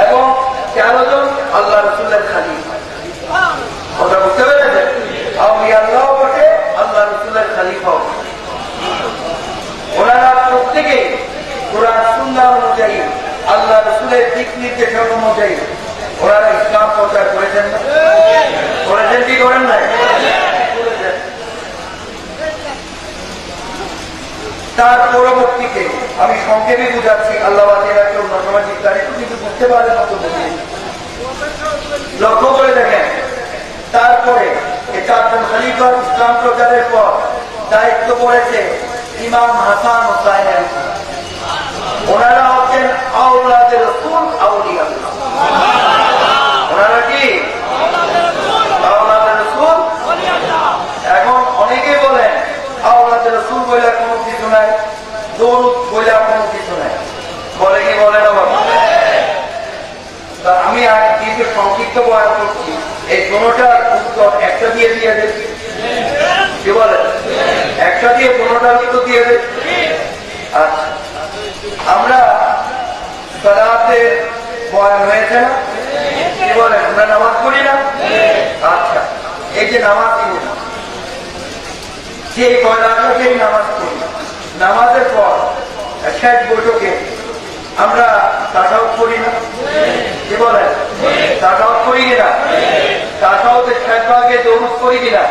এবং 13 জন আল্লাহ রাসূলের খলিফা। কথা বুঝতে পেরেছেন? আউলিয়াল্লাহ বটে, আল্লাহ রাসূলের খলিফাও। ওনারা প্রত্যেকেই কোরআন সুন্নাহ অনুযায়ী আল্লাহ রাসূলের দিক নির্দেশনা অনুযায়ী ওনারা ইসলাম প্রচার করেছেন না? করেছেন কি করেন নাই? তার পরবর্তীতে আমি সংক্ষেপে বুঝাচ্ছি, আল্লাহ বাতিরাকে অন্য সময় বিস্তারিত কিন্তু বুঝতে পারেন মতো বুঝিয়ে লক্ষ্য করে দেখেন। তারপরে এই 4 জন খলিফা ইসলাম প্রচারের পর দায়িত্ব পড়েছে ইমাম হাসান হুসাইন আলী। ওনারা হচ্ছেন আওলাদে রাসূল, আউলিয়াল্লাহ। ওনারা কি আওলাদে রাসূল? এখন অনেকে বলেন আওলাদে রাসূল বলে কোনো কিছু নাই, দৌলত বলে কোনো কিছু নাই, বলে কি বলে না? আমি কিন্তু সংক্ষিপ্ত বয়ান করছি, এই কোনোটার উত্তর একটা দিয়ে দিয়ে দেবে। কি বলে? একটা দিয়ে কোনোটার উত্তর দিয়ে দেবে। আচ্ছা, আমরা সালাতের বয়ান হয়েছে না? কি বলেন? আমরা নামাজ পড়ি না? আচ্ছা, এই যে নামাজ পড়ি, যে কয়লাকেই নামাজ পড়ি, নামাজের পর শেষ বৈঠকে আমরা তাশাহুদ করি না? কি বলেন? তাশাহুদ করি কিনা? তাশাহুদের শেষ ভাগে দরুদ করি কিনা?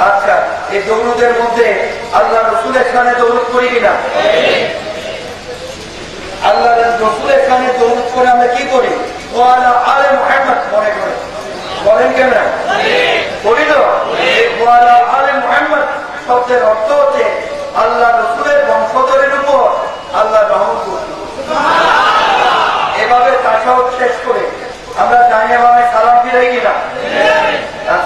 আচ্ছা, এই দরুদের মধ্যে আল্লাহ রাসূলের শানে দরুদ করি কিনা? আল্লাহ রাসূলের শানে দরুদ করে আমরা কি করি? ওয়ালা আলে মুহাম্মদ মনে করে বলেন কেন? করি তো। ওয়ালা আলে মুহাম্মদ শব্দের অর্থ হচ্ছে আল্লাহ রাসূলের বংশধরের উপর আল্লাহ রহমত করতে। এভাবে তাশাহুদ শেষ করে আমরা ডাইনে বামে সালাম ফিরাই কিনা?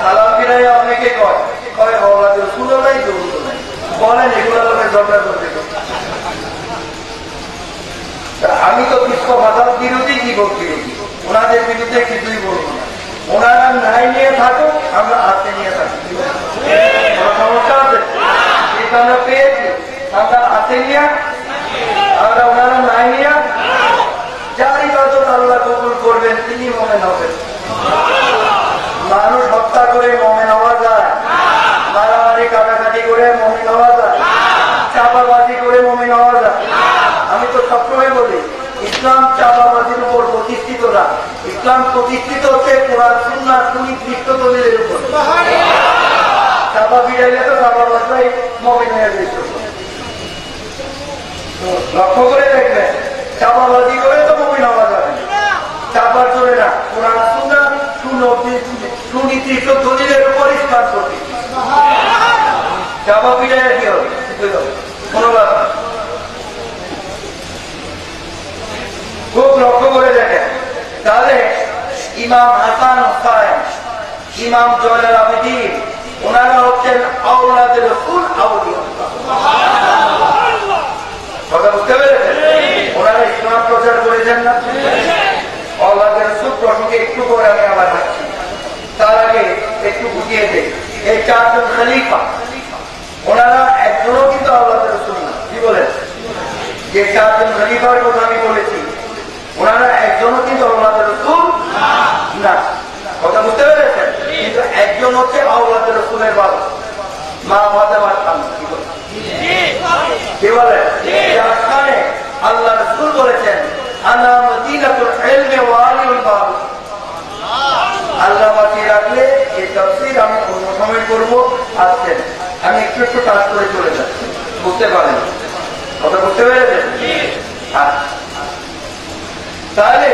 সালাম ফিরাই অনেকে কয় আওলাদে রাসূলও নাই, দরুদও নাই, বলেন এগুলো লোকের ঝগড়া করতে। আমি তো বিশ্বভাষার বিরোধী, জীবন বিরোধী, ওনাদের বিরুদ্ধে কিছুই বলবো না। ওনারা নাই নিয়ে থাকুক, আমরা হাতে নিয়ে থাকি, সমস্যা আছে? আমরা পেয়েছি, আমরা হাতে নিয়ে, আমরা ওনারা নাই নিয়ে যার ইবাদত আল্লাহ কবুল করবেন তিনি মনে হবে ইসলাম প্রতিষ্ঠিত হচ্ছে কোরআন সুন্নাহ সুনির্দিষ্ট দলিলের উপর। চাপা বিড়াইলে তো চাপা বাসায় মুমিন হয়ে যেত। লক্ষ্য করে দেখবেন, চাপাবাজি করে তো মুমিন হওয়া যাবে না, চাপার জোরে না। কোরআন সুন্নাহ সুনির্দিষ্ট দলিলের উপর ইসলাম প্রতিষ্ঠিত। চাপা বিড়াইয়া কি হবে? কোনো ব্যাপার। খুব লক্ষ্য করে দেখেন, তাহলে ইমাম হাসান হুসাইন, ইমাম জয়নুল আবেদিন, ওনারা হচ্ছেন আওলাদে রাসূল, আউলিয়াউল্লাহ। কথা বুঝতে পেরেছেন? ওনারা ইসলাম প্রচার করেছেন না? আওলাদে রাসূল প্রসঙ্গে একটু পরে আমি আবার আসছি, তার আগে একটু বুঝিয়ে দেই। এই চারজন খলিফা, ওনারা একজনও কিন্তু আওলাদে রাসূল না। কি বলেন? যে চারজন খলিফার কথা আমি বলেছি, ওনারা একজনও কিন্তু আওলাদে রাসূল না। কথা বুঝতে পেরেছেন? কিন্তু একজন হচ্ছে আওলাদে রাসূলের বাবা, মা ফাতেমার স্বামী। কি বলে? যার কারণে আল্লাহ রাসূল বলেছেন, আনা মদিনাতুল ইলমি ওয়া আলিউল বাব। আল্লাহ বাঁচিয়ে রাখলে এই তাফসীর আমি অন্য সময় করবো, আসছেন আমি একটু একটু কাজ করে চলে যাচ্ছি। বুঝতে পারেন? কথা বুঝতে পেরেছেন? তাহলে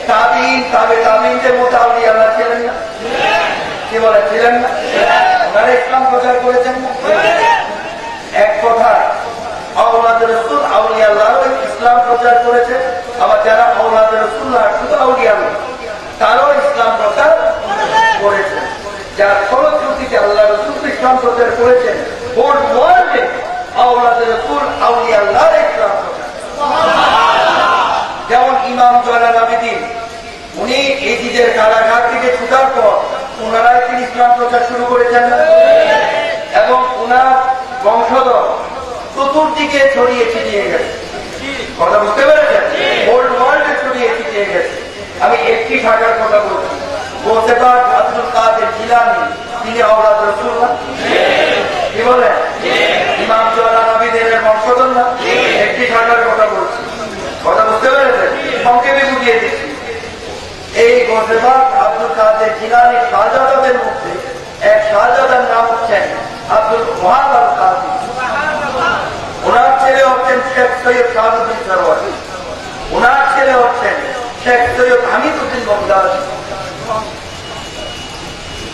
তাবিঈন, তাবিঈনদের মতো আউলিয়া আল্লাহ ছিলেন না? কি বলে? ছিলেন না? ওনারা ইসলাম প্রচার করেছেন না? এক কথা, আওলাদে রাসূল আউলিয়া আল্লাহ ইসলাম প্রচার করেছে। আবার যারা আওলাদে রাসূল না, শুধু আউলিয়া আল্লাহ, তারাও ইসলাম প্রচার করেছে। যার ফলশ্রুতিতে আল্লাহ রাসূল ইসলাম প্রচার করেছেন, হোল ওয়ার্ল্ডে আওলাদে রাসূল আউলিয়া আল্লাহ ইসলাম প্রচার। যেমন ইমাম জয়নুল আবেদিন, উনি এজিদের কারাগার থেকে ছুটার পর ওনারাই তিনি ইসলাম প্রচার শুরু করেছেন এবং ওনার বংশধর চতুর্দিকে ছড়িয়ে ছিটিয়ে গেছে। কথা বুঝতে পেরেছেন? ওল্ড ওয়ার্ল্ডে ছড়িয়ে ছিটিয়ে গেছে। আমি একটি শাখার কথা বলছি, বলতে পার আব্দুল কাদের জিলানী, তিনি আওলাদ রাসূল না? কি বলেন? ইমাম জয়নুল আবেদিনের বংশধর না? একটি শাখার কথা বলছি। কথা বুঝতে পেরেছেন? সংক্ষেপে বুঝিয়ে দিচ্ছি। এই গোসেবাগ আব্দুল কাদের জিলানী শাহজাদাদের মধ্যে এক শাহজাদার নাম হচ্ছেন আব্দুল ওয়াহাব আল কাদি। ওনার ছেলে হচ্ছেন শেখ সৈয়দ শাহাবুদ্দিন সরওয়ারি, ওনার ছেলে হচ্ছেন শেখ সৈয়দ হামিদউদ্দিন বগদাদি।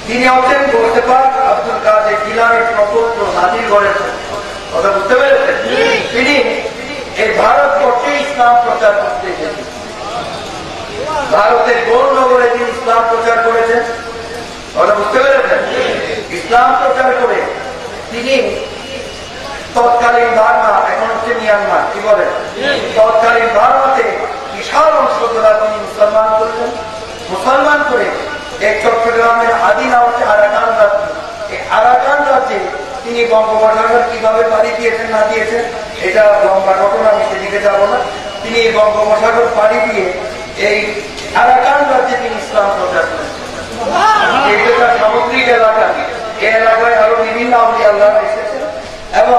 তিনি হচ্ছেন গোসেবাগ আব্দুল কাদের জিলানীর প্রপৌত্র নাজির করেছেন। কথা বুঝতে পেরেছেন? তিনি এই ভারতবর্ষে ইসলাম প্রচার করতে এসেছেন। ভারতের গৌরনগরে তিনি ইসলাম প্রচার করেছেন। ওরা বুঝতে পেরেছেন? ইসলাম প্রচার করে তিনি তৎকালীন বার্মা, এখন হচ্ছে মিয়ানমার, কি বলেন, তৎকালীন বার্মাতে বিশাল অংশ দ্বারা তিনি মুসলমান করলেন। মুসলমান করে এক চট্টগ্রামের আদিনা হচ্ছে আরাকান রাজ্য। এই আরাকান রাজ্যে তিনি বঙ্গোপসাগর কিভাবে পাড়ি দিয়েছেন না দিয়েছেন এটা লম্বা ঘটনা, আমি সেদিকে যাব না। তিনি এই বঙ্গোপসাগর পাড়ি দিয়ে এই আরাকান রাজ্যে তিনি ইসলাম প্রচার করেছেন। এটা সামুদ্রিক এলাকা, এই এলাকায় আরো বিভিন্ন আউলিয়া আল্লাহ এসেছেন এবং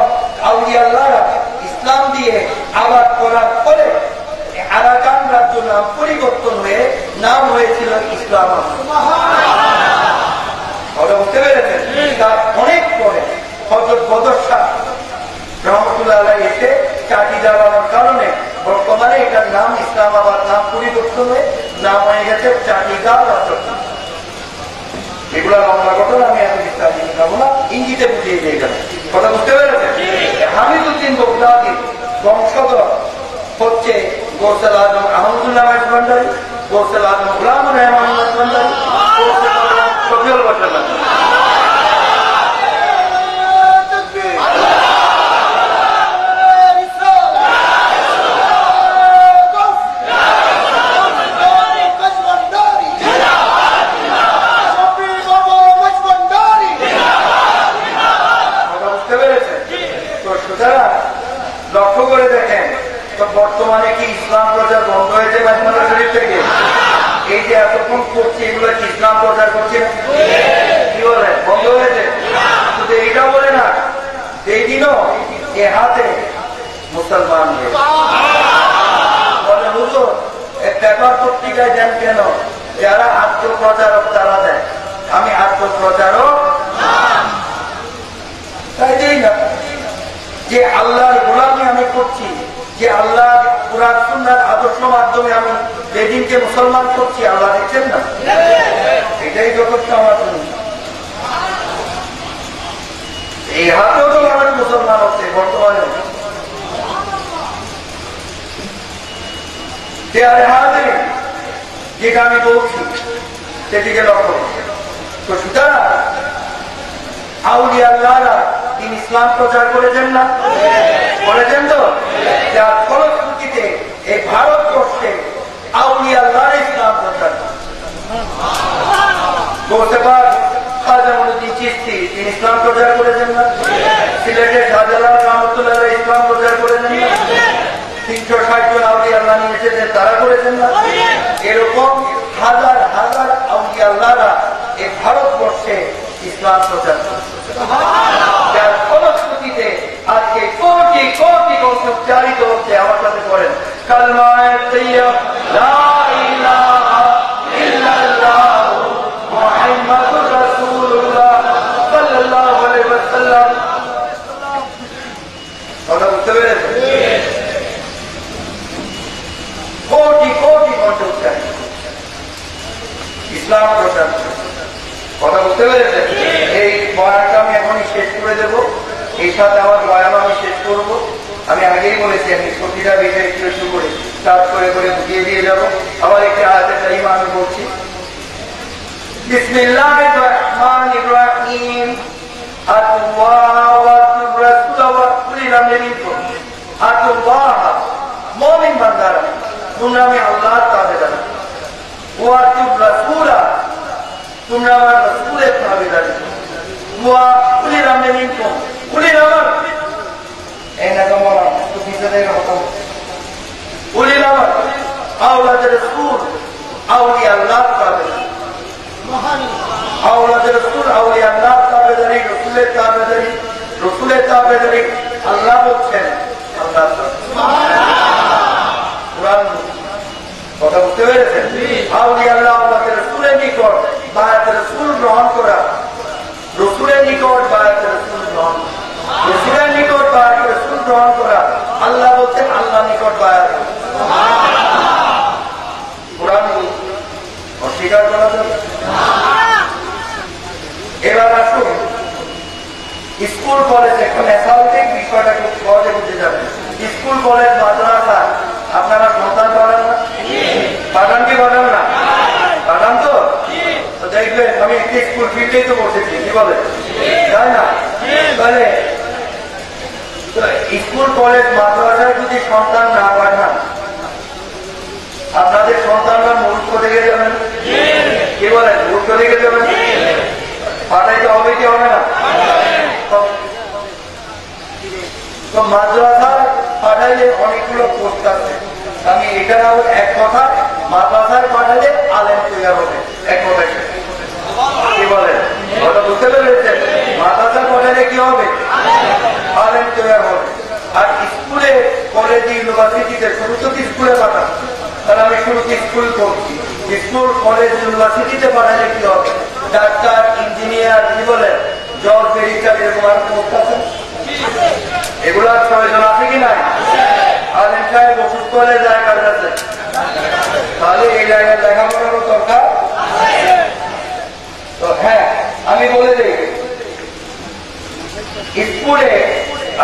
আউলিয়া আল্লাহরা ইসলাম দিয়ে আবাদ করার পরে আরাকান রাজ্য নাম পরিবর্তন হয়ে নাম হয়েছিল ইসলাম। বুঝতে পেরেছেন? তার অনেক পরে হযরত বদর শাহ রহমতুল্লাহ আলাইহি এসে চাটি জ্বালানোর কারণে বর্তমানে এটার নাম ইসলামাবাদ নাম পরিবর্তন হয়ে নাম হয়ে গেছে চাটিগাঁও রাজশাহী। এগুলা লম্বা ঘটনা, আমি এত বিস্তারিত যাবো না, ইঙ্গিতে বুঝিয়ে দিয়ে গেল। কথা বুঝতে পেরেছেন? হামিদউদ্দিন বগদাদির বংশধর হচ্ছে গৌসুল আজম আহমদুল্লাহ ভান্ডারী, গৌসুল আজম গোলামুর রহমান ভান্ডারী, গৌসুল আজম শফিউল বাশার ভান্ডারী। লক্ষ্য করে দেখেন তো বর্তমানে কি ইসলাম প্রচার বন্ধ হয়েছে মাজমুনা শরীফ থেকে? এই যে এতক্ষণ করছে এগুলো কি ইসলাম প্রচার করছে? কি বলে বন্ধ হয়েছে? শুধু এইটা বলে না, এই দিনও এ হাতে মুসলমান বলে হুজুর পেপার পত্রিকায় দেন কেন? যারা আত্মপ্রচারক তারা দেয়, আমি আত্মপ্রচারক তাই দেই না। যে আল্লাহর গোলামি আমি করছি, যে আল্লাহ কুরআন সুন্নাহর আদর্শ মাধ্যমে আমি বেদিনকে মুসলমান করছি, আল্লাহ দেখছেন না? এটাই যথেষ্ট আমার জন্য। এই হাতেও তো আমার মুসলমান হচ্ছে বর্তমানে। যেটা আমি বলছি সেদিকে লক্ষ্য। তো সুতরাং আউলিয়া আল্লাহরা তিনি ইসলাম প্রচার করেছেন না? করেছেন তো? যার ফলশ্রুতিতে এই ভারতবর্ষে আউলিয়া আল্লাহর ইসলাম প্রচার বলতে পার। খাজা মঈনুদ্দিন চিশতি তিনি ইসলাম প্রচার করেছেন না? সিলেটের শাহজালাল রহমতুল্লাহ ইসলাম প্রচার করেছেন না? 360 জন আউলিয়া আল্লাহ নিয়ে এসেছেন, তারা করেছেন না? এরকম হাজার হাজার আউলিয়া আল্লাহরা এই ভারতবর্ষে ইসলাম প্রচার করেছেন, যার ফলশ্রুতিতে আজকে কোটি কোটি গ্রন্থ উচ্চারিত হচ্ছে। আমার সাথে করেন কালমায়ে তাইয়্যিবা লা ইলাহা ইল্লাল্লাহ মুহাম্মাদুর রাসূলুল্লাহ সাল্লাল্লাহু আলাইহি ওয়াসাল্লাম। কথা বুঝতে পেরেছেন? কোটি কোটি গ্রন্থ উচ্চারিত ইসলাম প্রচার। কথা বুঝতে পেরেছেন? এই বয়ানটা আমি এখনই শেষ করে দেব। এই সাথে আমার বয়ান আমি শেষ করব। আমি আগেই বলেছি আমি প্রতিটা বিষয় একটু একটু করে কাজ করে করে বুঝিয়ে দিয়ে যাব। আবার একটি আয়াতে কারিমা আমি বলছি, বিসমিল্লাহির রহমানির রহিম। আতুল্লাহ ওয়া রাসূলুহু ওয়া উলিল আমরি মিনকুম। আতুল্লাহ মুমিন বান্দারা, তোমরা আমি আল্লাহর তাবেদার। ওয়া রাসূলা, তোমরা আমার রাসূলের তাবেদার। ওয়া উলিল আমরি মিনকুম, উলিল আমর এই না তোমরা তো পিছনে কথা। উলিল আমর আওলাদের রাসূল, আউলিয়া আল্লাহর তাবেদার। আওলাদের রাসূল, আউলিয়া আল্লাহর তাবেদারি, রাসূলের তাবেদারি, রাসূলের তাবেদারি। আল্লাহ বলছেন, আল্লাহ কুরআন। কথা বুঝতে পেরেছেন? আউলিয়া আল্লাহ আল্লাহর রাসূলের নিকট বায়াত রাসূল গ্রহণ করা, রাসূলের নিকট বায়াত রাসূল গ্রহণ, রাসূলের নিকট বায়াত রাসূল গ্রহণ করা। আল্লাহ বলছেন আল্লাহ নিকট বায়াত। কুরআন অস্বীকার করা যাবে? এবার আসুন স্কুল কলেজ। এখন অ্যাসাউন্টিং বিষয়টা খুব সহজে বুঝে যাবে। স্কুল কলেজ মাদ্রাসা আপনারা সন্তান পাঠান না? পাঠান কি পাঠান না? পাঠান তো? দেখবেন আমি একটি স্কুল ফিল্ডেই তো বসেছি, কি বলে তাই না? তাহলে স্কুল কলেজ মাদ্রাসায় যদি সন্তান না পাঠান, আপনাদের সন্তানরা মূর্খ থেকে যাবেন। কি বলে? মূর্খ থেকে যাবেন। পাঠাইতে হবে কি হবে না? তো মাদ্রাসায় পাঠাইলে অনেকগুলো পোস্ট আছে। আমি এটা এক কথা, মাদ্রাসায় পাঠাইলে আলেম তৈরি হবে, এক কথায়। কি বলে? ওটা বুঝতে পেরেছেন? মাদ্রাসায় পাঠাইলে কি হবে? আলেম তৈরি হবে। আর স্কুলে, কলেজে, ইউনিভার্সিটিতে শুরু তো স্কুলে পাঠান, তাহলে আমি শুরু স্কুল করছি। স্কুল, কলেজ, ইউনিভার্সিটিতে পাঠাইলে কি হবে? ডাক্তার, ইঞ্জিনিয়ার, কি বলে, জজ, ব্যারিস্টার, এরকম আর পোস্ট আছে। এগুলার প্রয়োজন আছে কি নাই? আলেম সাহেব অসুস্থ হলে জায়গার কাছে, তাহলে এই জায়গায় লেখাপড়ারও দরকার। তো হ্যাঁ, আমি বলে দিই, স্কুলে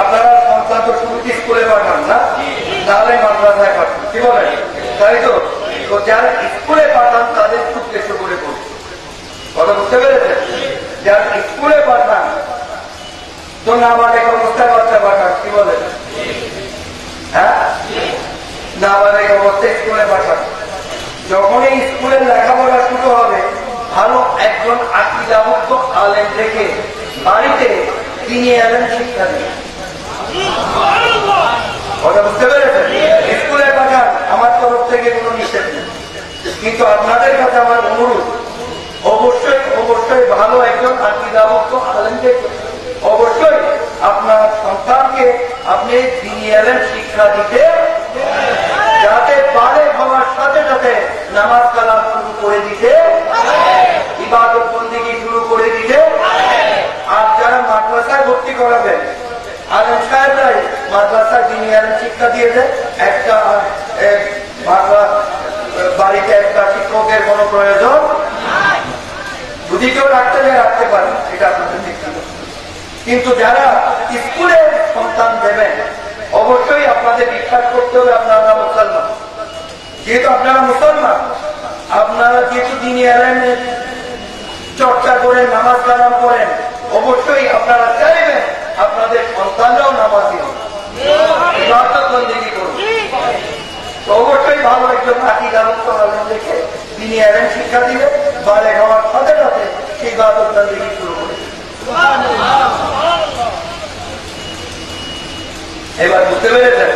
আপনারা সন্তান তো শুরু স্কুলে পাঠান না, তাহলে মাদ্রাসায় পাঠান। কি বলেন? তাই তো? তো যারা স্কুলে পাঠান তাদের উদ্দেশ্য করে করছে। কথা বুঝতে পেরেছেন? যারা স্কুলে পাঠান তো নাবালিক অবস্থায় বাচ্চা পাঠান। কি বলেন? হ্যাঁ, নাবালিক অবস্থায় স্কুলে পাঠান। যখনই স্কুলের লেখাপড়া শুরু হবে, ভালো একজন আকীদামুক্ত আলেম থেকে বাড়িতে তিনি এলেন শিক্ষা দিন। কথা বুঝতে পেরেছেন? স্কুলে পাঠান, আমার তরফ থেকে কোনো নিষেধ নেই। কিন্তু আপনাদের কাছে আমার অনুরোধ, অবশ্যই অবশ্যই ভালো একজন আকীদামুক্ত আলেম থেকে অবশ্যই আপনার সন্তানকে আপনি দিনী এলেম শিক্ষা দিতে, যাতে বালেগ হওয়ার সাথে সাথে নামাজ কালাম শুরু করে দিতে শিক্ষা দিয়ে দেয়। একটা বাড়িতে একটা শিক্ষকের কোনো প্রয়োজন যদি কেউ রাখতে যায় রাখতে পারেন, এটা আপনাদের ব্যক্তিগত। কিন্তু যারা স্কুলে সন্তান দেবেন অবশ্যই আপনাদের বিশ্বাস করতে হবে আপনারা মুসলমান। যেহেতু আপনারা মুসলমান, আপনারা যেহেতু দিনী এলেমের চর্চা করেন, নামাজ কালাম করেন, অবশ্যই আপনারা চাইবেন আপনাদের সন্তানরাও নামাজি হবে, ইবাদত বন্দেগী করবে। তো অবশ্যই ভালো একজন আকিদা মুক্ত আলেম দেখে দিনী এলেম শিক্ষা দিলে বালেগ হওয়ার সাথে সাথে সেই ইবাদত বন্দেগী শুরু করে। এবার বুঝতে পেরেছেন?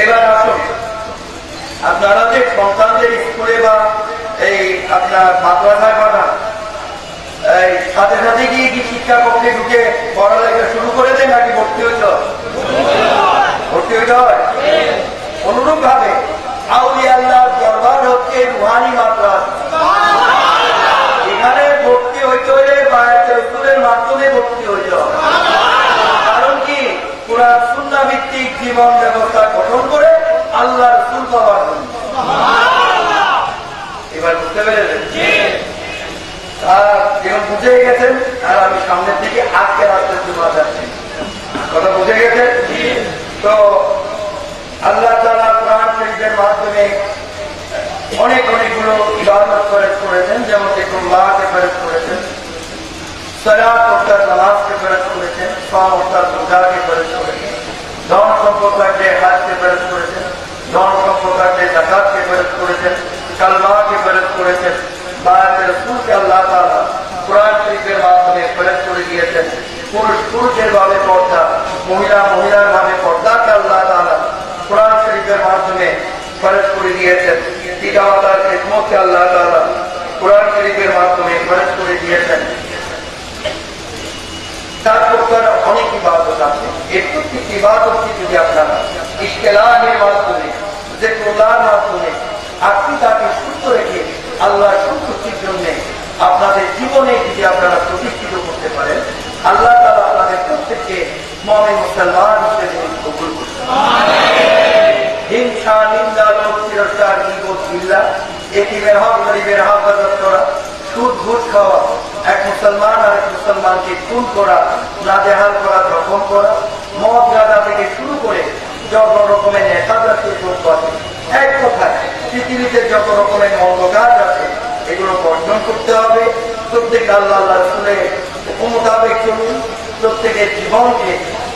এবার আসুন, আপনারা যে সন্তানদের স্কুলে বা এই আপনার মাদ্রাসায় পাঠান, এই সাথে সাথে গিয়ে কি শিক্ষা কক্ষে ঢুকে পড়ালেখা শুরু করে দেন নাকি ভর্তি হইতে হয়? ভর্তি হইতে হয়। অনুরূপ ভাবে আউলিয়া আল্লাহর দরবার হচ্ছে রুহানি মাদ্রাসা। এখানে ভর্তি হইতে হলে বায়াতের রাসূলের মাধ্যমে ভর্তি হইতে হয়। কারণ কি? কুরআন সুন্নাহ ভিত্তিক জীবন ব্যবস্থা গঠন করে আল্লাহর রাসূল পাওয়ার জন্য। এবার বুঝতে পেরেছেন? আর যেমন বুঝে গেছেন, আর আমি সামনের দিকে আজকে রাস্তার জন্য যাচ্ছি, কথা বুঝে গেছেন? তো আল্লাহ তাআলা কোরআন শরীফের মাধ্যমে অনেকগুলো ইবাদত করেছেন, যেমন জিকরুল্লাহকে ফরজ করেছেন, সালাত অর্থাৎ নামাজকে ফরজ করেছেন, সাওম অর্থাৎ রোজাকে ফরজ করেছেন, ধন সম্পদ থাকলে হজকে ফরজ করেছেন, ধন সম্পদ থাকলে যাকাতকে ফরজ করেছেন, কালমাকে ফরজ করেছেন। বায়াতের রাসূলকে আল্লাহ তাআলা কোরআন শরীফের মাধ্যমে ফরজ করে দিয়েছেন। পুরুষ পুরুষের ভাবে পর্দা, মহিলা মহিলার ভাবে পর্দাকে আল্লাহ তাআলা কোরআন শরীফের মাধ্যমে ফরজ করে দিয়েছেন। পিতামাতার খিদমতকে আল্লাহ তাআলা কোরআন শরীফের মাধ্যমে ফরজ করে দিয়েছেন। তারপর অনেক ইবাদত আছে। এই প্রত্যেকটি ইবাদতকে যদি আপনারা ইশতেলাহের মাধ্যমে, জিকরুল্লাহর মাধ্যমে আপনি তাকে সুস্থ রেখে আল্লাহর সন্তুষ্টির জন্য আপনাদের জীবনে যদি আপনারা প্রতিষ্ঠিত করতে পারেন, আল্লাহ তাআলা আপনাদের প্রত্যেককে মুমিন মুসলমান হিসেবে কবুল করুন। হিংসা, নিন্দা, লোভ, তিরস্কার, গীবত, গিল্লা, এতিমের হক, গরিবের হক হেফাজত করা, সুদ ঘুষ খাওয়া, এক মুসলমান আর এক মুসলমানকে খুন করা, নাজেহাল করা, জখম করা, মদ গাঁজা থেকে শুরু করে যত রকমের নেশা জাতীয় দ্রব্য আছে, এক কথায় পৃথিবীতে যত রকমের মন্দ কাজ আছে এগুলো বর্জন করতে হবে। প্রত্যেকে আল্লাহ রাসূলের হুকুম মোতাবেক চলুন। প্রত্যেকের জীবনকে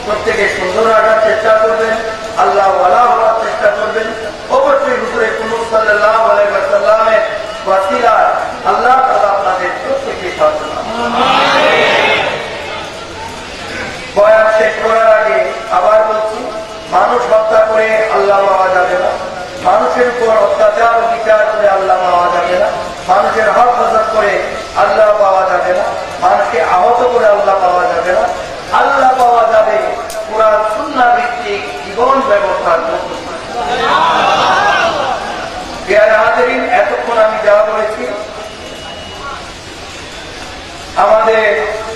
প্রত্যেকে সুন্দর রাখার চেষ্টা করবেন, আল্লাহ ওয়ালা হওয়ার চেষ্টা করবেন। অবশ্যই হুজুরে কুনুত সাল্লাল্লাহু আলাইহি ওয়াসাল্লামের ওয়াসিলায় আল্লাহ তাআলা আপনাদের প্রত্যেককে সাহায্য করুন। বয়ান শেষ করার আগে আবার বলছি, মানুষ হত্যা করে আল্লাহ পাওয়া যাবে না, মানুষের উপর অত্যাচার ও বিচার করে আল্লাহ পাওয়া যাবে না, মানুষের হক হেফাজত করে আল্লাহ পাওয়া যাবে না, মানুষকে আহত করে আল্লাহ পাওয়া যাবে না। আল্লাহ পাওয়া যাবে কুরআন সুন্নাহ ভিত্তিক জীবন ব্যবস্থার মধ্যে। প্রিয় হাজিরিন, এতক্ষণ আমি যা বলেছি আমাদের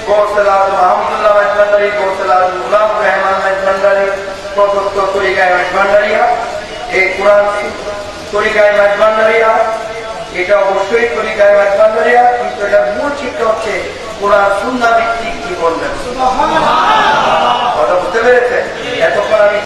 গোরসেলার মাহমুদুল্লাহ মাইজভান্ডারি, গোরসেলার গুলাম রহমান মাইজভান্ডারি প্রদত্ত তরিকায় মাইজভান্ডারিয়া, এই কোরআন তরিকায় মাইজভান্ডারিয়া, এটা অবশ্যই তরিকায় মাইজভান্ডারিয়া, কিন্তু এটার মূল শিক্ষা হচ্ছে কোরআন সুন্নাহ ভিত্তিক জীবন ব্যবস্থা। কথা বুঝতে পেরেছেন? এতক্ষণ আমি